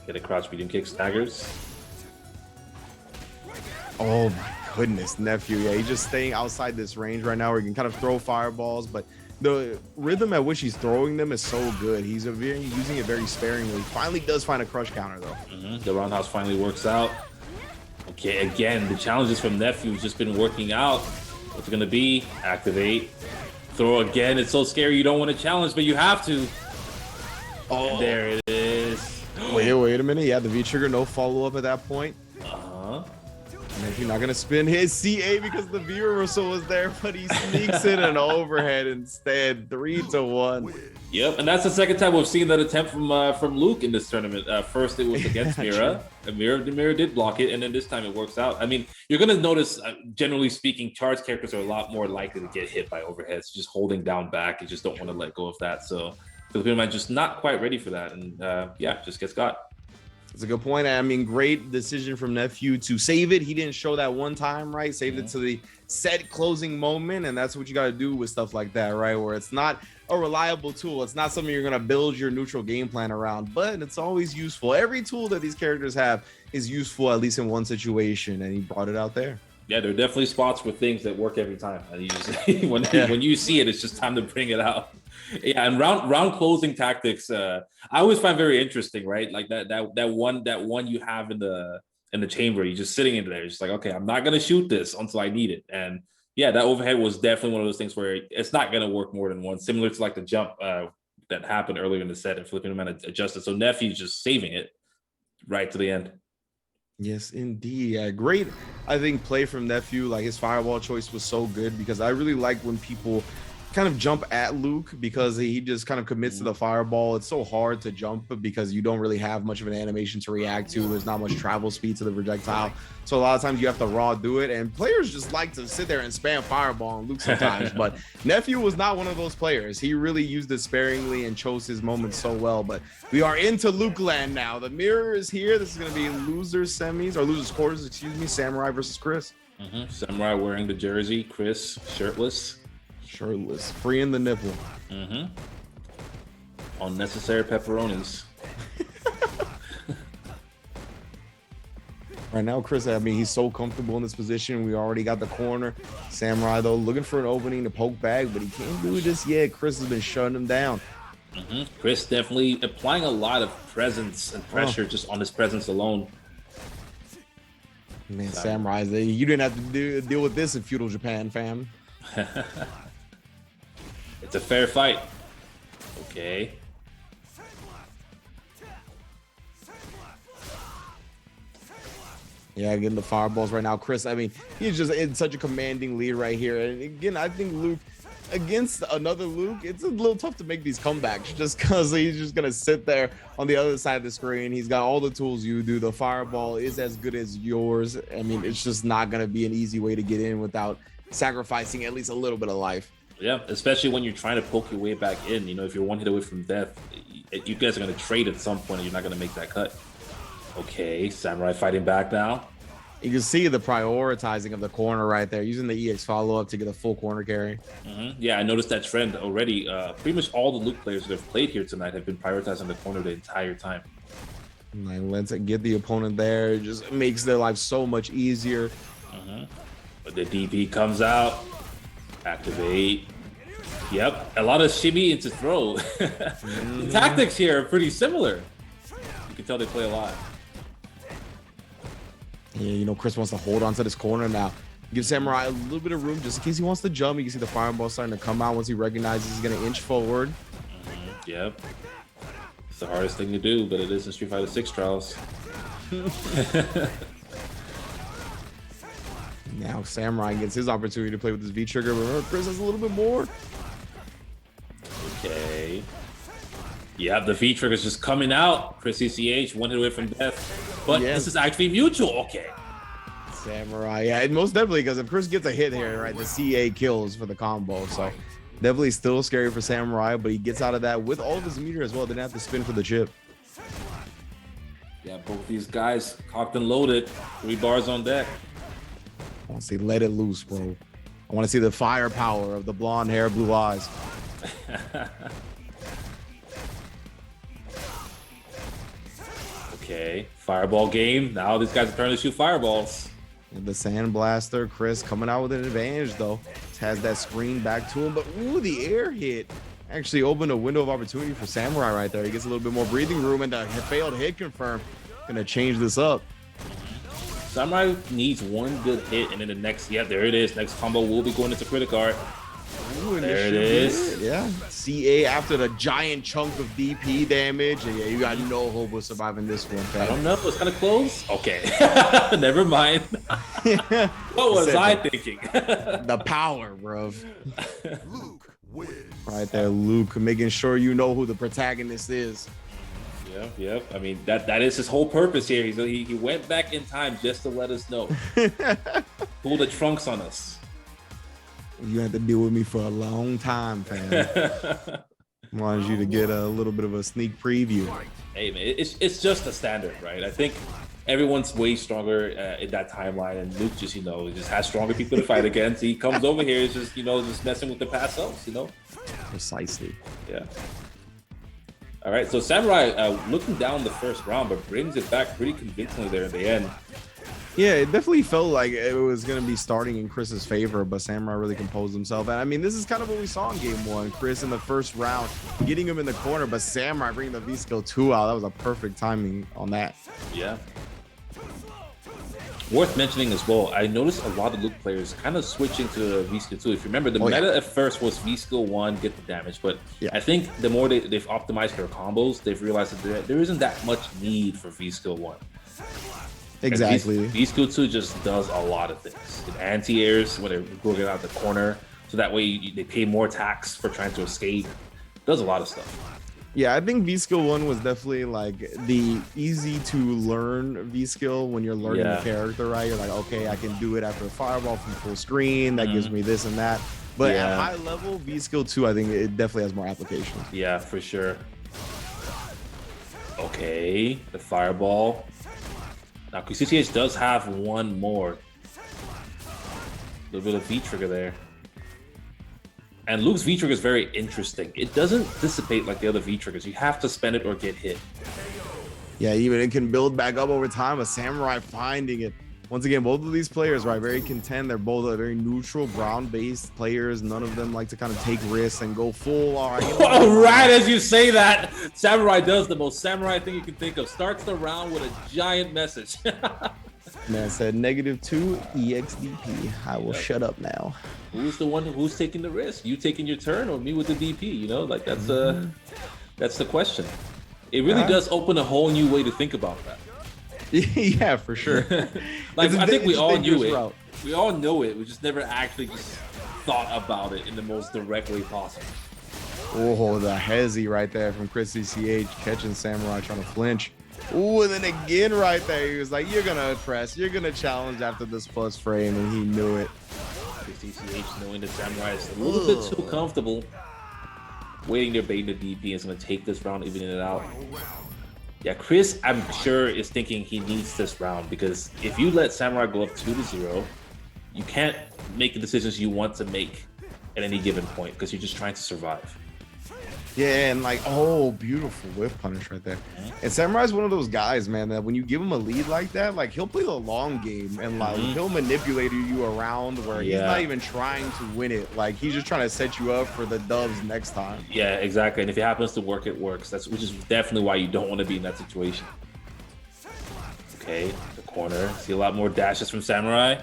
Get a crouch medium kick, staggers. Oh my goodness, Nephew. Yeah, he's just staying outside this range right now where he can kind of throw fireballs, but the rhythm at which he's throwing them is so good. He's using it very sparingly. Finally does find a crush counter though. The roundhouse finally works out. Okay, again, the challenges from Nephew has just been working out. What's it gonna be? Activate. Throw again. It's so scary. You don't want to challenge, but you have to. Oh, and there it is. Wait a minute. Yeah, the V trigger, no follow up at that point. And if you're not gonna spin his CA because the V reversal was there, but he sneaks in an overhead instead. 3-1. Yep, and that's the second time we've seen that attempt from Luke in this tournament. First, it was against Mira. Mira did block it, and then this time it works out. I mean, you're gonna notice, generally speaking, charged characters are a lot more likely to get hit by overheads. Just holding down back, you just don't want to let go of that. So Filipino Man just not quite ready for that, and yeah, just gets got. It's a good point. I mean, great decision from Nephew to save it. He didn't show that one time, right? Saved it to the set closing moment. And that's what you got to do with stuff like that, right? Where it's not a reliable tool. It's not something you're going to build your neutral game plan around, but it's always useful. Every tool that these characters have is useful, at least in one situation. And he brought it out there. Yeah, there are definitely spots with things that work every time. And you just, when you see it, it's just time to bring it out. Yeah, and round closing tactics, I always find very interesting, right? Like that one you have in the chamber, you're just sitting in there, just like, okay, I'm not gonna shoot this until I need it. And yeah, that overhead was definitely one of those things where it's not gonna work more than once, similar to like the jump that happened earlier in the set and Flipping Man adjusted. So Nephew's just saving it right to the end. Yes, indeed. Yeah, great, I think, play from Nephew. Like his fireball choice was so good because I really like when people kind of jump at Luke because he just kind of commits to the fireball. It's so hard to jump because you don't really have much of an animation to react to. There's not much travel speed to the projectile. So a lot of times you have to raw do it, and players just like to sit there and spam fireball on Luke sometimes. But Nephew was not one of those players. He really used it sparingly and chose his moments so well. But we are into Luke land now. The mirror is here. This is going to be losers semis, or losers quarters, excuse me. Samurai versus Chris. Samurai wearing the jersey, Chris shirtless, freeing the nipple. Unnecessary pepperonis. Right now, Chris, I mean, he's so comfortable in this position. We already got the corner. Samurai, though, looking for an opening to poke back, but he can't do it just yet. Chris has been shutting him down. Chris definitely applying a lot of presence and pressure just on his presence alone. Man, Samurai, you didn't have to deal with this in feudal Japan, fam. It's a fair fight. Okay. Yeah, getting the fireballs right now. Chris, I mean, he's just in such a commanding lead right here. And again, I think Luke, against another Luke, it's a little tough to make these comebacks just because he's just going to sit there on the other side of the screen. He's got all the tools you do. The fireball is as good as yours. I mean, it's just not going to be an easy way to get in without sacrificing at least a little bit of life. Yeah, especially when you're trying to poke your way back in. You know, if you're one hit away from death, you guys are going to trade at some point and you're not going to make that cut. Okay, Samurai fighting back now. You can see the prioritizing of the corner right there, using the EX follow-up to get a full corner carry. Yeah, I noticed that trend already. Pretty much all the Luke players that have played here tonight have been prioritizing the corner the entire time. Like, let's get the opponent there. It just makes their life so much easier. But the DP comes out. Activate. Yep, a lot of shimmy into throw. The tactics here are pretty similar. You can tell they play a lot. Yeah, you know, Chris wants to hold on to this corner now. Give Samurai a little bit of room just in case he wants to jump. You can see the fireball starting to come out once he recognizes he's going to inch forward. Yep. It's the hardest thing to do, but it is in Street Fighter 6 trials. Now Samurai gets his opportunity to play with his V-trigger. Remember, Chris has a little bit more. Okay. Yeah, the V-trigger is just coming out. Chris CCH, one hit away from death. But this is actually mutual. Okay. Samurai, yeah, and most definitely, because if Chris gets a hit here, right, the CA kills for the combo. So definitely still scary for Samurai, but he gets out of that with all of his meter as well. Didn't have to spin for the chip. Yeah, both these guys cocked and loaded. 3 bars on deck. I want to see let it loose, bro. I want to see the firepower of the blonde hair, blue eyes. Okay, fireball game. Now these guys are trying to shoot fireballs. And the Sand Blaster, Chris coming out with an advantage though. Has that screen back to him, but ooh, the air hit actually opened a window of opportunity for Samurai right there. He gets a little bit more breathing room, and the failed hit confirm. Gonna change this up. Samurai needs one good hit, and then the next, there it is. Next combo will be going into credit card. Ooh, there it is. Yeah, CA after the giant chunk of DP damage. And yeah, you got no hope of surviving this one, fam. I don't know. It's kind of close. Okay. Never mind. What was I thinking? The power, bro. Right there, Luke, making sure you know who the protagonist is. Yep. I mean, that is his whole purpose here. He went back in time just to let us know. Pull the trunks on us. You had to deal with me for a long time, fam. Wanted you to get a little bit of a sneak preview. Hey man, it's just a standard, right? I think everyone's way stronger in that timeline, and Luke just, just has stronger people to fight against. He comes over here, is just, just messing with the past selves, Precisely. Yeah. All right, so Samurai looking down the first round, but brings it back pretty convincingly there at the end. Yeah, it definitely felt like it was going to be starting in Chris's favor, but Samurai really composed himself. And I mean, this is kind of what we saw in game one. Chris in the first round, getting him in the corner, but Samurai bringing the V-Skill 2 out. That was a perfect timing on that. Yeah. Worth mentioning as well, I noticed a lot of Luke players kind of switching to V-Skill 2. If you remember, the meta at first was V-Skill 1, get the damage. But I think the more they've optimized their combos, they've realized that there isn't that much need for V-Skill 1. Exactly. V-Skill 2 just does a lot of things. It anti-airs when they're going out the corner, so that way they pay more tax for trying to escape. Does a lot of stuff. Yeah, I think V-Skill 1 was definitely like the easy to learn V-Skill when you're learning the character, right? You're like, okay, I can do it after a fireball from full screen. That gives me this and that. But at high level, V-Skill 2, I think it definitely has more applications. Yeah, for sure. Okay, the fireball. Now, CCH does have one more. A little bit of V-trigger there. And Luke's V-trigger is very interesting. It doesn't dissipate like the other V-triggers. You have to spend it or get hit. Yeah, even it can build back up over time. A Samurai finding it. Once again, both of these players, right, very content. They're both very neutral, ground-based players. None of them like to kind of take risks and go full. All right, as you say that, Samurai does the most Samurai thing you can think of. Starts the round with a giant message. Man said -2 EXDP. I will shut up now. Who's the one who's taking the risk? You taking your turn or me with the DP? Like that's the question. It really does open a whole new way to think about that. Yeah, for sure. I think we all knew it. We all know it. We just never actually just thought about it in the most direct way possible. Oh, the hezzy right there from Chris CCH catching Samurai trying to flinch. Ooh, and then again right there, he was like, you're going to press, you're going to challenge after this plus frame, and he knew it. CCH knowing that Samurai is a little bit too comfortable. Waiting there, baiting the DP, is going to take this round, evening it out. Yeah, Chris, I'm sure, is thinking he needs this round, because if you let Samurai go up 2-0, you can't make the decisions you want to make at any given point, because you're just trying to survive. Yeah, and like, oh, beautiful whip punish right there. And Samurai's one of those guys, man, that when you give him a lead like that, like he'll play the long game and like he'll manipulate you around where he's not even trying to win it. Like he's just trying to set you up for the dubs next time. Yeah, exactly. And if it happens to work, it works. Which is definitely why you don't want to be in that situation. Okay, the corner. See a lot more dashes from Samurai.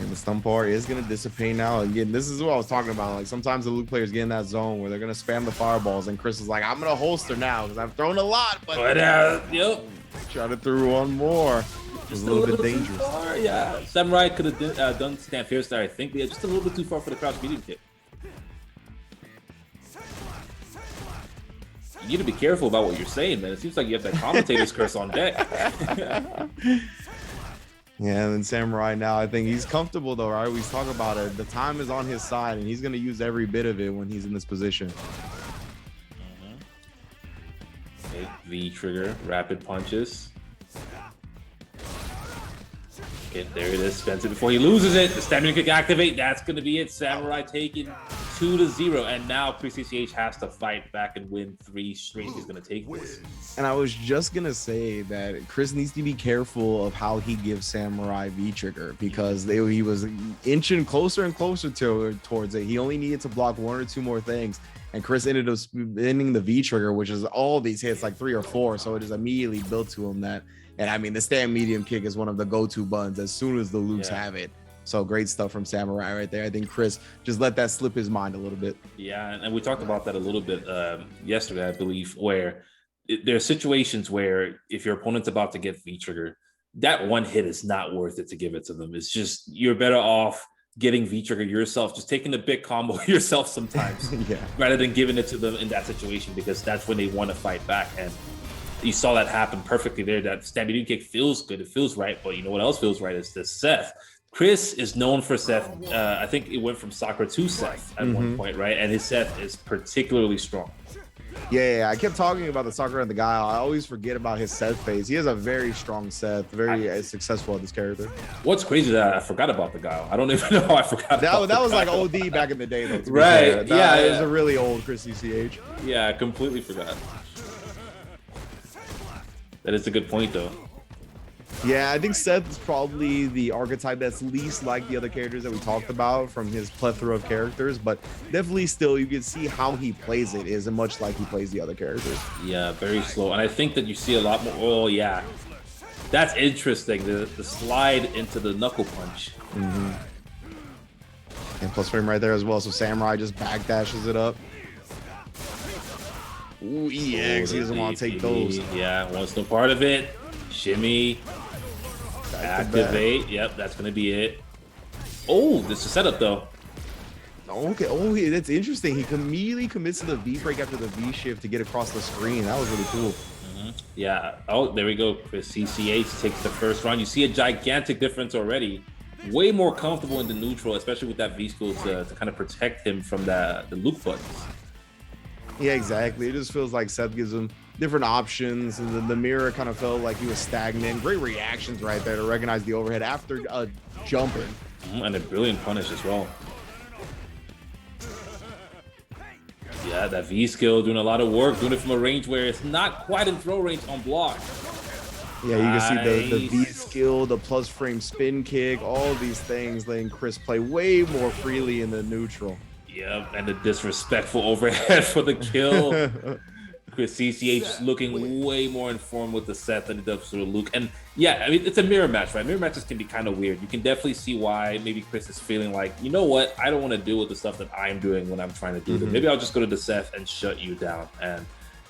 And the stun bar is going to dissipate now. Again, this is what I was talking about. Like sometimes the Luke players get in that zone where they're going to spam the fireballs, and Chris is like, I'm going to holster now because I've thrown a lot. But yep. Try to throw one more. It was a little bit dangerous. Far, yeah, Samurai could have done stand fierce there, I think, but yeah, just a little bit too far for the crouch medium kick. You need to be careful about what you're saying, man. It seems like you have that commentator's curse on deck. Yeah, and then Samurai now, I think he's comfortable though, right? We talk about it. The time is on his side, and he's going to use every bit of it when he's in this position. Okay, V trigger, rapid punches. Okay, there it is. Spends it before he loses it. The stamina kick activate. That's going to be it. Samurai taking 2-0, and now CCH has to fight back and win 3 straight. He's going to take this. And I was just going to say that Chris needs to be careful of how he gives Samurai V-trigger, because he was inching closer and closer towards it. He only needed to block 1 or 2 more things, and Chris ended up spinning the V-trigger, which is all these hits, like 3 or 4, so it is immediately built to him that. And I mean, the stand medium kick is one of the go-to buttons as soon as the Lukes have it. So great stuff from Samurai right there. I think Chris just let that slip his mind a little bit. Yeah, and we talked about that a little bit yesterday, I believe, where there are situations where if your opponent's about to get V-trigger, that one hit is not worth it to give it to them. It's just, you're better off getting V-trigger yourself, just taking the big combo yourself sometimes, rather than giving it to them in that situation, because that's when they want to fight back. And you saw that happen perfectly there. That stand medium kick feels good. It feels right. But you know what else feels right is this Seth Chris is known for Seth. I think it went from Sakura to Seth at one point, right? And his Seth is particularly strong. Yeah, I kept talking about the Sakura and the guy. I always forget about his Seth phase. He has a very strong Seth, very successful at this character. What's crazy is that I forgot about the guy. I don't even know how I forgot that was like OD back in the day, though. Right. Yeah. It was a really old Chris CCH. Yeah, I completely forgot. That is a good point, though. Yeah, I think Seth is probably the archetype that's least like the other characters that we talked about from his plethora of characters, but definitely still you can see how he plays it isn't much like he plays the other characters. Yeah, very slow. And I think that you see a lot more. Oh, yeah. That's interesting. The slide into the knuckle punch. And plus frame right there as well. So Samurai just backdashes it up. Ooh, EX. He doesn't want to take those. Yeah, wants no part of it. Shimmy. Activate. Yep, that's going to be it. Oh, this is a setup, though. Okay. Oh, that's interesting. He immediately commits to the V break after the V shift to get across the screen. That was really cool. Yeah. Oh, there we go. Chris CCH takes the first round. You see a gigantic difference already. Way more comfortable in the neutral, especially with that V skill to kind of protect him from the loop buttons. Yeah, exactly. It just feels like Seth gives him different options, and the mirror kind of felt like he was stagnant. Great reactions right there to recognize the overhead after jumping. And a brilliant punish as well. Yeah, that V skill doing a lot of work, doing it from a range where it's not quite in throw range on block. Yeah, you can see the V skill, the plus frame spin kick, all these things letting Chris play way more freely in the neutral. Yep, and the disrespectful overhead for the kill. Chris CCH looking way more informed with the set than he does for Luke. And yeah, I mean, it's a mirror match, right? Mirror matches can be kind of weird. You can definitely see why maybe Chris is feeling like, you know what? I don't want to deal with the stuff that I'm doing when I'm trying to do this. Maybe I'll just go to the Seth and shut you down. And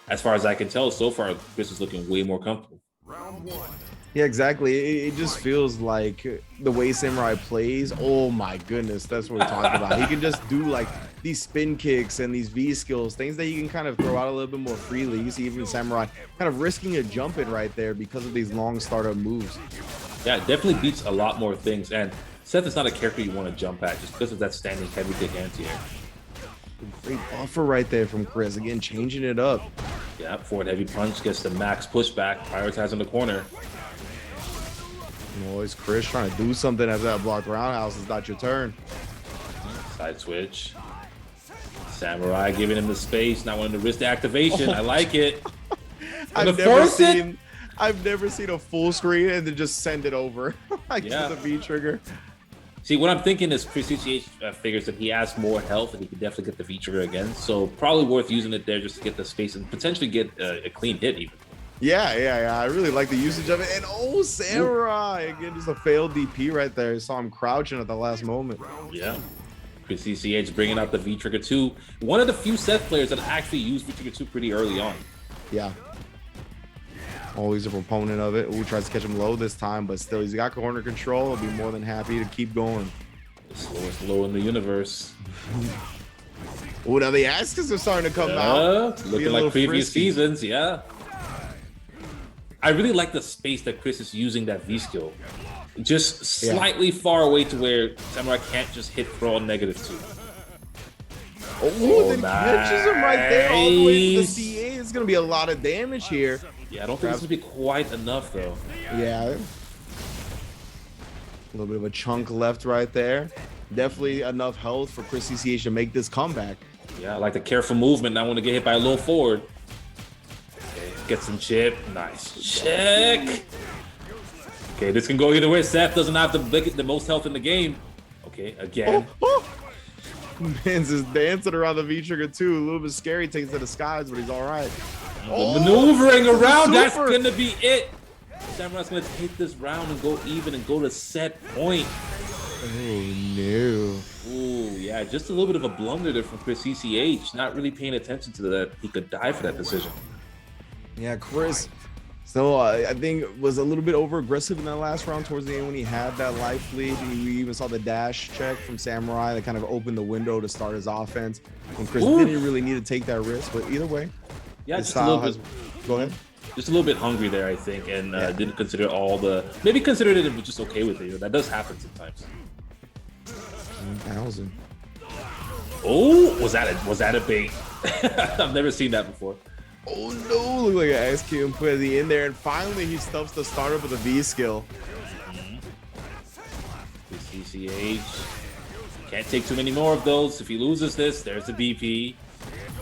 as far as I can tell, so far, Chris is looking way more comfortable. Round one. Yeah, exactly. It just feels like the way Samurai plays. Oh my goodness, that's what we're talking about. He can just do like these spin kicks and these V skills, things that you can kind of throw out a little bit more freely. You see even Samurai kind of risking a jump in right there because of these long startup moves. Yeah, it definitely beats a lot more things. And Seth is not a character you want to jump at just because of that standing heavy kick anti-air. Great buffer right there from Chris. Again, changing it up. Yeah, forward heavy punch gets the max pushback, prioritizing the corner. Boys, Chris trying to do something after that blocked roundhouse. It's not your turn. Side switch. Samurai giving him the space, not wanting to risk the activation. I like it. I've never seen a full screen and then just send it over like to the V trigger. See, what I'm thinking is Chris CCH figures that he has more health and he can definitely get the V trigger again. So probably worth using it there just to get the space and potentially get a clean hit even. Yeah. I really like the usage of it. And oh, Samurai again, just a failed DP right there. You saw him crouching at the last moment. Yeah. Chris CCH bringing out the V trigger 2. One of the few Seth players that actually used V trigger 2 pretty early on. Yeah. Always a proponent of it. Ooh, tries to catch him low this time, but still, he's got corner control. He'll be more than happy to keep going. The slowest low in the universe. Oh, now the Aztecs are starting to come out. Looking like previous seasons, yeah. I really like the space that Chris is using that V skill. Just slightly far away to where Samurai can't just hit throw on -2. Oh, then he catches him right there all the way to the CA. It's going to be a lot of damage here. Yeah, I don't think this would be quite enough, though. Yeah. A little bit of a chunk left right there. Definitely enough health for Chris CCH to make this comeback. Yeah, I like the careful movement. Not want to get hit by a low forward. Okay, get some chip. Nice check. Okay, this can go either way. Seth doesn't have the most health in the game. Okay, again. Man's just dancing around the V trigger too. A little bit scary, takes to the skies, but he's all right. Maneuvering around, that's gonna be it. Samurai's gonna take this round and go even and go to set point. Oh no. Ooh, yeah, just a little bit of a blunder there from Chris CCH. Not really paying attention to that. He could die for that decision. Yeah, Chris. So I think was a little bit over aggressive in that last round towards the end when he had that life lead. We even saw the dash check from Samurai that kind of opened the window to start his offense. And Chris didn't really need to take that risk, but either way. Yeah, his just style a little bit. Go ahead. Just a little bit hungry there, I think, and didn't consider maybe considered it and was just okay with it. That does happen sometimes. 1,000. Oh, was that a bait? I've never seen that before. Oh no, look like an XQ put it in there, and finally he stuffs the startup with a V skill. CCH can't take too many more of those. If he loses this, there's the BP.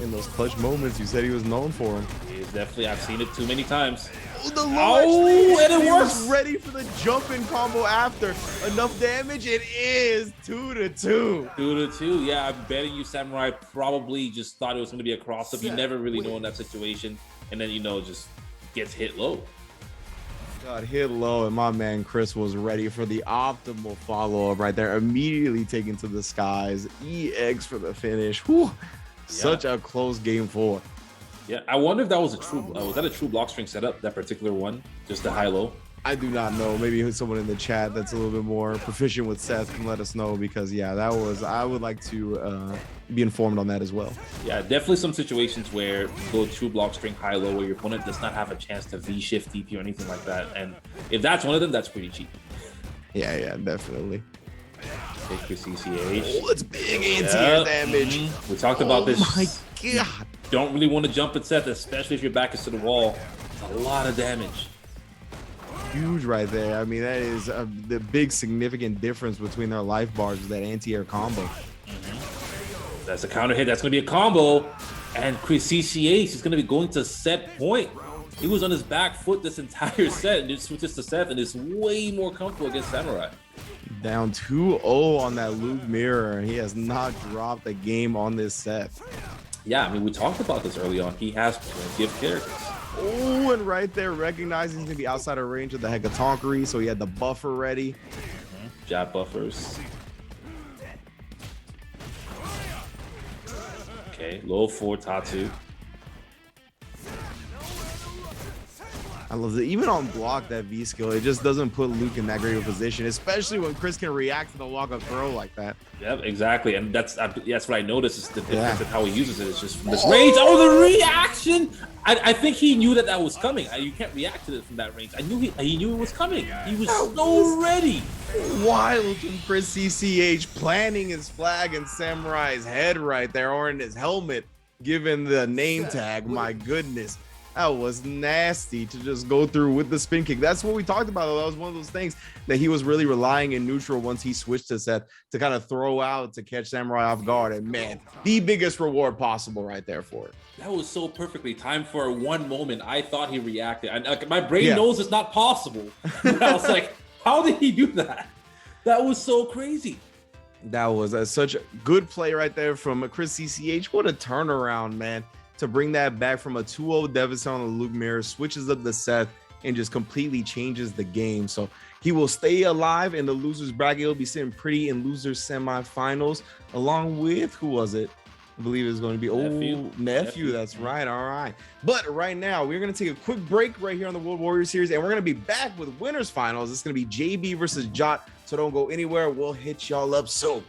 In those clutch moments, you said he was known for him. He's definitely, I've seen it too many times. Oh, the low and it works. Was ready for the jump-in combo after. Enough damage, it is 2-2. 2-2, yeah, I'm betting you Samurai probably just thought it was going to be a cross-up. You never really know in that situation. And then, just gets hit low. Got hit low, and my man Chris was ready for the optimal follow-up right there. Immediately taken to the skies. EX for the finish. Whew. Such a close game 4. Yeah, I wonder if that was was that a true block string setup, that particular one? Just the high-low? I do not know. Maybe someone in the chat that's a little bit more proficient with Seth can let us know, because that was, I would like to be informed on that as well. Yeah, definitely some situations where you go true block string high-low where your opponent does not have a chance to V-shift DP or anything like that. And if that's one of them, that's pretty cheap. Yeah, definitely. Take for CCH. Oh, it's big anti-air damage. We talked about this. Oh my god. Don't really want to jump at Seth, especially if your back is to the wall. It's a lot of damage. Huge right there. I mean, that is the big significant difference between their life bars with that anti-air combo. That's a counter hit. That's going to be a combo. And Chris CCH is going to be going to set point. He was on his back foot this entire set and just switches to Seth and is way more comfortable against Samurai. Down 2-0 on that Luke Mirror. He has not dropped a game on this set. Yeah, I mean, we talked about this early on. He has plenty of characters. Oh, and right there, recognizing he's going to be outside of range of the Hekatonkery, so he had the buffer ready. Jab buffers. Okay, low 4 Tatsu. I love it. Even on block, that V skill, it just doesn't put Luke in that great of a position, especially when Chris can react to the walk-up throw like that. Yep, exactly. And that's what I noticed is the difference in how he uses it. It's just from this range. Oh, the reaction! I think he knew that was coming. You can't react to it from that range. I knew he knew it was coming. He was so ready. Wild from Chris CCH, planting his flag in Samurai's head right there, or in his helmet, given the name tag. My goodness. That was nasty to just go through with the spin kick. That's what we talked about, though. That was one of those things that he was really relying in neutral once he switched to Seth to kind of throw out to catch Samurai off guard. And man, the biggest reward possible right there for it. That was so perfectly timed for one moment. I thought he reacted. And my brain knows it's not possible. But I was like, how did he do that? That was so crazy. That was such a good play right there from Chris CCH. What a turnaround, man. To bring that back from a 2-0 deficit on the Luke Mirror, switches up the Seth, and just completely changes the game. So he will stay alive in the losers bracket. He'll be sitting pretty in losers semifinals, along with, who was it? I believe it's going to be nephew. That's right. All right. But right now, we're going to take a quick break right here on the World Warrior Series, and we're going to be back with winners finals. It's going to be JB versus Jot. So don't go anywhere. We'll hit y'all up soon.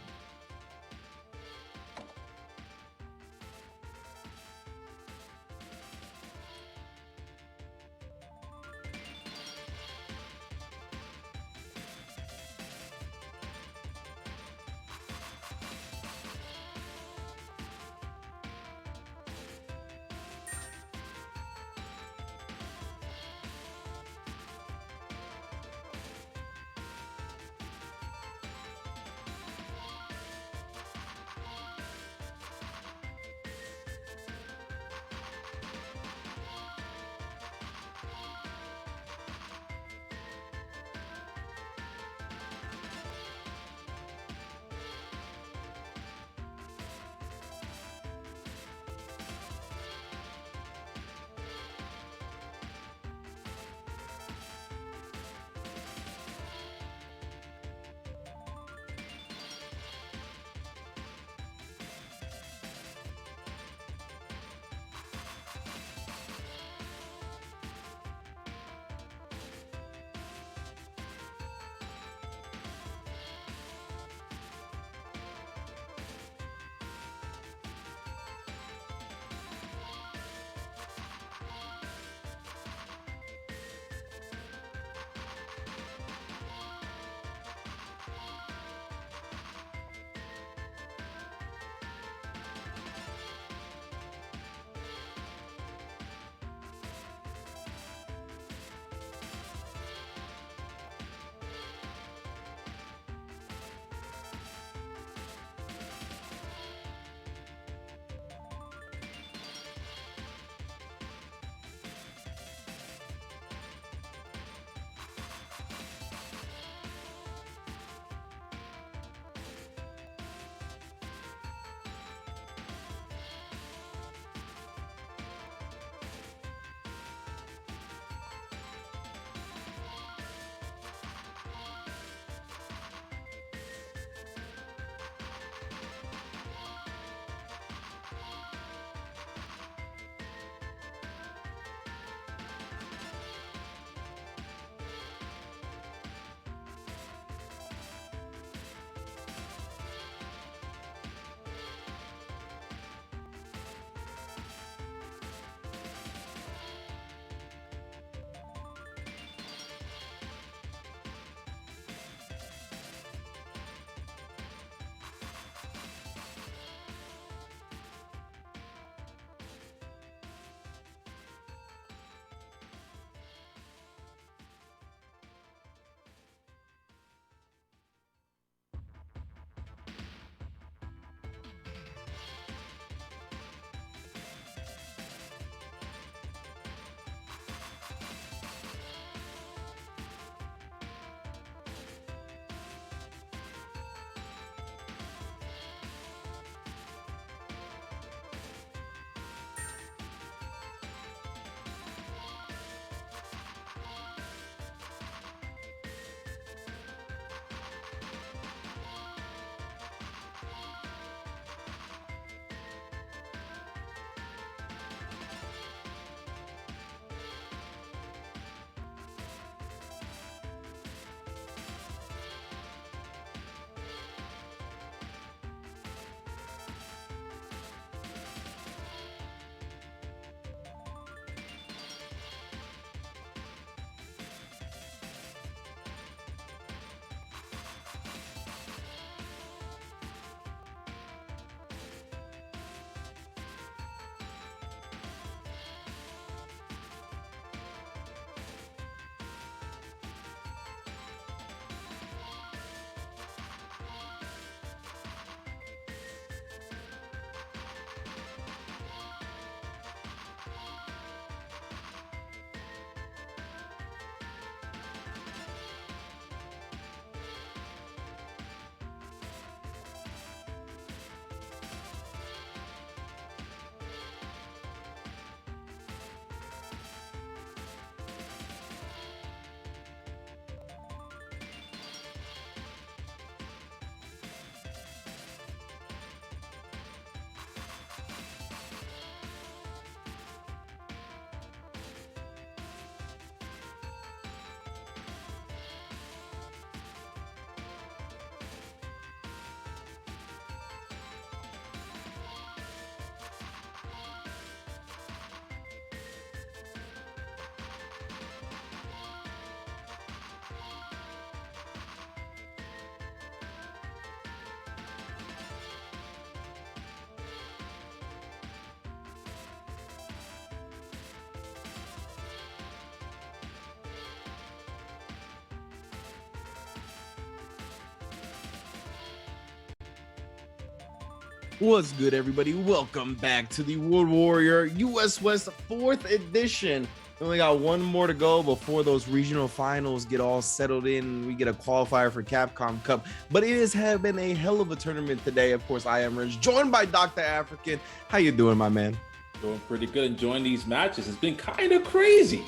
What's good, everybody? Welcome back to the World Warrior US West 4th edition. We only got one more to go before those regional finals get all settled in. We get a qualifier for Capcom Cup, but it has been a hell of a tournament today. Of course, I am Rich, joined by Dr. African. How you doing, my man? Doing pretty good, enjoying these matches. It's been kind of crazy.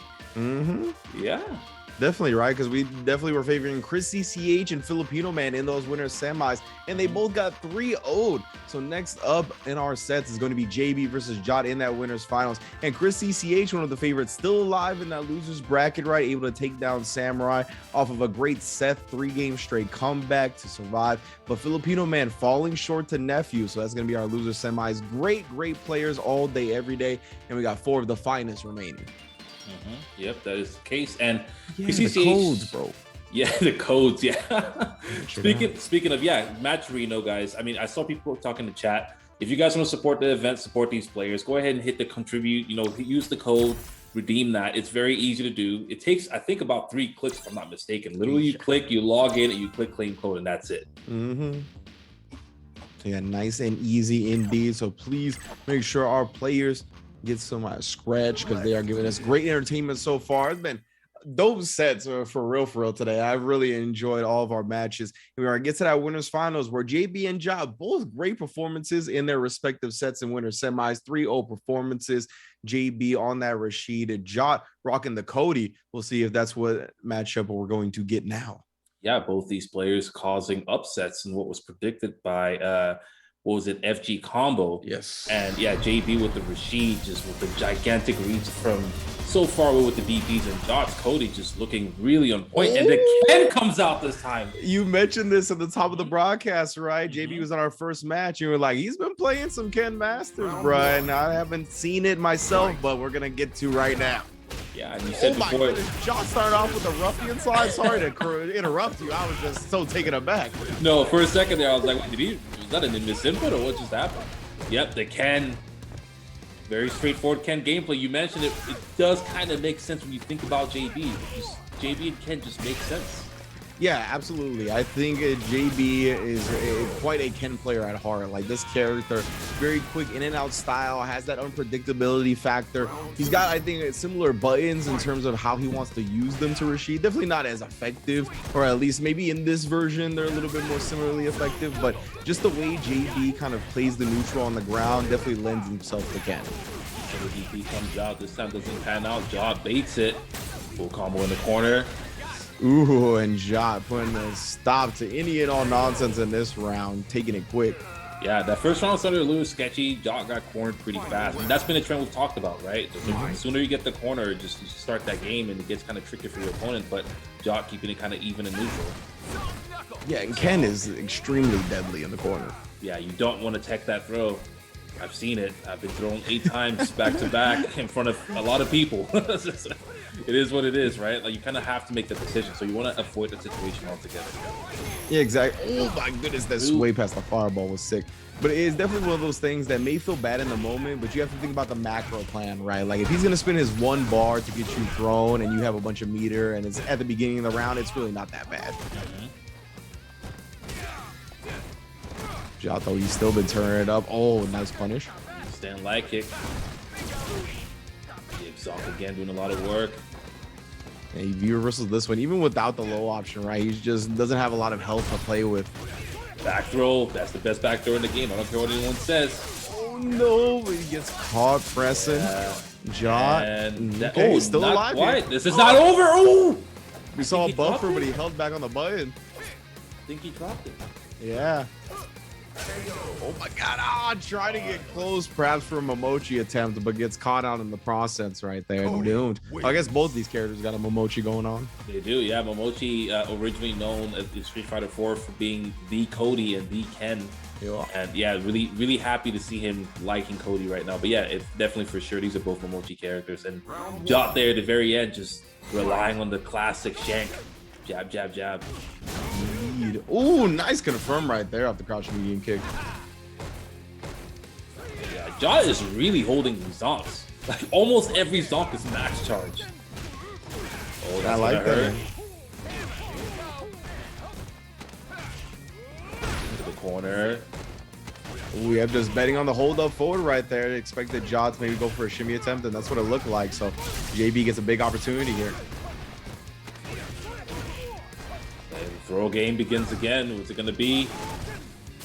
Yeah. Definitely, right? Because we definitely were favoring Chris CCH and Filipino Man in those winners semis, and they both got 3-0'd. So next up in our sets is going to be JB versus Jot in that winners finals. And Chris CCH, one of the favorites, still alive in that losers bracket, right? Able to take down Samurai off of a great Seth 3-game straight comeback to survive. But Filipino Man falling short to Nephew. So that's going to be our loser semis. Great players all day, every day. And we got 4 of the finest remaining. Yep, that is the case. And yeah, the codes, bro. Yeah, the codes. Yeah. Speaking of match Reno, guys. I mean, I saw people talking in the chat. If you guys want to support the event, support these players, go ahead and hit the contribute. You know, use the code, redeem that. It's very easy to do. It takes, I think, about 3 clicks, if I'm not mistaken. Literally, you click, you log in, and you click claim code, and that's it. So yeah, nice and easy indeed. So please make sure our players get some scratch, because they are giving us great entertainment so far. It's been dope sets for real today. I really enjoyed all of our matches. And we're gonna get to that winners finals where JB and Job, both great performances in their respective sets and winners semis. 3-0 performances. JB on that Rashid, Jot rocking the Cody. We'll see if that's what matchup we're going to get now. Yeah, both these players causing upsets in what was predicted by what was it, FG combo. Yes. And yeah, JB with the Rashid, just with the gigantic reach from so far away with the DPs, and Jot's Cody just looking really on point. And the Ken comes out this time. You mentioned this at the top of the broadcast, right? JB was on our first match. You were like, he's been playing some Ken Masters, bro. And I haven't seen it myself, but we're going to get to right now. Yeah, and you said before, Jot started off with a ruffian slide. Sorry to interrupt you. I was just so taken aback. No, for a second there, I was like, was that an misinput or what just happened? Yep, the Ken. Very straightforward Ken gameplay. You mentioned it. It does kind of make sense when you think about JB. JB and Ken just make sense. Yeah, absolutely. I think JB is quite a Ken player at heart. Like, this character, very quick in and out style, has that unpredictability factor. He's got, I think, similar buttons in terms of how he wants to use them to Rashid. Definitely not as effective, or at least maybe in this version, they're a little bit more similarly effective. But just the way JB kind of plays the neutral on the ground definitely lends himself to Ken. So the DP comes out. This time doesn't pan out. Jot baits it. Full combo in the corner. Ooh, and Jot putting a stop to any and all nonsense in this round, taking it quick. Yeah, that first round started a little sketchy. Jot got cornered pretty fast. And that's been a trend we've talked about, right? The sooner you get the corner, just start that game, and it gets kind of tricky for your opponent. But Jot keeping it kind of even and neutral. Yeah, and Ken is extremely deadly in the corner. Yeah, you don't want to tech that throw. I've seen it. I've been thrown 8 times back to back in front of a lot of people. It is what it is, right? Like, you kind of have to make the decision. So you want to avoid that situation altogether. Yeah, exactly. Oh my goodness, that sway past the fireball was sick. But it is definitely one of those things that may feel bad in the moment, but you have to think about the macro plan, right? Like, if he's going to spend his 1 bar to get you thrown and you have a bunch of meter and it's at the beginning of the round, it's really not that bad. Jot, though, he's still been turning it up. Oh, nice punish. Stand light kick. Exalt again, doing a lot of work. Yeah, he reversals this one, even without the low option, right? He just doesn't have a lot of health to play with. Back throw. That's the best back throw in the game. I don't care what anyone says. Oh, no. He gets caught pressing. Jot. And okay, he's still alive. Here. This is not over. Oh! We saw a buffer, but he held back on the button. I think he dropped it. Yeah. Oh my god, trying to get close perhaps for a Momochi attempt, but gets caught out in the process right there. Doomed. I guess both these characters got a Momochi going on. They do, yeah. Momochi, originally known as Street Fighter 4 for being the Cody and the Ken. Yeah. And yeah, really happy to see him liking Cody right now. But yeah, it's definitely for sure these are both Momochi characters. And Jot there at the very end, just relying on the classic shank. Jab, jab, jab. Oh, nice confirm right there off the crouch medium kick. Yeah, Jot is really holding these zonks. Like, almost every zonk is max charge. Oh, that's I like that. Into the corner. We have just betting on the hold up forward right there. Expected Jot to maybe go for a shimmy attempt, and that's what it looked like. So JB gets a big opportunity here. And throw game begins again. What's it going to be?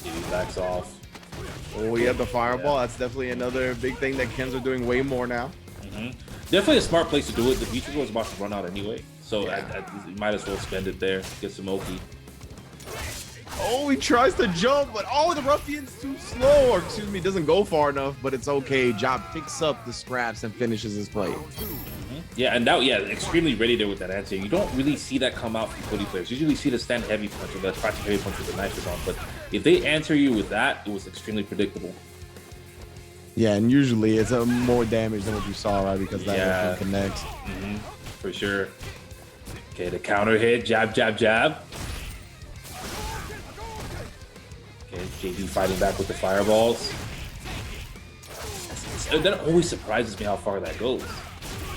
JB backs off. Oh, we have the fireball. That's definitely another big thing that Kens are doing way more now. Definitely a smart place to do it. The V-trigger was about to run out anyway, so you might as well spend it there. Get some Oki. Oh, he tries to jump, but oh, the ruffian's too slow, or excuse me, doesn't go far enough, but it's okay. Job picks up the scraps and finishes his play. Yeah, and now, extremely ready there with that answer. You don't really see that come out from Cody players. You usually see the stand heavy punch or the practice heavy punch with the knife is on, but if they answer you with that, it was extremely predictable. Yeah, and usually it's more damage than what you saw, right? Because that connects. For sure. Okay, the counter hit, jab, jab, jab. Okay, JB fighting back with the fireballs. That always surprises me how far that goes.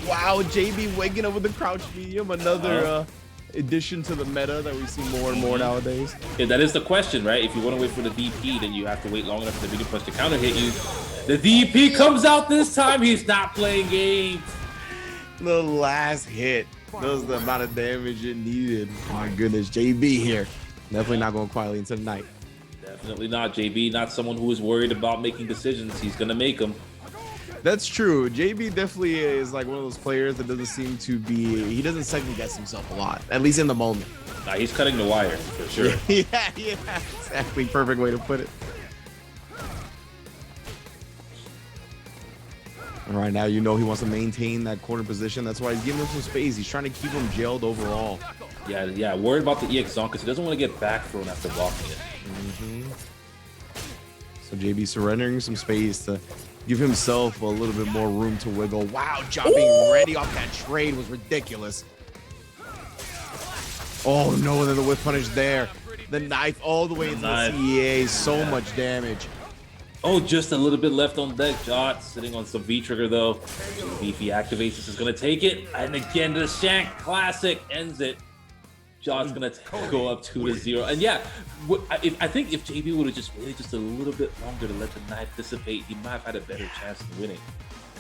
Wow, JB waking up with the crouch medium, another addition to the meta that we see more and more nowadays. Yeah, that is the question, right? If you want to wait for the DP, then you have to wait long enough for the medium punch to counter hit you. The DP comes out this time. He's not playing games. The last hit does the amount of damage it needed. Oh my goodness, JB here. Definitely not going quietly into the night. Definitely not. JB, not someone who is worried about making decisions. He's going to make them. That's true. JB definitely is like one of those players that doesn't seem to be, he doesn't second guess himself a lot, at least in the moment. Nah, he's cutting the wire for sure. yeah, exactly. Perfect way to put it. And right now, you know he wants to maintain that corner position. That's why he's giving him some space. He's trying to keep him jailed overall. Yeah. Worried about the EX zone because he doesn't want to get back thrown after blocking it. So JB surrendering some space to give himself a little bit more room to wiggle. Wow, John being ready off that trade was ridiculous. Oh no, and then the whip punish there. The knife all the way into the CEA. So much damage. Oh, just a little bit left on deck. Jot sitting on some V-trigger though. If he activates this, is going to take it. And again, the Shank Classic ends it. Jot's going to go up 2-0. And yeah, I think if JB would have just waited just a little bit longer to let the knife dissipate, he might have had a better chance of winning.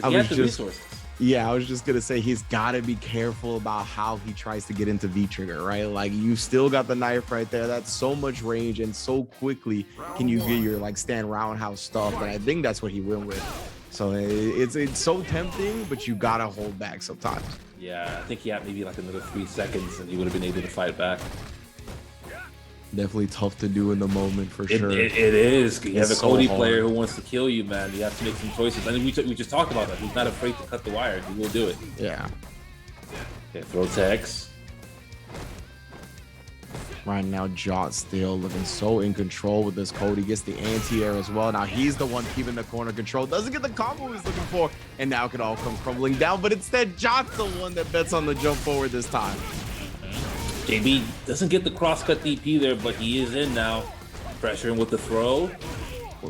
He had the resources. Yeah, I was just gonna say he's got to be careful about how he tries to get into V-trigger, right? Like you still got the knife right there. That's so much range, and so quickly can you get your like stand roundhouse stuff. And I think that's what he went with. So it's so tempting, but you gotta hold back sometimes. Yeah, I think he had maybe like another 3 seconds, and he would have been able to fight back. Definitely tough to do in the moment for sure. It is. You have a Cody player who wants to kill you, man. You have to make some choices. I mean, we just talked about that. He's not afraid to cut the wire. He will do it. Yeah. Okay, throw text. Right now, Jot still looking so in control with this Cody. Gets the anti-air as well. Now he's the one keeping the corner control. Doesn't get the combo he's looking for. And now it could all come crumbling down. But instead, Jot's the one that bets on the jump forward this time. JB doesn't get the cross-cut DP there, but he is in now. Pressuring with the throw.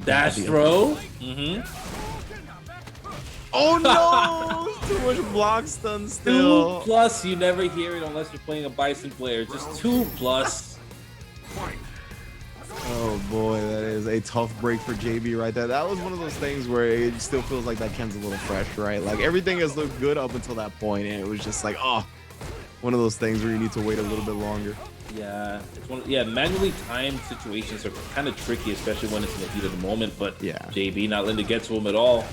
Dash throw. Oh no! Too much block stun still. 2+, you never hear it unless you're playing a Bison player. Just 2+. Oh boy, that is a tough break for JB right there. That was one of those things where it still feels like that Ken's a little fresh, right? Like everything has looked good up until that point, and it was just like, oh, one of those things where you need to wait a little bit longer. Yeah, manually timed situations are kind of tricky, especially when it's in the heat of the moment. But yeah, JB not letting it get to him at all.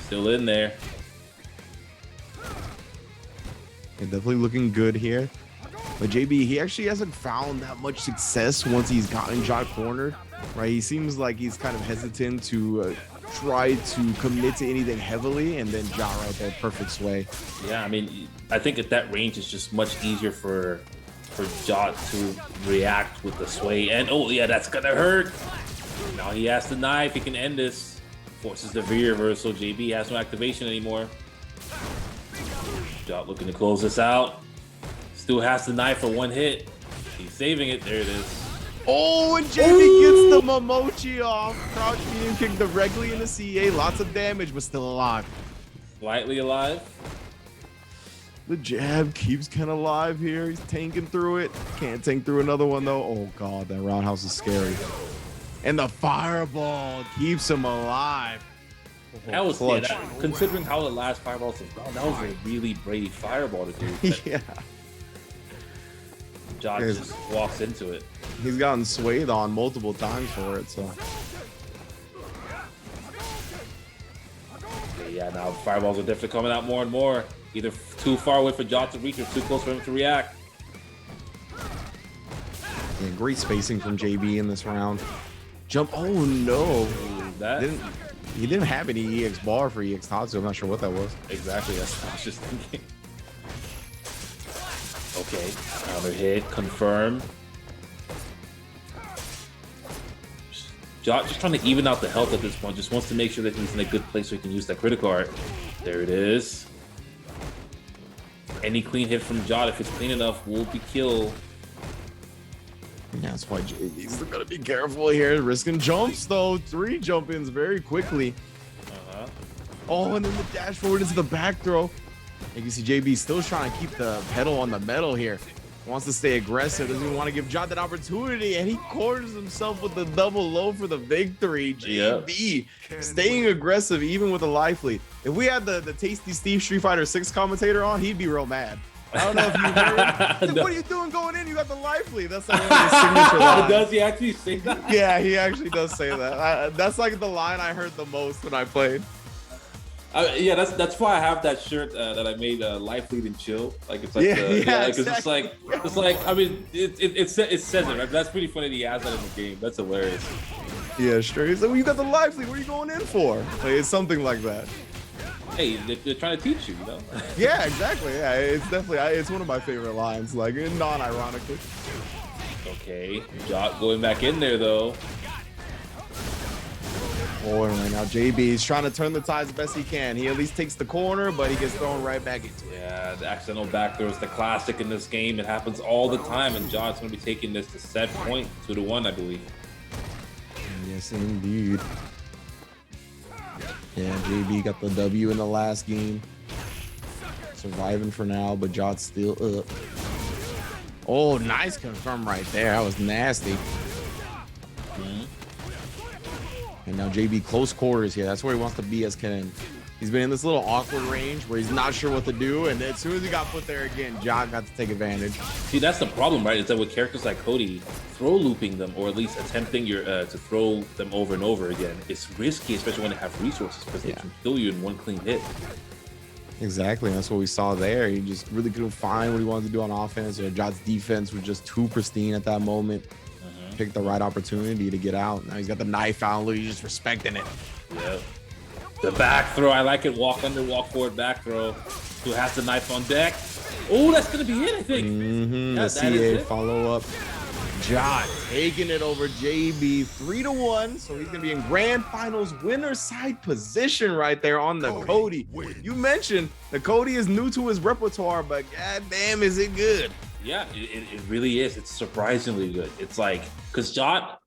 Still in there. Yeah, definitely looking good here. But JB, he actually hasn't found that much success once he's gotten Jot cornered, right? He seems like he's kind of hesitant to try to commit to anything heavily, and then Jot right there, perfect sway. Yeah, I mean, I think at that range, it's just much easier for Jot to react with the sway. And oh yeah, that's gonna hurt. Now he has the knife. He can end this. Forces the V reversal. JB has no activation anymore. Jot looking to close this out. Still has the knife for one hit. He's saving it. There it is. Oh, and JB gets the Momochi off. Crouch medium kick directly into CA. Lots of damage, but still alive. Slightly alive. The jab keeps Ken alive here. He's tanking through it. Can't tank through another one, though. Oh, God, that roundhouse is scary. And the fireball keeps him alive. That was considering how the last fireballs have gone, that was a really brave fireball to do. Yeah. Josh just walks into it. He's gotten swayed on multiple times for it, so. Okay, yeah, now fireballs are definitely coming out more and more. Either too far away for Josh to reach or too close for him to react. Yeah, great spacing from JB in this round. Jump. Oh no. He didn't have any EX bar for EX Tatsu. I'm not sure what that was. Exactly. That's what I was just thinking. Okay. Another hit. Confirm. Josh just trying to even out the health at this point. Just wants to make sure that he's in a good place so he can use that critical art. There it is. Any clean hit from Jot, if it's clean enough, will be kill. Yeah, that's why JB's gonna be careful here. Risking jumps though. 3 jump-ins very quickly. Oh, and then the dash forward into the back throw. You can see JB still trying to keep the pedal on the metal here. Wants to stay aggressive. Doesn't even want to give Jot that opportunity, and he corners himself with the double low for the victory. JB staying aggressive even with a life lead. If we had the Tasty Steve Street Fighter 6 commentator on, he'd be real mad. I don't know if you heard. No. What are you doing going in? You got the life lead. That's like one of his signature lines. Does he actually say that? Yeah, he actually does say that. That's like the line I heard the most when I played. Yeah, that's why I have that shirt that I made, life lead and chill. Like it's like, exactly. it's like I mean, it says it. Right? That's pretty funny that he has that in the game. That's hilarious. Yeah, straight. He's like, well, you got the life lead. What are you going in for? Like, it's something like that. Hey, they're trying to teach you, you know? Yeah, exactly. Yeah, it's definitely, it's one of my favorite lines, like non-ironically. Okay, Jot going back in there though. Oh, and right now JB's trying to turn the tides the best he can. He at least takes the corner, but he gets thrown right back into it. Yeah, the accidental back throw is the classic in this game. It happens all the time, and Jot's going to be taking this to set point, 2-1, I believe. Yes, indeed. Yeah, JB got the W in the last game. Surviving for now, but Jot's still up. Oh, nice confirm right there. That was nasty. And now JB close quarters here. That's where he wants to be as Ken. He's been in this little awkward range where he's not sure what to do. And as soon as he got put there again, Jot got to take advantage. See, that's the problem, right? Is that with characters like Cody, throw looping them or at least attempting to throw them over and over again, it's risky, especially when they have resources because they can kill you in one clean hit. Exactly. That's what we saw there. He just really couldn't find what he wanted to do on offense. Jot's defense was just too pristine at that moment. Picked the right opportunity to get out. Now he's got the knife out. Look, he's just respecting it. Yep. The back throw. I like it. Walk under, walk forward, back throw. Who has the knife on deck? Oh, that's going to be it, I think. The CA follow up. Jot taking it over JB 3-1. So he's going to be in grand finals winner side position right there on the Cody. You mentioned the Cody is new to his repertoire, but goddamn, is it good? Yeah, it really is. It's surprisingly good. It's like, because Jot,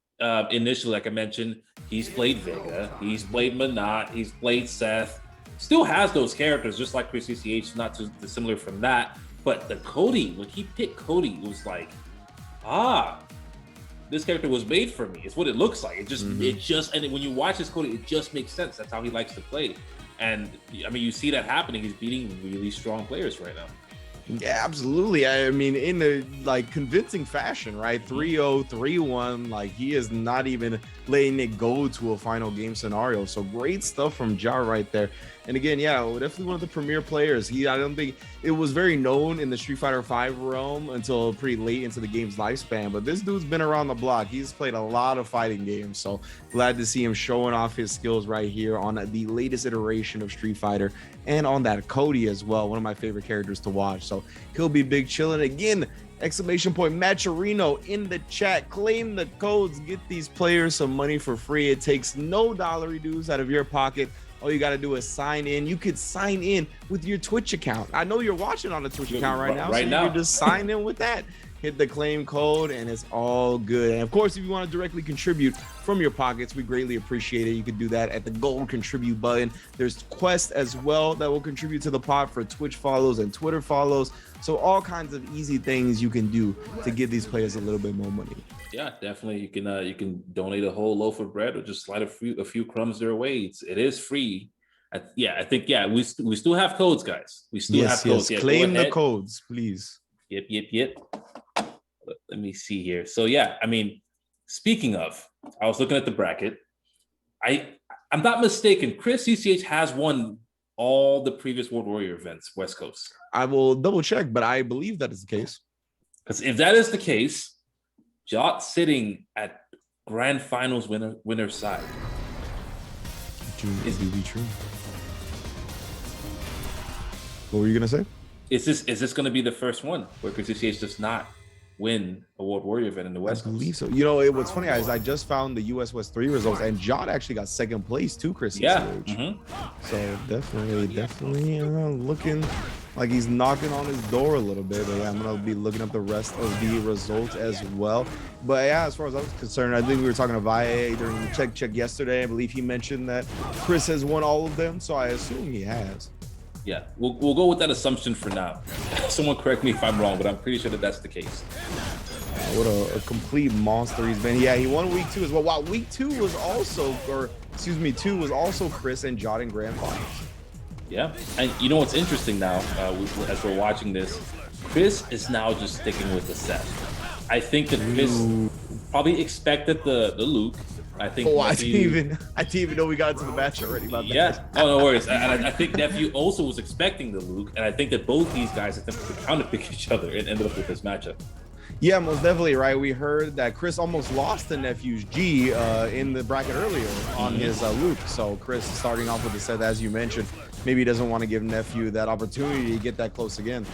initially, like I mentioned, he's played Vega, he's played Manat, he's played Seth, still has those characters, just like Chris CCH, not too dissimilar from that. But the Cody, when he picked Cody, it was like, this character was made for me. It's what it looks like. It just, and when you watch this Cody, it just makes sense. That's how he likes to play. And I mean, you see that happening. He's beating really strong players right now. Yeah, absolutely. I mean, in a like convincing fashion, right? 3-0, 3-1. Like he is not even letting it go to a final game scenario. So great stuff from Jar right there. And again, yeah, definitely one of the premier players. I don't think it was very known in the Street Fighter V realm until pretty late into the game's lifespan. But this dude's been around the block. He's played a lot of fighting games. So glad to see him showing off his skills right here on the latest iteration of Street Fighter and on that Cody as well. One of my favorite characters to watch. So he'll be big chilling again. Exclamation point Macherino in the chat. Claim the codes. Get these players some money for free. It takes no dollar dues out of your pocket. All you got to do is sign in. You could sign in with your Twitch account. I know you're watching on a Twitch account right now. You can just sign in with that. hit the claim code, and it's all good. And of course, if you want to directly contribute from your pockets, we greatly appreciate it. You can do that at the gold contribute button. There's quests as well that will contribute to the pot for Twitch follows and Twitter follows. So all kinds of easy things you can do to give these players a little bit more money. Yeah, definitely. You can donate a whole loaf of bread or just slide a few crumbs their way. It is free. I think we still have codes, guys. We still have codes. Yeah, claim the codes, please. Yep. Let me see here. So yeah, I mean, speaking of, I was looking at the bracket. I'm not mistaken. Chris CCH has won all the previous World Warrior events, West Coast. I will double check, but I believe that is the case. Because if that is the case, Jot sitting at grand finals winner's side. Is it true? What were you gonna say? Is this going to be the first one where Chris CCH does not win a World Warrior event in the West? I believe so. You know, what's funny is I just found the US West 3 results, and Jot actually got second place too, Chris. Yeah. So definitely looking like he's knocking on his door a little bit. But yeah, I'm gonna be looking up the rest of the results as well. But yeah, as far as I was concerned, I think we were talking to Valle during the check yesterday. I believe he mentioned that Chris has won all of them, so I assume he has. Yeah, we'll go with that assumption for now. Someone correct me if I'm wrong, but I'm pretty sure that that's the case. What a complete monster he's been. Yeah, he won week 2 as well. Wow, week 2 was also, two was also Chris and Jot in grand finals. Yeah, and you know what's interesting now, as we're watching this, Chris is now just sticking with the set. I think that Chris probably expected the Luke. I think. Oh, I didn't even know we got into the match already. Yeah. Oh, no worries. And I think Nephew also was expecting the Luke, and I think that both these guys attempted to counterpick each other and ended up with this matchup. Yeah, most definitely, right? We heard that Chris almost lost to Nephew's G in the bracket earlier on his Luke. So Chris is starting off with the set, as you mentioned. Maybe he doesn't want to give Nephew that opportunity to get that close again.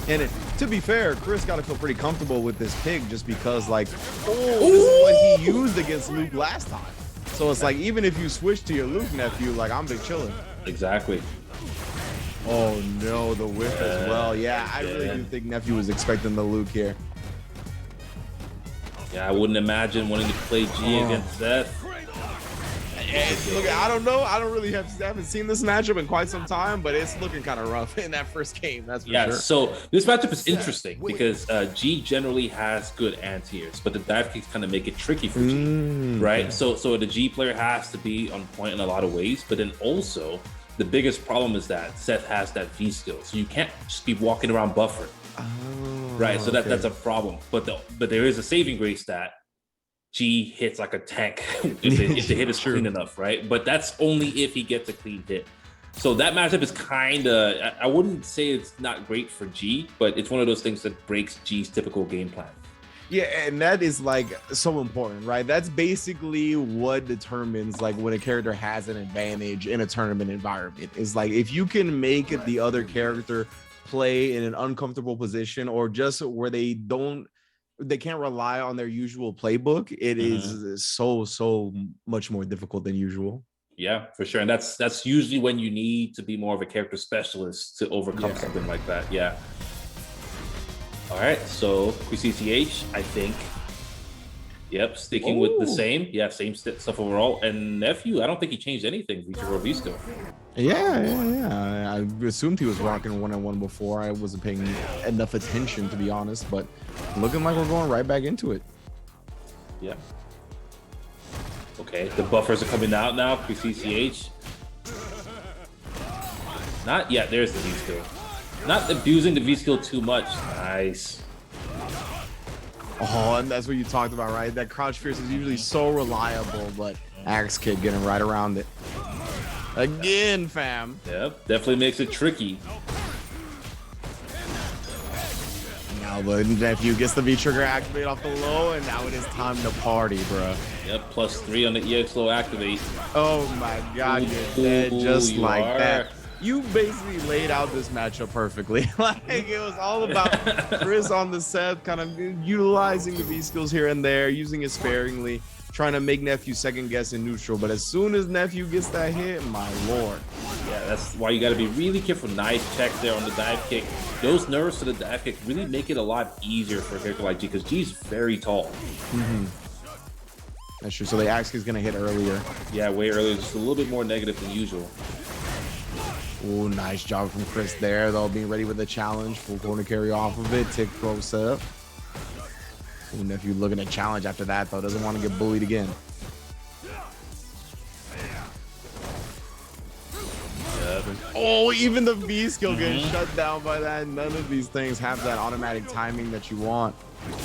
And to be fair, Chris got to feel pretty comfortable with this pick just because, like, this is what he used against Luke last time. So it's like, even if you switch to your Luke, Nephew, like, I'm big chilling. Exactly. Oh, no, the whiff as well. Yeah, I really do think Nephew was expecting the Luke here. Yeah, I wouldn't imagine wanting to play G against Seth. Look, I don't know. I haven't seen this matchup in quite some time, but it's looking kind of rough in that first game. That's for sure. So this matchup is interesting because G generally has good anti-airs, but the dive kicks kind of make it tricky for G, right? So the G player has to be on point in a lot of ways, but then also the biggest problem is that Seth has that V skill, so you can't just be walking around buffering, right? So that's a problem. But there is a saving grace that G hits like a tank if the hit is clean enough, right? But that's only if he gets a clean hit. So that matchup is kind of, I wouldn't say it's not great for G, but it's one of those things that breaks G's typical game plan. Yeah, and that is like so important, right? That's basically what determines like when a character has an advantage in a tournament environment. Is like if you can make the other character play in an uncomfortable position or just where they can't rely on their usual playbook, it is so much more difficult than usual. Yeah, for sure. And that's usually when you need to be more of a character specialist to overcome something like that. Yeah. All right, so QCCH, I think, sticking with the same. Yeah, same stuff overall. And Nephew, I don't think he changed anything. Visco. Yeah. I assumed he was rocking 1-on-1 before. I wasn't paying enough attention, to be honest, but looking like we're going right back into it. Yeah. Okay, the buffers are coming out now. QCCH. Not yet. There's the V-skill. Not abusing the V-skill too much. Nice. Oh, and that's what you talked about, right? That crouch fierce is usually so reliable, but Axe Kid getting right around it. Again, fam. Yep, definitely makes it tricky. Now the Nephew gets the V-trigger activate off the low, and now it is time to party, bro. Yep, +3 on the EX low activate. Oh my god, you're dead just like that. You basically laid out this matchup perfectly. Like it was all about Chris on the set, kind of utilizing the V skills here and there, using it sparingly, trying to make Nephew second guess in neutral. But as soon as Nephew gets that hit, my lord. Yeah, that's why you got to be really careful. Nice check there on the dive kick. Those nerves to the dive kick really make it a lot easier for a character like G, because G's very tall. That's true. So the axe kick is gonna hit earlier. Yeah, way earlier, just a little bit more negative than usual. Oh, nice job from Chris there, though, being ready with the challenge. Full corner carry off of it. Tick throw setup. Oh, Nephew looking to challenge after that, though. Doesn't want to get bullied again. Oh, even the V skill getting shut down by that. None of these things have that automatic timing that you want.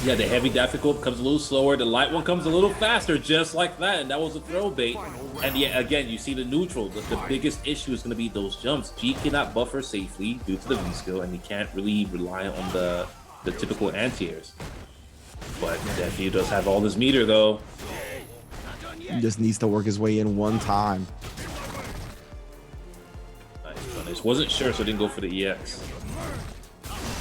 Yeah, the heavy difficult comes a little slower. The light one comes a little faster, just like that. And that was a throw bait. And yeah, again, you see the neutral. The biggest issue is going to be those jumps. G cannot buffer safely due to the V skill, and he can't really rely on the typical anti-airs. But Nephew does have all this meter, though. He just needs to work his way in one time. Nice punish. Wasn't sure, so didn't go for the EX.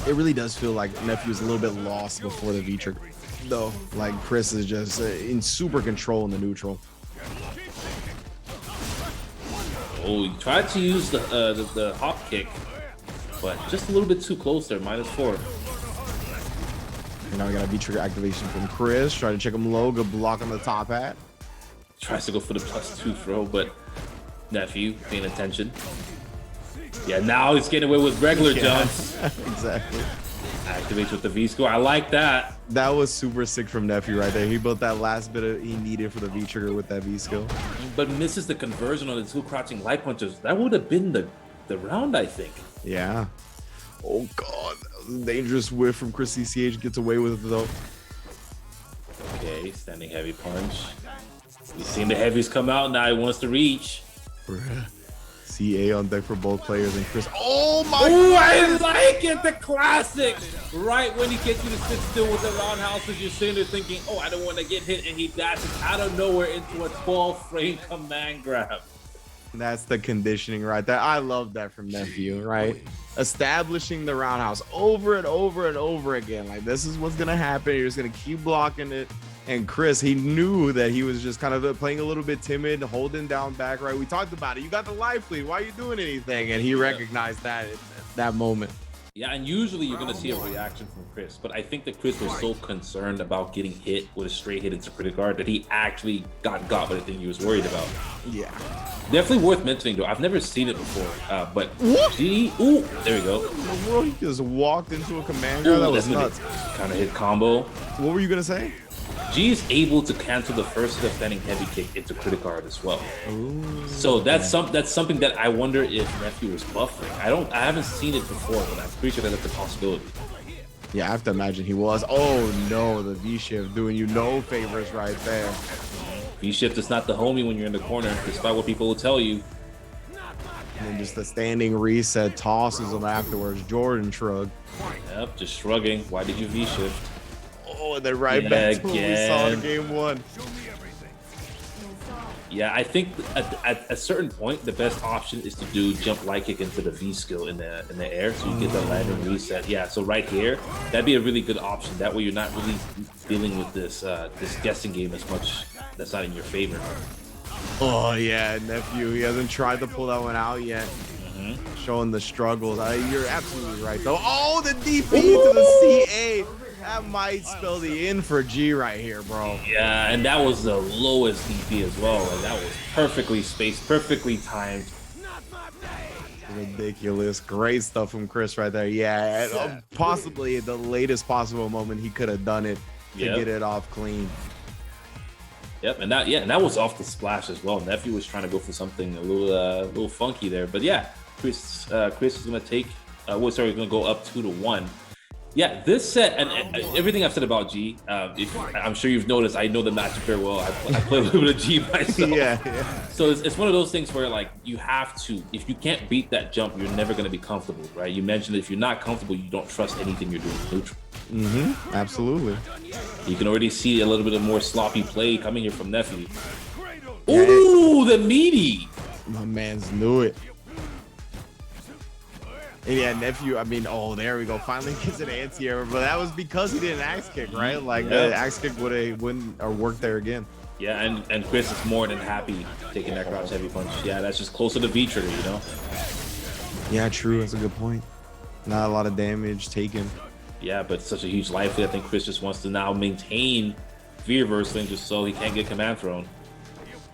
It really does feel like Nephew's a little bit lost before the V trigger, though. Like Chris is just in super control in the neutral. Oh, he tried to use the hop kick, but just a little bit too close there. -4. And now we got a V trigger activation from Chris. Trying to check him low. Good block on the top hat. Tries to go for the +2 throw, but Nephew paying attention. Yeah, now he's getting away with regular jumps. Exactly. Activates with the V skill. I like that. That was super sick from Nephew right there. He built that last bit he needed for the V trigger with that V skill. But misses the conversion on the 2 crouching light punches. That would have been the round, I think. Yeah. Oh god, that was a dangerous whiff from Chris CCH. Gets away with it though. Okay, standing heavy punch. We've seen the heavies come out. Now he wants to reach. Bruh. CA on deck for both players, and Chris. Oh my! Oh, I like it, the classic. Right when he gets you to sit still with the roundhouses, you're sitting there thinking, "Oh, I don't want to get hit," and he dashes out of nowhere into a 12-frame command grab. That's the conditioning right there. I love that from Nephew, right? Establishing the roundhouse over and over and over again. Like, this is what's gonna happen. You're just gonna keep blocking it. And Chris, he knew that he was just kind of playing a little bit timid, holding down back, right? We talked about it. You got the life lead. Why are you doing anything? And he recognized that at that moment. Yeah, and usually you're going to see a reaction from Chris, but I think that Chris was so concerned about getting hit with a straight hit into critical guard that he actually got by the thing he was worried about. Yeah. Definitely worth mentioning, though. I've never seen it before, but G, ooh, there we go. The world, he just walked into a command guard. That was nuts. Kind of hit combo. What were you going to say? G is able to cancel the first hit of standing heavy kick into critical guard as well. Ooh, so that's something that I wonder if Nephew was buffering. I haven't seen it before, but I'm pretty sure that that's a possibility. Yeah, I have to imagine he was. Oh no, the V shift doing you no favors right there. V shift is not the homie when you're in the corner, despite what people will tell you. And then just the standing reset tosses him afterwards. Jordan shrug. Yep, just shrugging. Why did you V shift? Oh, and then right back to what we saw in game 1. Yeah, I think at a certain point, the best option is to do jump light kick into the V skill in the air, so you get the landing reset. Yeah, so right here, that'd be a really good option. That way, you're not really dealing with this this guessing game as much. That's not in your favor. Oh yeah, Nephew, he hasn't tried to pull that one out yet. Showing the struggles. You're absolutely right though. Oh, the DP to the CA. That might spell the in for G right here, bro. Yeah, and that was the lowest DP as well. And that was perfectly spaced, perfectly timed. Ridiculous. Great stuff from Chris right there. Yeah, possibly the latest possible moment he could have done it to get it off clean. Yep, and that was off the splash as well. Nephew was trying to go for something a little funky there, but yeah, Chris is gonna take. He's gonna go up 2-1. Yeah, this set and everything I've said about G, I'm sure you've noticed, I know the matchup very well. I play a little bit of G myself. Yeah. So it's one of those things where, like, you have to, if you can't beat that jump, you're never going to be comfortable, right? You mentioned that if you're not comfortable, you don't trust anything you're doing neutral. Absolutely. You can already see a little bit of more sloppy play coming here from Nephew. Ooh, the meaty. My man's knew it. And yeah, Nephew, I mean, oh, there we go. Finally gets an anti-air, but that was because he did an axe kick, right? Like, the axe kick wouldn't work there again. Yeah, and Chris is more than happy taking that crouch heavy punch. Yeah, that's just closer to V trigger, you know? Yeah, true. That's a good point. Not a lot of damage taken. Yeah, but such a huge life lead. I think Chris just wants to now maintain V reversal just so he can't get command thrown.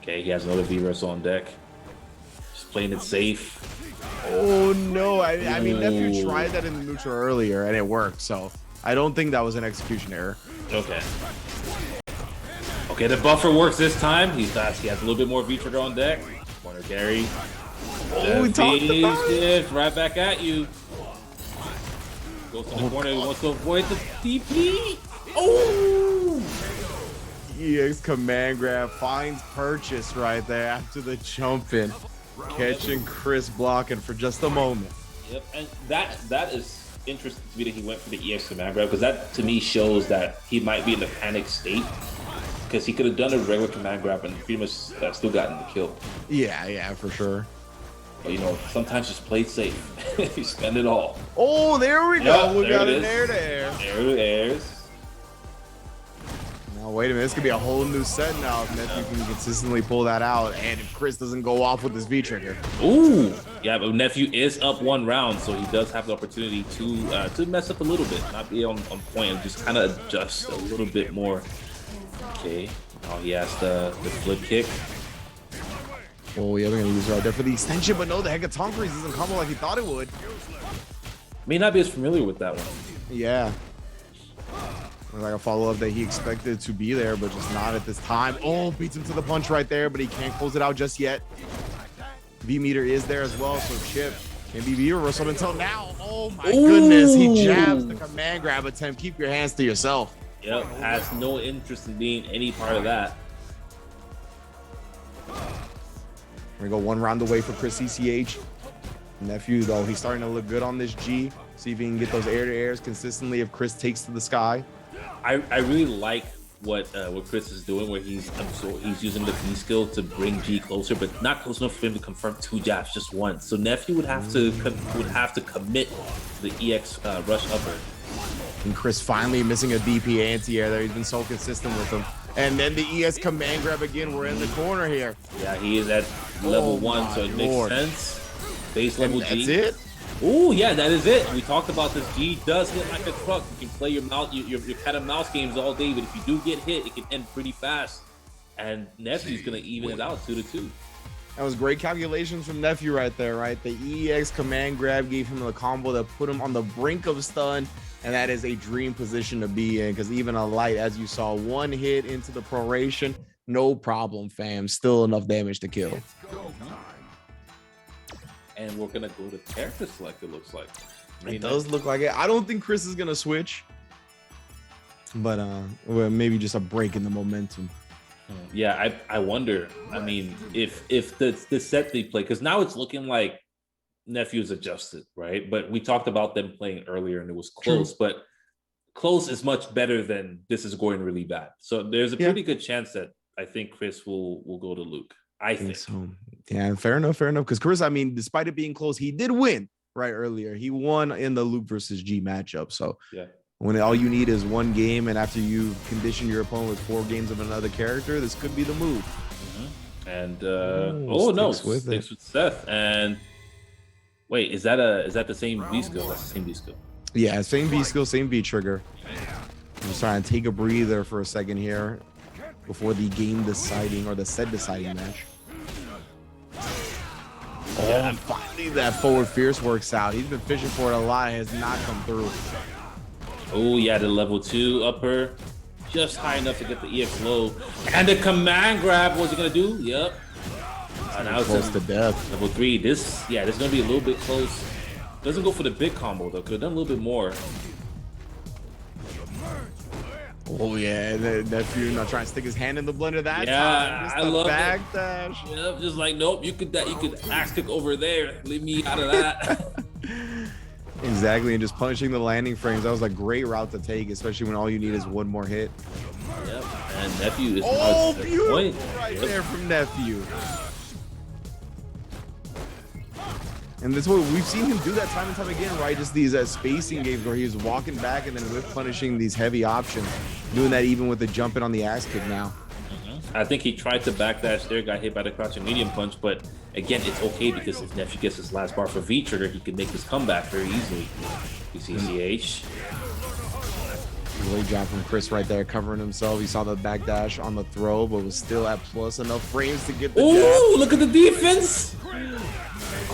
Okay, he has another V reversal on deck. Just playing it safe. Oh no! I mean, Nephew tried that in the neutral earlier and it worked. So I don't think that was an execution error. Okay. Okay, the buffer works this time. He has a little bit more V trigger on deck. Corner carry. Oh, we talked about it. Right back at you. Goes to the corner. He wants to avoid the DP. Oh! EX command grab finds purchase right there after the jump in. Catching Chris blocking for just a moment. Yep, and that is interesting to me that he went for the EX command grab, because that to me shows that he might be in a panic state, because he could have done a regular command grab and pretty much still gotten the kill. Yeah, for sure. But you know, sometimes just play safe. You spend it all. Oh, there we go. We got an air to air. Air to airs. Now wait a minute, this could be a whole new set now if Nephew can consistently pull that out, and if Chris doesn't go off with this V trigger. Ooh, yeah, but Nephew is up one round, so he does have the opportunity to mess up a little bit, not be on point, and just kind of adjust a little bit more. Okay, now he has the flip kick. Oh yeah, we're gonna use right there for the extension, but no, the Hecatoncheires doesn't combo like he thought it would. May not be as familiar with that one. Yeah. Like a follow-up that he expected to be there, but just not at this time. Oh, beats him to the punch right there, but he can't close it out just yet. V-meter is there as well, so Chip can be V-reversal until now. Oh my goodness, he jabs the command grab attempt. Keep your hands to yourself. Yep, has no interest in being any part of that. We're gonna go one round away for Chris CCH. Nephew, though, he's starting to look good on this G. See if he can get those air-to-airs consistently if Chris takes to the sky. I really like what Chris is doing, where he's using the V skill to bring G closer, but not close enough for him to confirm two jabs, just one. So Nephew would have to commit to the EX rush upper. And Chris finally missing a DP anti-air there. He's been so consistent with him. And then the ES command grab again. We're in the corner here. Yeah, he is at level 1, so it makes sense. Base level G. That's it? Oh yeah, that is it. We talked about this. G does hit like a truck. You can play your cat and mouse games all day, but if you do get hit, it can end pretty fast. And Nephew's gonna even it out 2-2. That was great calculations from Nephew right there, right? The EX command grab gave him the combo that put him on the brink of stun, and that is a dream position to be in, because even a light, as you saw, one hit into the proration, no problem, fam. Still enough damage to kill. And we're gonna go to character select, it looks like. It does look like it. I don't think Chris is gonna switch, but well, maybe just a break in the momentum. Yeah, I wonder. I mean, if the set they play, because now it's looking like Nephew's adjusted, right? But we talked about them playing earlier and it was close. True. But close is much better than this is going really bad. So there's a pretty good chance that I think Chris will go to Luke. I think so. Yeah, fair enough. Because Chris, I mean, despite it being close, he did win right earlier. He won in the Luke versus G matchup. So yeah, when all you need is one game, and after you condition your opponent with 4 games of another character, this could be the move. And sticks with Seth. And wait, is that the same V skill? That's the same V skill. Yeah, same V skill, same V trigger. I'm just trying to take a breather for a second here before the game deciding or the set deciding match. Oh, finally that forward fierce works out. He's been fishing for it a lot. It has not come through. Oh yeah, the level 2 upper, just high enough to get the EX low. And the command grab, what's it gonna do? Yep. Now close to death. Level 3. This is gonna be a little bit close. Doesn't go for the big combo though. Could have done a little bit more. Oh yeah, Nephew not trying to stick his hand in the blender that time. Yeah, I love back dash. Yep, just like nope. You could axe kick over there. Leave me out of that. Exactly, and just punishing the landing frames. That was a great route to take, especially when all you need is one more hit. Yep, and Nephew is beautiful right there from Nephew. And that's what we've seen him do that time and time again, right? Just these spacing games where he was walking back and then whip punishing these heavy options. Doing that even with the jumping on the axe kick now. I think he tried to backdash there, got hit by the crouching medium punch, but again, it's okay because if Nephew gets his last bar for V trigger, he can make his comeback very easily. CCH. Great job from Chris right there, covering himself. He saw the backdash on the throw, but was still at plus enough frames to get the jab. Look at the defense!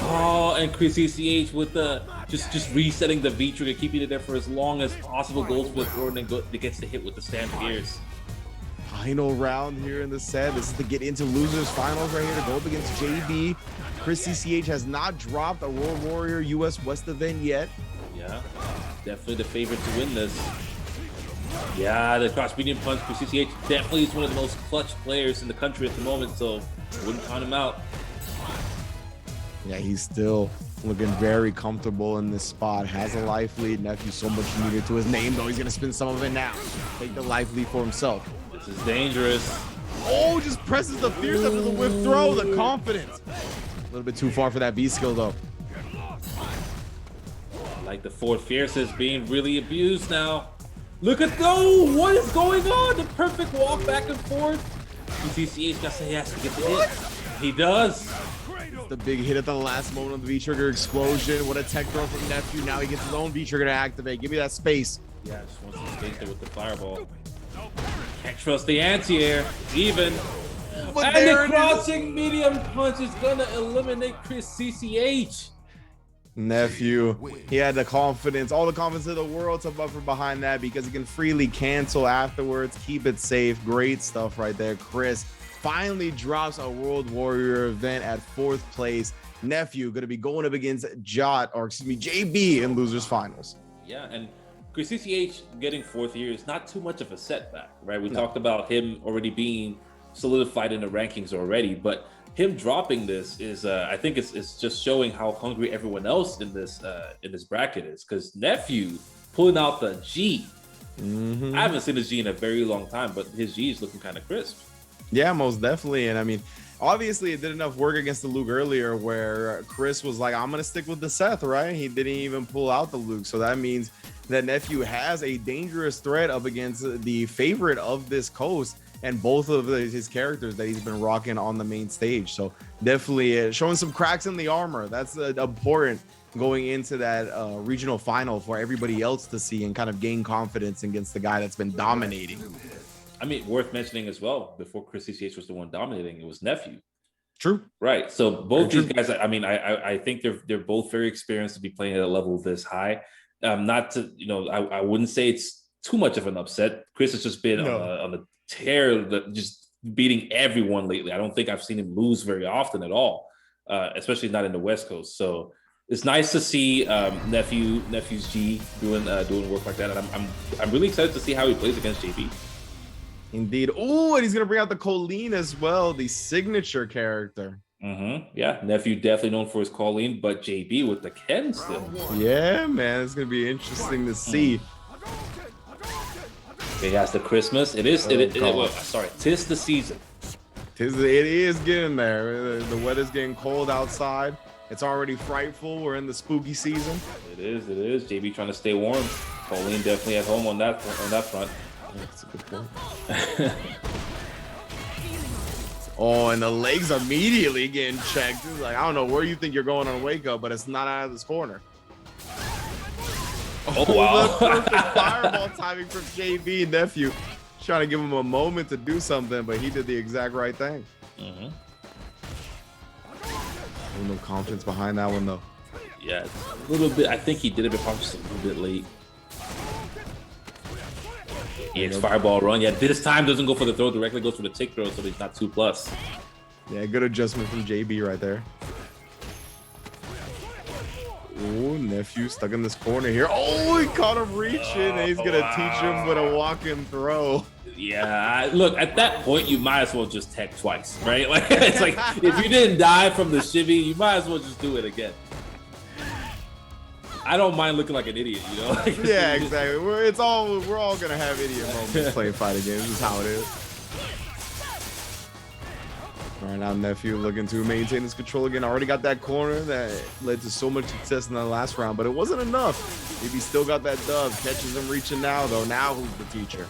Oh, and Chris CCH with the just resetting the V trigger, keeping it there for as long as possible. Goes for the throw and then gets the hit with the stand pierce. Final round here in the set. This is to get into losers finals right here to go up against JB. Chris CCH has not dropped a World Warrior US West event yet. Yeah, definitely the favorite to win this. Yeah, the cross medium punch for CCH definitely is one of the most clutch players in the country at the moment, so wouldn't count him out. Yeah, he's still looking very comfortable in this spot. Has a life lead. Nephew so much needed to his name, though. He's going to spin some of it now. Take the life lead for himself. This is dangerous. Oh, just presses the fierce after the whip throw. The confidence. A little bit too far for that B skill, though. Like the forward fierce is being really abused now. Look at those! What is going on? The perfect walk back and forth. CCH got to say he has to get the hit. He does. It's the big hit at the last moment of the V-trigger explosion. What a tech throw from Nephew. Now he gets his own V-trigger to activate. Give me that space. Yeah, just wants to space there with the fireball. Can't trust the anti-air. Even. But and the crouching medium punch is gonna eliminate Chris CCH. Nephew, he had the confidence, all the confidence of the world to buffer behind that because he can freely cancel afterwards, keep it safe. Great stuff right there. Chris finally drops a World Warrior event at 4th place. Nephew going to be going up against JB in losers finals. Yeah, and Chris CCH getting 4th here is not too much of a setback, right? We talked about him already being solidified in the rankings already, but him dropping this is, I think it's just showing how hungry everyone else in this bracket is. Because Nephew pulling out the G. I haven't seen his G in a very long time, but his G is looking kind of crisp. Yeah, most definitely. And I mean, obviously it did enough work against the Luke earlier where Chris was like, I'm going to stick with the Seth, right? He didn't even pull out the Luke. So that means that Nephew has a dangerous threat up against the favorite of this coast and both of his characters that he's been rocking on the main stage. So definitely showing some cracks in the armor. That's important going into that regional final for everybody else to see and kind of gain confidence against the guy that's been dominating. I mean, worth mentioning as well, before Chris CCH was the one dominating, it was Nephew. True. Right. So both these guys, I mean, I think they're both very experienced to be playing at a level this high. Not to, I wouldn't say it's too much of an upset. Chris has just been on the tear, just beating everyone lately. I don't think I've seen him lose very often at all, especially not in the West Coast. So it's nice to see Nephew's G doing work like that. And I'm really excited to see how he plays against JB. Indeed. Oh, and he's gonna bring out the Colleen as well, the signature character. Yeah, Nephew definitely known for his Colleen, but JB with the Ken still. Yeah, man, it's gonna be interesting to see. It has the Christmas. Tis the season. It is getting there. The weather's getting cold outside. It's already frightful. We're in the spooky season. It is. JB trying to stay warm. Colleen definitely at home on that front. That's a good point. Oh, and the legs immediately getting checked. It's like, I don't know where you think you're going on wake up, but it's not out of this corner. Oh, wow. Perfect fireball timing from JB. Nephew trying to give him a moment to do something, but he did the exact right thing. No confidence behind that one, though. Yeah, it's a little bit. I think he did it, but probably just a little bit late. EX fireball run. Yeah, this time doesn't go for the throw, directly goes for the tick throw, so he's not 2+. Yeah, good adjustment from JB right there. Oh, Nephew stuck in this corner here. Oh, he caught him reaching, and he's going to teach him with a walk-in throw. Yeah, look, at that point, you might as well just tech twice, right? Like, it's like, if you didn't die from the shivvy, you might as well just do it again. I don't mind looking like an idiot, Like, yeah, exactly. We're all gonna have idiot moments playing fighting games. This is how it is. All right, now Nephew looking to maintain his control again. Already got that corner that led to so much success in the last round, but it wasn't enough. If he still got that dub, catches him reaching now though. Now who's the teacher?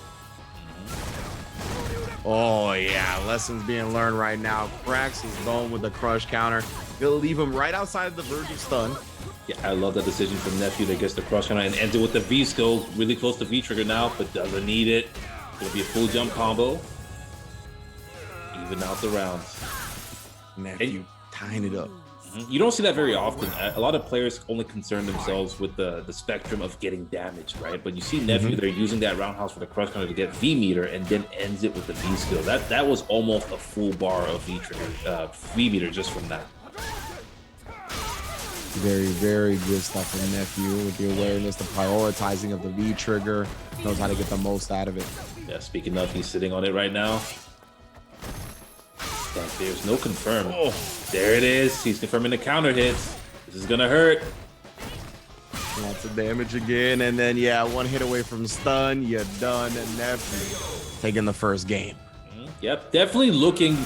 Oh, yeah. Lessons being learned right now. Cracks his bone with the crush counter. Gonna leave him right outside the verge of stun. Yeah, I love that decision from Nephew that gets the crush counter and ends it with the V skill. Really close to V trigger now, but doesn't need it. It'll be a full jump combo. Even out the rounds. Nephew tying it up. You don't see that very often. A lot of players only concern themselves with the spectrum of getting damaged, right? But you see Nephew, they're using that roundhouse for the crush counter to get V meter and then ends it with the V skill. That was almost a full bar of V trigger, V meter just from that. Very, very good stuff from Nephew with the awareness, the prioritizing of the V trigger, knows how to get the most out of it. Yeah, speaking of, he's sitting on it right now. There's no confirm. Oh, there it is. He's confirming the counter hits. This is gonna hurt. Lots of damage again, and then yeah, one hit away from stun. You're done, and Nephew taking the first game. Yep, definitely looking.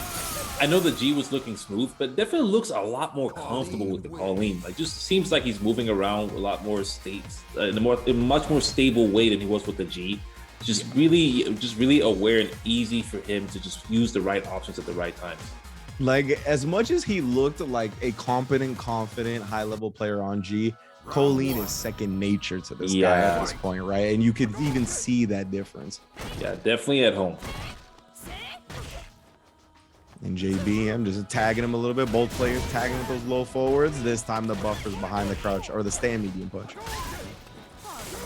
I know the G was looking smooth, but definitely looks a lot more comfortable with the Colleen. Like, just seems like he's moving around a lot more states in a much more stable way than he was with the G. Just really aware and easy for him to just use the right options at the right times. Like, as much as he looked like a competent, confident, high-level player on G, Colleen is second nature to this guy at this point, right? And you could even see that difference. Yeah, definitely at home. And JB, I'm just tagging him a little bit. Both players tagging with those low forwards. This time the buffer's behind the crouch or the stand medium punch.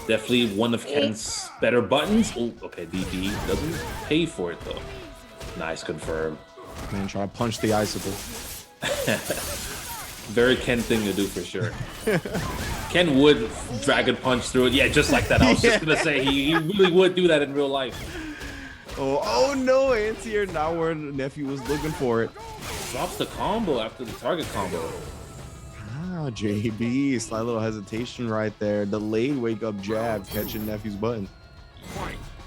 Definitely one of Ken's better buttons. Oh, okay, DD doesn't pay for it though. Nice confirm. Man, try to punch the icicle. Very Ken thing to do for sure. Ken would dragon punch through it. Yeah, just like that. I was just gonna say he really would do that in real life. Oh no, anti-air not where Nephew was looking for it. Drops the combo after the target combo. Ah, JB, slight little hesitation right there. Delayed wake up jab, catching Nephew's button.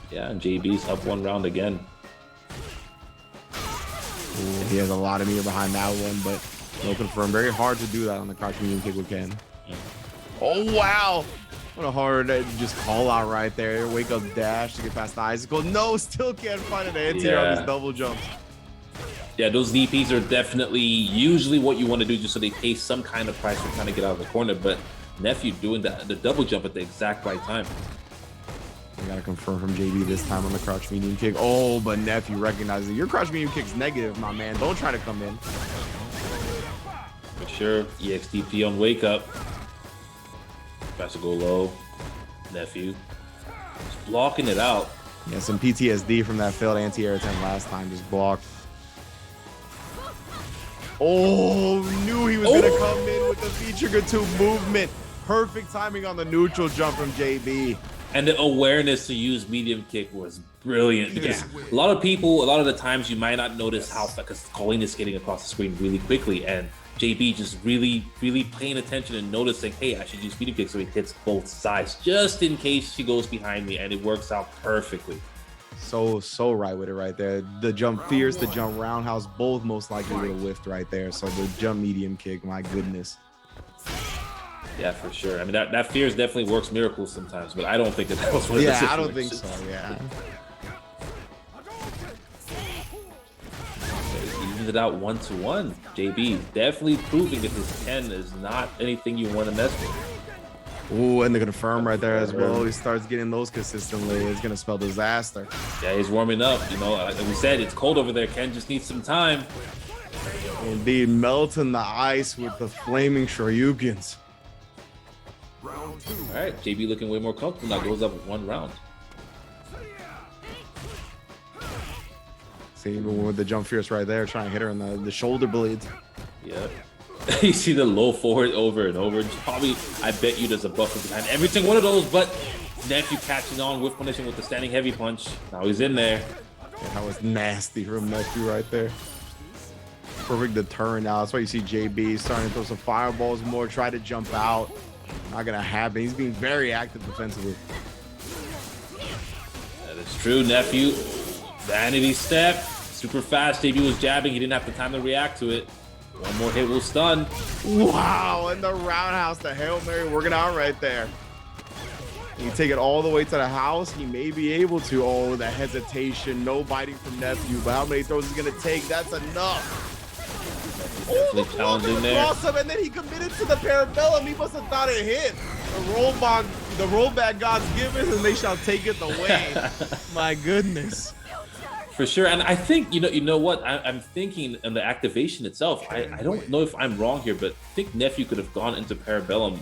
Yeah, and JB's up one round again. Ooh, he has a lot of meter behind that one, but no confirm. Very hard to do that on the crouch medium kick with Ken. Oh wow! What a hard just call out right there. Wake up dash to get past the icicle. No, still can't find an anti-air on these double jumps. Yeah, those DPs are definitely usually what you want to do just so they pay some kind of price for trying to get out of the corner. But Nephew doing the double jump at the exact right time. We gotta confirm from JB this time on the crouch medium kick. Oh, but Nephew recognizes your crouch medium kick's negative, my man. Don't try to come in. For sure, EXDP on wake up. Tries to go low. Nephew just blocking it out. Yeah, some PTSD from that failed anti-air attempt last time. Just blocked. Oh, knew he was gonna come in with the V-trigger 2 movement. Perfect timing on the neutral jump from JB. And the awareness to use medium kick was brilliant because a lot of people, a lot of the times you might not notice how, because Colleen is getting across the screen really quickly, and JB just really paying attention and noticing, hey, I should use medium kick so he hits both sides just in case she goes behind me, and it works out perfectly. So right with it right there. The jump fierce, the jump roundhouse, both most likely would have whiffed right there. So the jump medium kick, my goodness. Yeah, for sure. I mean, that fierce definitely works miracles sometimes, but I don't think that was one of the situations. I don't think so, yeah. Evens it out 1-1. JB definitely proving that this Ken is not anything you want to mess with. Ooh, and they're gonna confirm right there as well. He starts getting those consistently. It's gonna spell disaster. Yeah, he's warming up. You know, like we said, it's cold over there. Ken just needs some time. Indeed, melting the ice with the flaming Shoryukens. All right, JB looking way more comfortable now. Goes up one round. See, even with the jump fierce right there, trying to hit her in the shoulder blades. Yep. You see the low forward over and over. Probably, I bet you there's a buffer behind every single one of those, but Nephew catching on with punishing with the standing heavy punch. Now he's in there. Yeah, that was nasty from Nephew right there. Perfect deterrent now. That's why you see JB starting to throw some fireballs more, try to jump out. Not gonna happen. He's being very active defensively. That is true, Nephew. Vanity step. Super fast. JB was jabbing. He didn't have the time to react to it. One more hit will stun. Wow, and the roundhouse, the Hail Mary working out right there. You take it all the way to the house, he may be able to. Oh, the hesitation, no biting from Nephew, but how many throws is gonna take? That's enough. Definitely challenging there. Awesome, and then he committed to the parabellum. He must have thought it hit. The rollback gods give it, and they shall take it away. My goodness. For sure, and I think you know what I'm thinking in the activation itself. I don't know if I'm wrong here, but I think Nephew could have gone into Parabellum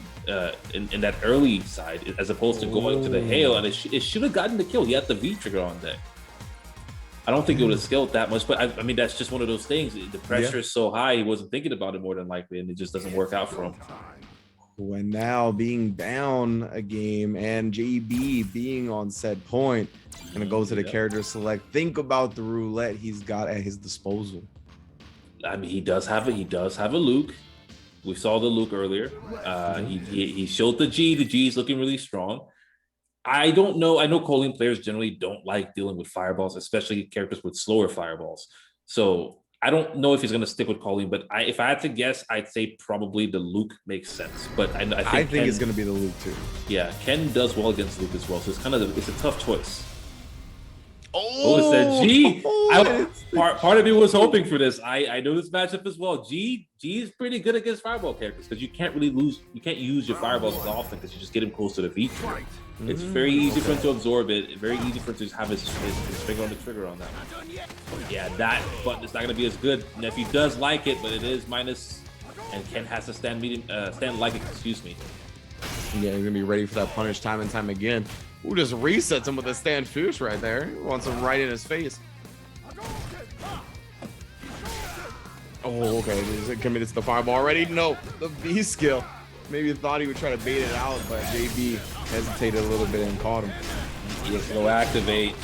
in that early side as opposed to going to the Hail, and it should have gotten the kill. He had the V trigger on deck. I don't think it would have scaled that much, but I mean that's just one of those things. The pressure is so high, he wasn't thinking about it more than likely, and it just doesn't work out for him. When now being down a game and JB being on set point, gonna go to the character select. Think about the roulette he's got at his disposal. I mean, he does have a Luke. We saw the Luke earlier. He showed the G. The G is looking really strong. I don't know. I know Colleen players generally don't like dealing with fireballs, especially characters with slower fireballs. So I don't know if he's going to stick with Colleen, but if I had to guess, I'd say probably the Luke makes sense. But I think it's going to be the Luke too. Yeah, Ken does well against Luke as well, so it's a tough choice. Oh, it's a G. Part of me was hoping for this. I know this matchup as well. G is pretty good against fireball characters because you can't use your fireballs as often because you just get him close to the V trigger. It's very easy for him to absorb it. Very easy for him to just have his finger on the trigger on that. Yeah, that button is not going to be as good. Nephew does like it, but it is minus, and Ken has to stand like it. Excuse me. Yeah, he's gonna be ready for that punish time and time again. Who just resets him with a stand fierce right there? He wants him right in his face. Oh, okay. Is it committed to the fireball already? No, the V skill. Maybe thought he would try to bait it out, but JB hesitated a little bit and caught him. Yes, no activate.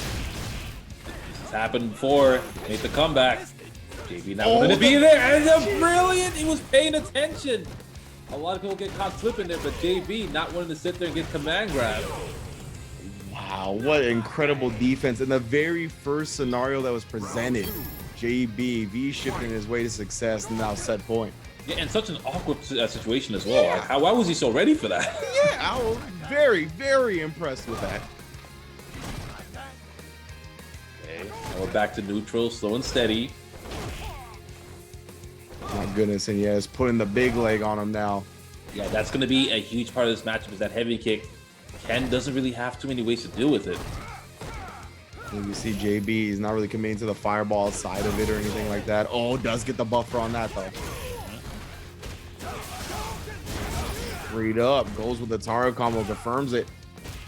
This has happened before. Make the comeback. JB not wanting to be there. And it's brilliant. He was paying attention. A lot of people get caught slipping there, but JB not wanting to sit there and get command grab. Wow, what incredible defense. In the very first scenario that was presented, JB V-shifting his way to success and now set point. Yeah, and such an awkward situation as well. Yeah. Like, why was he so ready for that? Yeah, I was very, very impressed with that. Okay, now we're back to neutral, slow and steady. My goodness, and yeah, it's putting the big leg on him now. Yeah, that's going to be a huge part of this matchup is that heavy kick. Ken doesn't really have too many ways to deal with it. You see JB, he's not really committing to the fireball side of it or anything like that. Oh, does get the buffer on that though. Freed up, goes with the Taro combo, confirms it.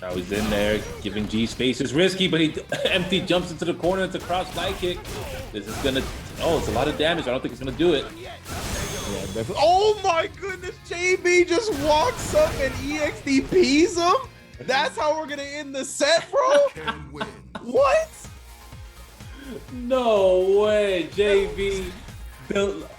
Now he's in there, giving G space. It's risky, but he empty jumps into the corner. It's a cross slide kick. This is gonna, it's a lot of damage. I don't think it's gonna do it. Yeah, definitely. Oh my goodness, JB just walks up and EXDPs him? That's how we're gonna end the set, bro? What? No way, JB.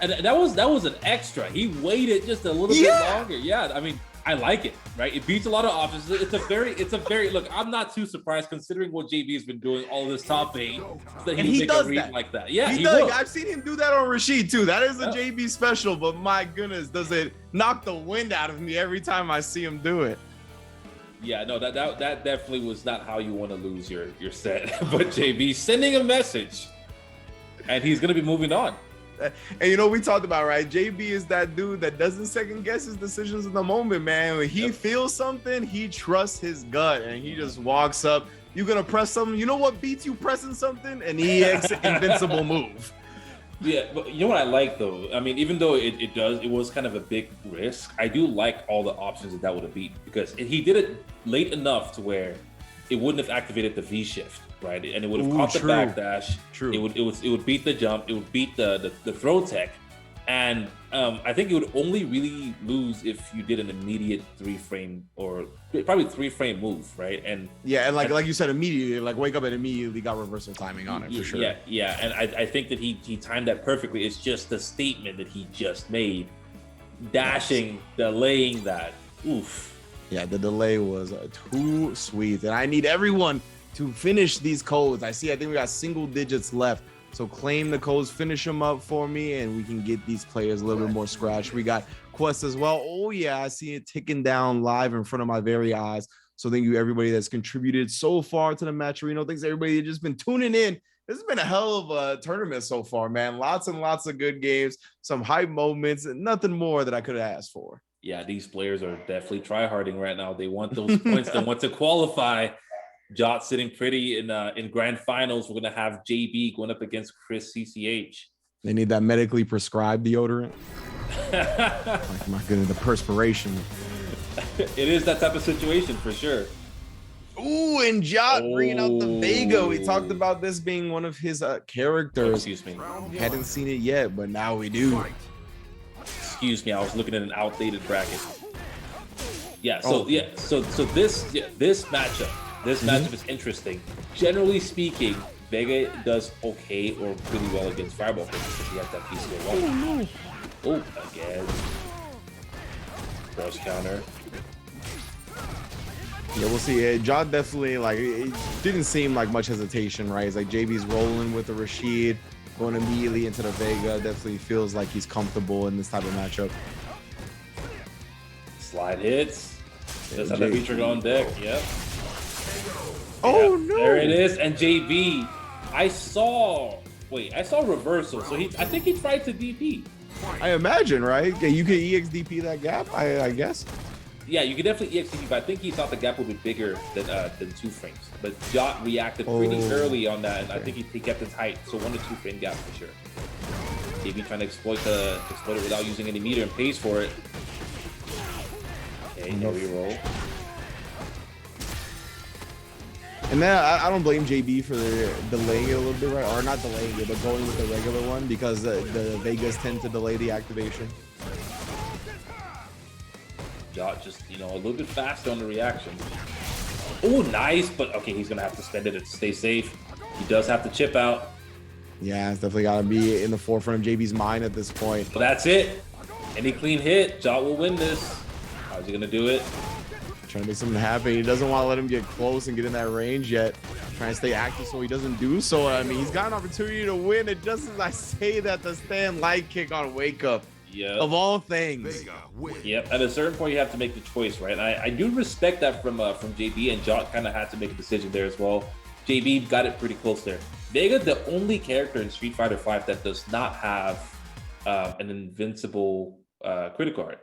And that was an extra. He waited just a little bit longer. Yeah, I mean, I like it, right? It beats a lot of options. It's a very look. I'm not too surprised considering what JB has been doing all this top 8. That he does that like that. Yeah, he does. I've seen him do that on Rashid too. That is a JB special. But my goodness, does it knock the wind out of me every time I see him do it? Yeah, no, that definitely was not how you want to lose your set. But JB sending a message, and he's gonna be moving on. And you know, we talked about, right? JB is that dude that doesn't second guess his decisions in the moment, man. When he feels something, he trusts his gut and he just walks up. You're gonna press something. You know what beats you pressing something? An EX invincible move. Yeah, but you know what I like though? I mean, even though it was kind of a big risk, I do like all the options that would have beat because he did it late enough to where it wouldn't have activated the V shift. Right, and it would have caught the backdash. True. It would beat the jump. It would beat the throw tech, and I think it would only really lose if you did an immediate 3-frame or probably 3-frame move, right? And yeah, and like you said, immediately, like wake up and immediately got reversal timing on it for sure. Yeah, and I think that he timed that perfectly. It's just the statement that he just made, dashing, delaying that. Oof. Yeah, the delay was too sweet, and I need everyone to finish these codes. I think we got single digits left. So claim the codes, finish them up for me, and we can get these players a little bit more scratch. We got quests as well. Oh yeah, I see it ticking down live in front of my very eyes. So thank you everybody that's contributed so far to the match arena. Thanks everybody that's just been tuning in. This has been a hell of a tournament so far, man. Lots and lots of good games, some hype moments, and nothing more that I could have asked for. Yeah, these players are definitely tryharding right now. They want those points. They want to qualify. Jot sitting pretty in grand finals. We're gonna have JB going up against Chris CCH. They need that medically prescribed deodorant. Like, my goodness, the perspiration. It is that type of situation for sure. Ooh, and Jot bringing out the Vega. We talked about this being one of his characters. Oh, excuse me. Hadn't seen it yet, but now we do. Excuse me, I was looking at an outdated bracket. Yeah, so this matchup is interesting. Generally speaking, Vega does okay or pretty well against Fireball because he has that piece of one. Oh, again. Cross counter. Yeah, we'll see. Jot definitely, like, it didn't seem like much hesitation, right? It's like JB's rolling with the Rashid, going immediately into the Vega. Definitely feels like he's comfortable in this type of matchup. Slide hits. Does have the feature on deck. Yep. Oh, no. There it is. And JB, I saw reversal. So I think he tried to DP. I imagine, right? Yeah, you can EXDP that gap, I guess. Yeah, you can definitely EXDP, but I think he thought the gap would be bigger than 2 frames. But Jot reacted pretty early on that, and I think he kept it tight. So 1 to 2 frame gap for sure. JB trying to exploit it without using any meter and pays for it. Okay, no reroll. And then I don't blame JB for delaying it a little bit, right? Or not delaying it, but going with the regular one because the Vegas tend to delay the activation. Jot just, a little bit faster on the reaction. Oh, nice, but okay, he's gonna have to spend it to stay safe. He does have to chip out. Yeah, it's definitely gotta be in the forefront of JB's mind at this point. But that's it. Any clean hit, Jot will win this. How's he gonna do it? Trying to make something happen. He doesn't want to let him get close and get in that range yet. Trying to stay active so he doesn't do so. I mean, he's got an opportunity to win. It just as I say that, the stand light kick on Wake Up. Yeah. Of all things. Yep. At a certain point, you have to make the choice, right? And I do respect that from JB, and Jot kind of had to make a decision there as well. JB got it pretty close there. Vega, the only character in Street Fighter V that does not have an invincible critical art.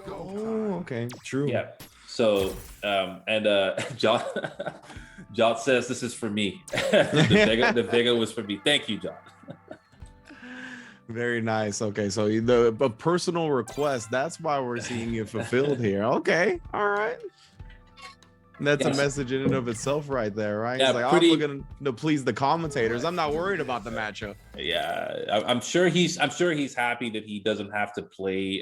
Oh, okay. True. Yeah. So, Jot says this is for me. the Vega was for me. Thank you, Jot. Very nice. Okay, so a personal request. That's why we're seeing it fulfilled here. Okay, all right. That's a message in and of itself, right there, right? Yeah, it's like I'm looking to please the commentators. I'm not worried about the matchup. Yeah, I'm sure he's happy that he doesn't have to play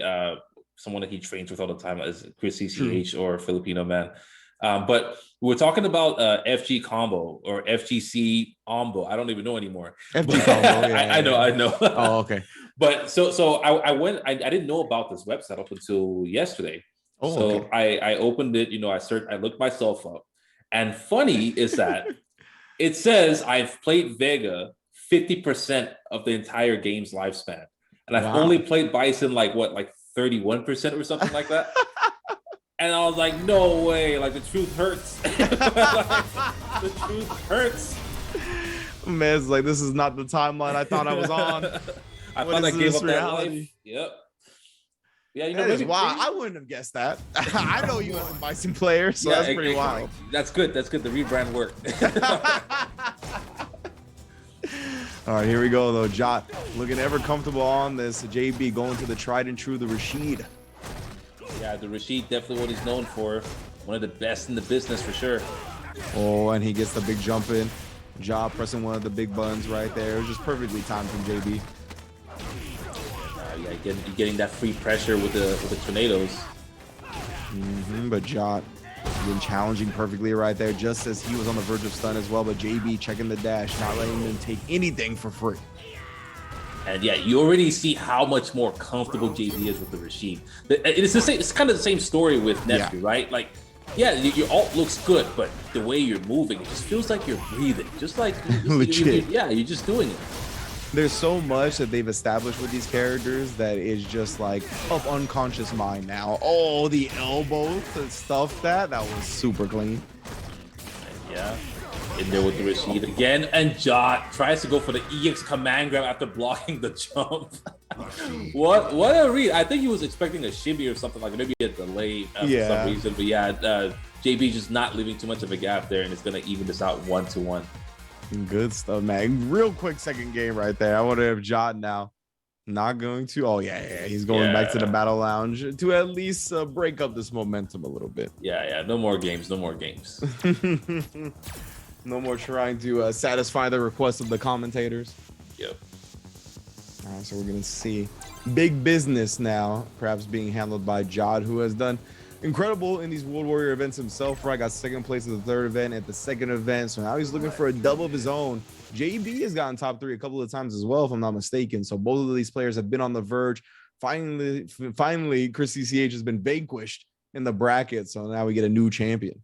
someone that he trains with all the time, as Chris CCH or Filipino Man. But we're talking about FG combo or FGC ombo. I don't even know anymore. FG combo. Yeah, I know. Oh, okay. But so I didn't know about this website up until yesterday. Oh, so okay. I opened it. I looked myself up, and funny is that it says I've played Vega 50% of the entire game's lifespan, and I've only played Bison like 31% or something like that. And I was like, no way, like the truth hurts. The truth hurts. Man's like, this is not the timeline I thought I was on. I thought I gave up that life. Yep. Yeah, that is wild. I wouldn't have guessed that. I know you as a Bison player, so that's pretty wild. That's good. The rebrand worked. All right, here we go though. Jot looking ever comfortable on this. JB going to the tried and true, the Rashid. Yeah, the Rashid, definitely what he's known for. One of the best in the business for sure. Oh, and he gets the big jump in. Jot pressing one of the big buttons right there. It was just perfectly timed from JB. Yeah, getting that free pressure with the tornadoes. But Jot been challenging perfectly right there, just as he was on the verge of stun as well. But JB checking the dash, not letting him take anything for free. And yeah, you already see how much more comfortable JB is with the Rashid. It's the same. It's kind of the same story with Nephew, right? Like, yeah, your ult looks good, but the way you're moving, it just feels like you're breathing, just like legit. You're just doing it. there's so much that they've established with these characters that is just like of unconscious mind now. Oh, the elbow to stuff that was super clean. Yeah. In there with the Rashid again, and Jot tries to go for the EX command grab after blocking the jump. what a read. I think he was expecting a shimmy or something like maybe a delay for some reason. But yeah, JB just not leaving too much of a gap there, and it's going to even this out 1-1. Good stuff, man. Real quick second game right there. I wonder if Jot now not going to. Oh, yeah. He's going back to the battle lounge to at least break up this momentum a little bit. Yeah. No more games. No more games. No more trying to satisfy the requests of the commentators. Yep. All right, so we're going to see big business now, perhaps being handled by Jod, who has done incredible in these World Warrior events himself, right? Got second place at the third event, at the second event. So now he's looking for a double of his own. JB has gotten top 3 a couple of times as well, if I'm not mistaken. So both of these players have been on the verge. Finally, Chris CCH has been vanquished in the bracket. So now we get a new champion.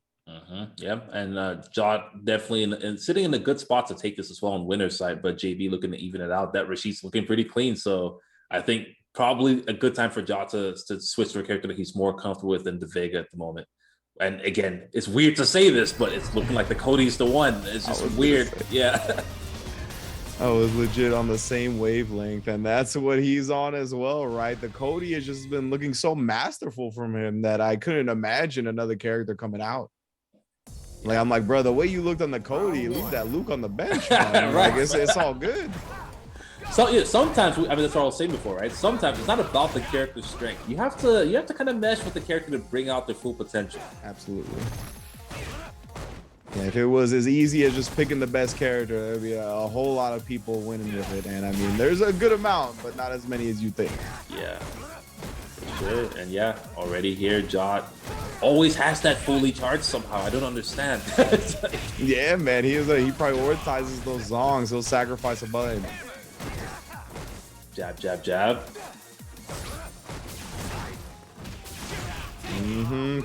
Yep, and Jot definitely sitting in a good spot to take this as well on winner's side, but JB looking to even it out. That Rashid's looking pretty clean, so I think probably a good time for Jot to switch to a character that he's more comfortable with than the Vega at the moment. And again, it's weird to say this, but it's looking like the Cody's the one. It's just weird. Yeah. I was legit on the same wavelength, and that's what he's on as well, right? The Cody has just been looking so masterful from him that I couldn't imagine another character coming out. Like, I'm like, bro, the way you looked on the Cody, leave that Luke on the bench, man. Right. Like, it's all good. So yeah, sometimes that's what I was saying before, right? Sometimes it's not about the character's strength. You have to kind of mesh with the character to bring out their full potential. Absolutely. Yeah, if it was as easy as just picking the best character, there'd be a whole lot of people winning with it. And I mean, there's a good amount, but not as many as you think. Yeah, for sure. And yeah, already here, Jot always has that fully charged somehow. I don't understand. Yeah, man, he prioritizes those zongs. He'll sacrifice a button. Jab, jab, jab.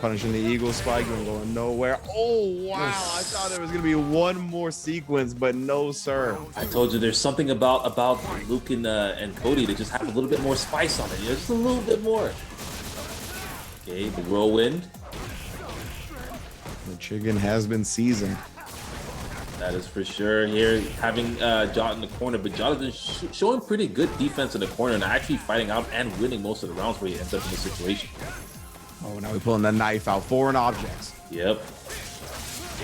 Punishing the eagle spike and going nowhere. Oh, wow. I thought there was going to be one more sequence, but no, sir. I told you there's something about Luke and Cody that just have a little bit more spice on it. Yeah, just a little bit more. Okay, the whirlwind. The chicken has been seasoned. That is for sure. Here, having Jot in the corner, but Jot has been showing pretty good defense in the corner and actually fighting out and winning most of the rounds where he ends up in this situation. Oh, now we're pulling the knife out. Foreign objects. Yep.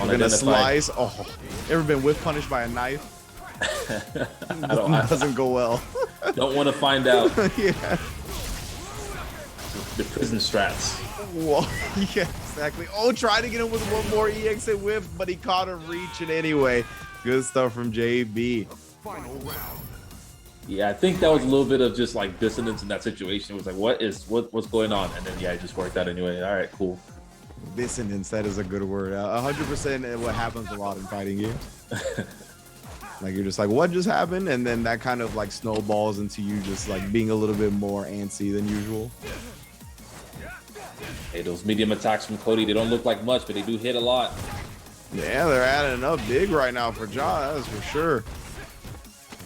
On the slice. Oh, ever been whip punished by a knife? Doesn't go well. Don't want to find out. Yeah. The prison strats. Whoa. Yeah, exactly. Oh, trying to get him with one more EX and whip, but he caught him reaching anyway. Good stuff from JB. Final round. Yeah, I think that was a little bit of just like dissonance in that situation. It was like, what's going on? And then yeah, it just worked out anyway. All right, cool. Dissonance, that is a good word. 100% what happens a lot in fighting games. Like, you're just like, what just happened? And then that kind of like snowballs into you just like being a little bit more antsy than usual. Hey, those medium attacks from Cody, they don't look like much, but they do hit a lot. Yeah, they're adding up big right now for Ja, that is for sure.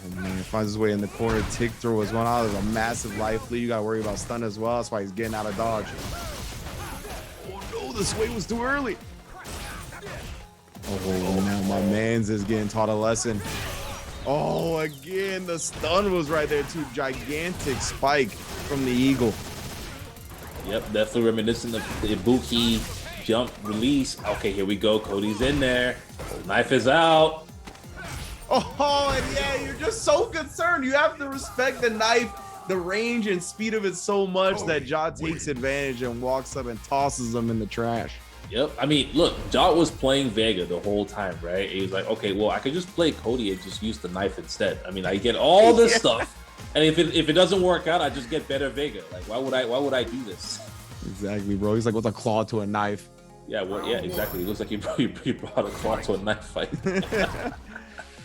And man, he finds his way in the corner. Tick throw is one out. There's a massive life lead. You got to worry about stun as well. That's why he's getting out of dodge. Oh no, the sway was too early. Oh, now my man's is getting taught a lesson. Oh, again, the stun was right there too. Gigantic spike from the eagle. Yep, definitely reminiscent of the Ibuki jump release. Okay, here we go. Cody's in there. Knife is out. Oh, and yeah, you're just so concerned. You have to respect the knife, the range and speed of it so much that Ja takes advantage and walks up and tosses them in the trash. Yep. I mean, look, Ja was playing Vega the whole time, right? He was like, okay, well, I could just play Cody and just use the knife instead. I mean, I get all this stuff, and if it doesn't work out, I just get better Vega. Like, why would I do this? Exactly, bro. He's like, what's a claw to a knife? Yeah, well, yeah, exactly. It looks like he brought a claw to a knife fight.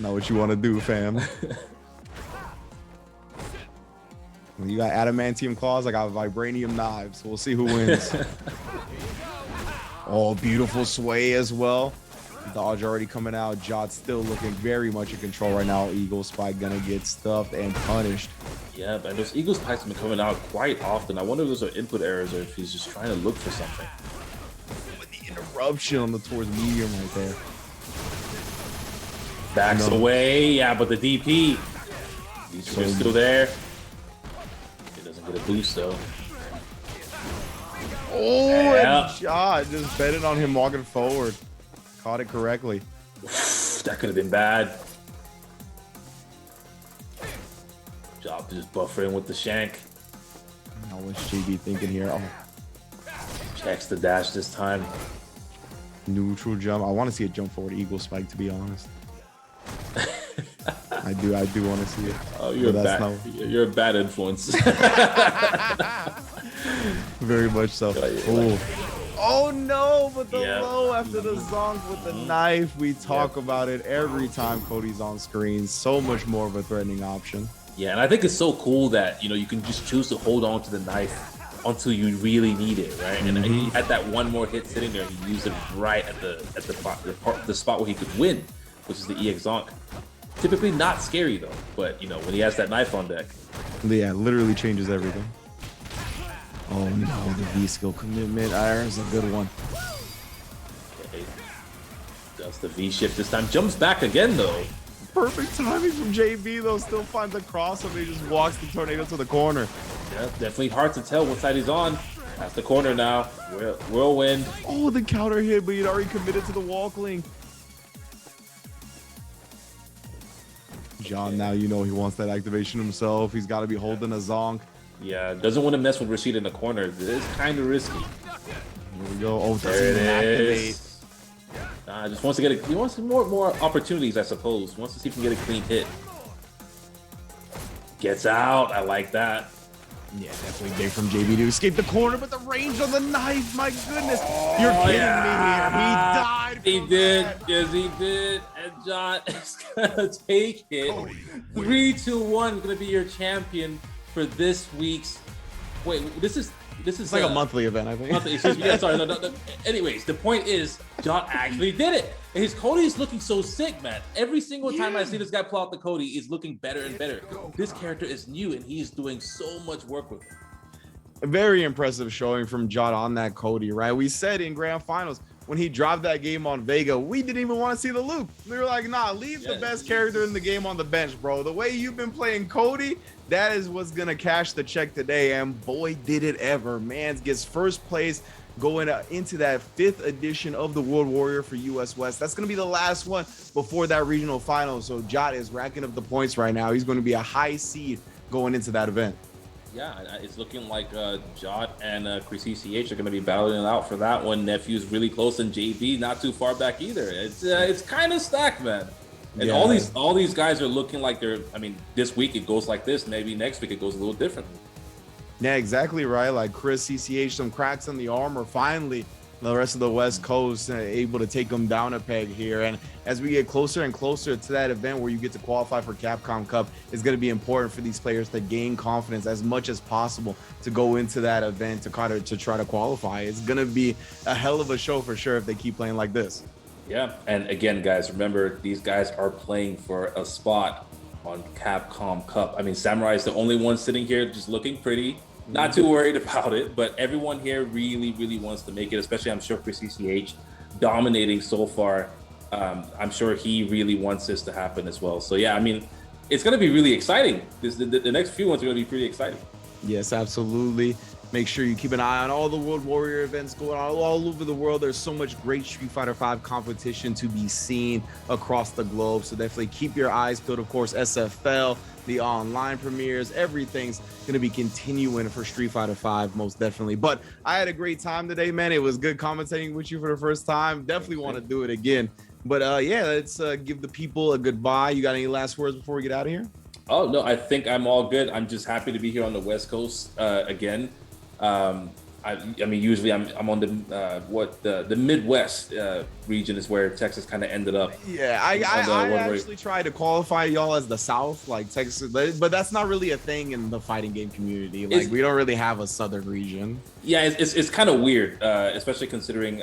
Not what you want to do, fam. You got adamantium claws, I got vibranium knives. We'll see who wins. Oh, beautiful sway as well. Dodge already coming out. Jot still looking very much in control right now. Eagle Spike gonna get stuffed and punished. Yeah, but those Eagle Spikes have been coming out quite often. I wonder if those are input errors or if he's just trying to look for something. With the interruption on the towards medium right there. Backs away, yeah, but the DP. He's still there. He doesn't get a boost though. Oh, yeah. And Jot just betting on him walking forward. Caught it correctly. That could have been bad. Jot just buffering with the shank. Now what's JB thinking here? Oh. Checks the dash this time. Neutral jump. I want to see a jump forward Eagle Spike, to be honest. I do want to see it. Oh, you're a bad influence. Very much so. Oh no, but the low after the zonk with the knife. We talk about it every time Cody's on screen. So much more of a threatening option. Yeah, and I think it's so cool that you can just choose to hold on to the knife until you really need it, right? And he had that one more hit sitting there. He used it right at the spot where he could win, which is the EX zonk. Typically not scary though, but when he has that knife on deck. Yeah, literally changes everything. Oh no, the V-skill commitment. Iron's a good one. Okay. Does the V-shift this time. Jumps back again though. Perfect timing from JB though. Still finds the crossover. He just walks the tornado to the corner. Yeah, definitely hard to tell what side he's on. That's the corner now. Whirlwind. Oh, the counter hit, but he'd already committed to the walk link. John, now he wants that activation himself. He's got to be holding a zonk. Yeah, doesn't want to mess with Rashid in the corner. It is kind of risky. Here we go. Oh, there it is. Just wants to get he wants more opportunities, I suppose. Wants to see if he can get a clean hit. Gets out. I like that. Yeah, definitely big from JB to escape the corner, but the range on the knife, my goodness. You're kidding me here. He died. He did. Yes, he did. And John is going to take it. 3, 2, 1 going to be your champion for this week's. Wait, this is like a monthly event, I think. Monthly, excuse me. Yeah, sorry. No. Anyways, the point is, John actually did it. And his Cody is looking so sick, man. Every single time I see this guy pull out the Cody, he's looking better and better. This character is new, and he's doing so much work with him. A very impressive showing from Jot on that Cody, right? We said in grand finals, when he dropped that game on Vega, we didn't even want to see the loop. We were like, nah, leave the best character in the game on the bench, bro. The way you've been playing Cody, that is what's going to cash the check today. And boy, did it ever. Man gets first place going into that 5th edition of the World Warrior for US West. That's going to be the last one before that regional final. So Jot is racking up the points right now. He's going to be a high seed going into that event. Yeah, it's looking like Jot and CCH are going to be battling it out for that one. Nephew's really close, and JB not too far back either. It's kind of stacked, man. And all these guys are looking like they're. I mean, this week it goes like this. Maybe next week it goes a little different. Yeah, exactly right. Like Chris, CCH, some cracks in the armor. Finally, the rest of the West Coast able to take them down a peg here. And as we get closer and closer to that event where you get to qualify for Capcom Cup, it's going to be important for these players to gain confidence as much as possible to go into that event to try to qualify. It's going to be a hell of a show for sure if they keep playing like this. Yeah, and again, guys, remember these guys are playing for a spot on Capcom Cup. I mean, Samurai is the only one sitting here just looking pretty. Not too worried about it, but everyone here really, really wants to make it, especially I'm sure for CCH, dominating so far. I'm sure he really wants this to happen as well. So yeah, I mean, it's going to be really exciting. The next few ones are going to be pretty exciting. Yes, absolutely. Make sure you keep an eye on all the World Warrior events going on all over the world. There's so much great Street Fighter V competition to be seen across the globe. So definitely keep your eyes peeled. Of course, SFL, the online premieres, everything's going to be continuing for Street Fighter V, most definitely. But I had a great time today, man. It was good commentating with you for the first time. Definitely want to do it again. But yeah, let's give the people a goodbye. You got any last words before we get out of here? Oh, no, I think I'm all good. I'm just happy to be here on the West Coast again. I mean, usually I'm on the Midwest region is where Texas kind of ended up. Yeah, I actually tried to qualify y'all as the South, like Texas, but that's not really a thing in the fighting game community. Like we don't really have a Southern region. Yeah, it's kind of weird, especially considering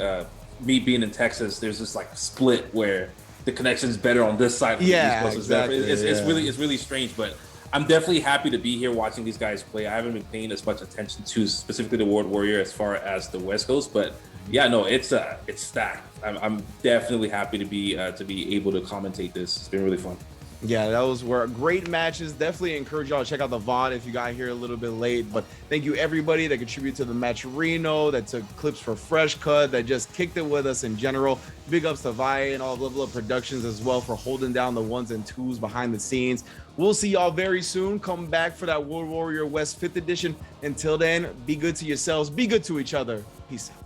me being in Texas, there's this like split where the connection is better on this side. Yeah, exactly. It's really strange, but I'm definitely happy to be here watching these guys play. I haven't been paying as much attention to specifically the World Warrior as far as the West Coast, but yeah, no, it's stacked. I'm definitely happy to be able to commentate this. It's been really fun. Yeah, those were great matches. Definitely encourage y'all to check out the VOD if you got here a little bit late. But thank you everybody that contributed to the match Reno, that took clips for Fresh Cut, that just kicked it with us in general. Big ups to Vi and all Level Up Productions as well for holding down the ones and twos behind the scenes. We'll see y'all very soon. Come back for that World Warrior West 5th edition. Until then, be good to yourselves, be good to each other. Peace out.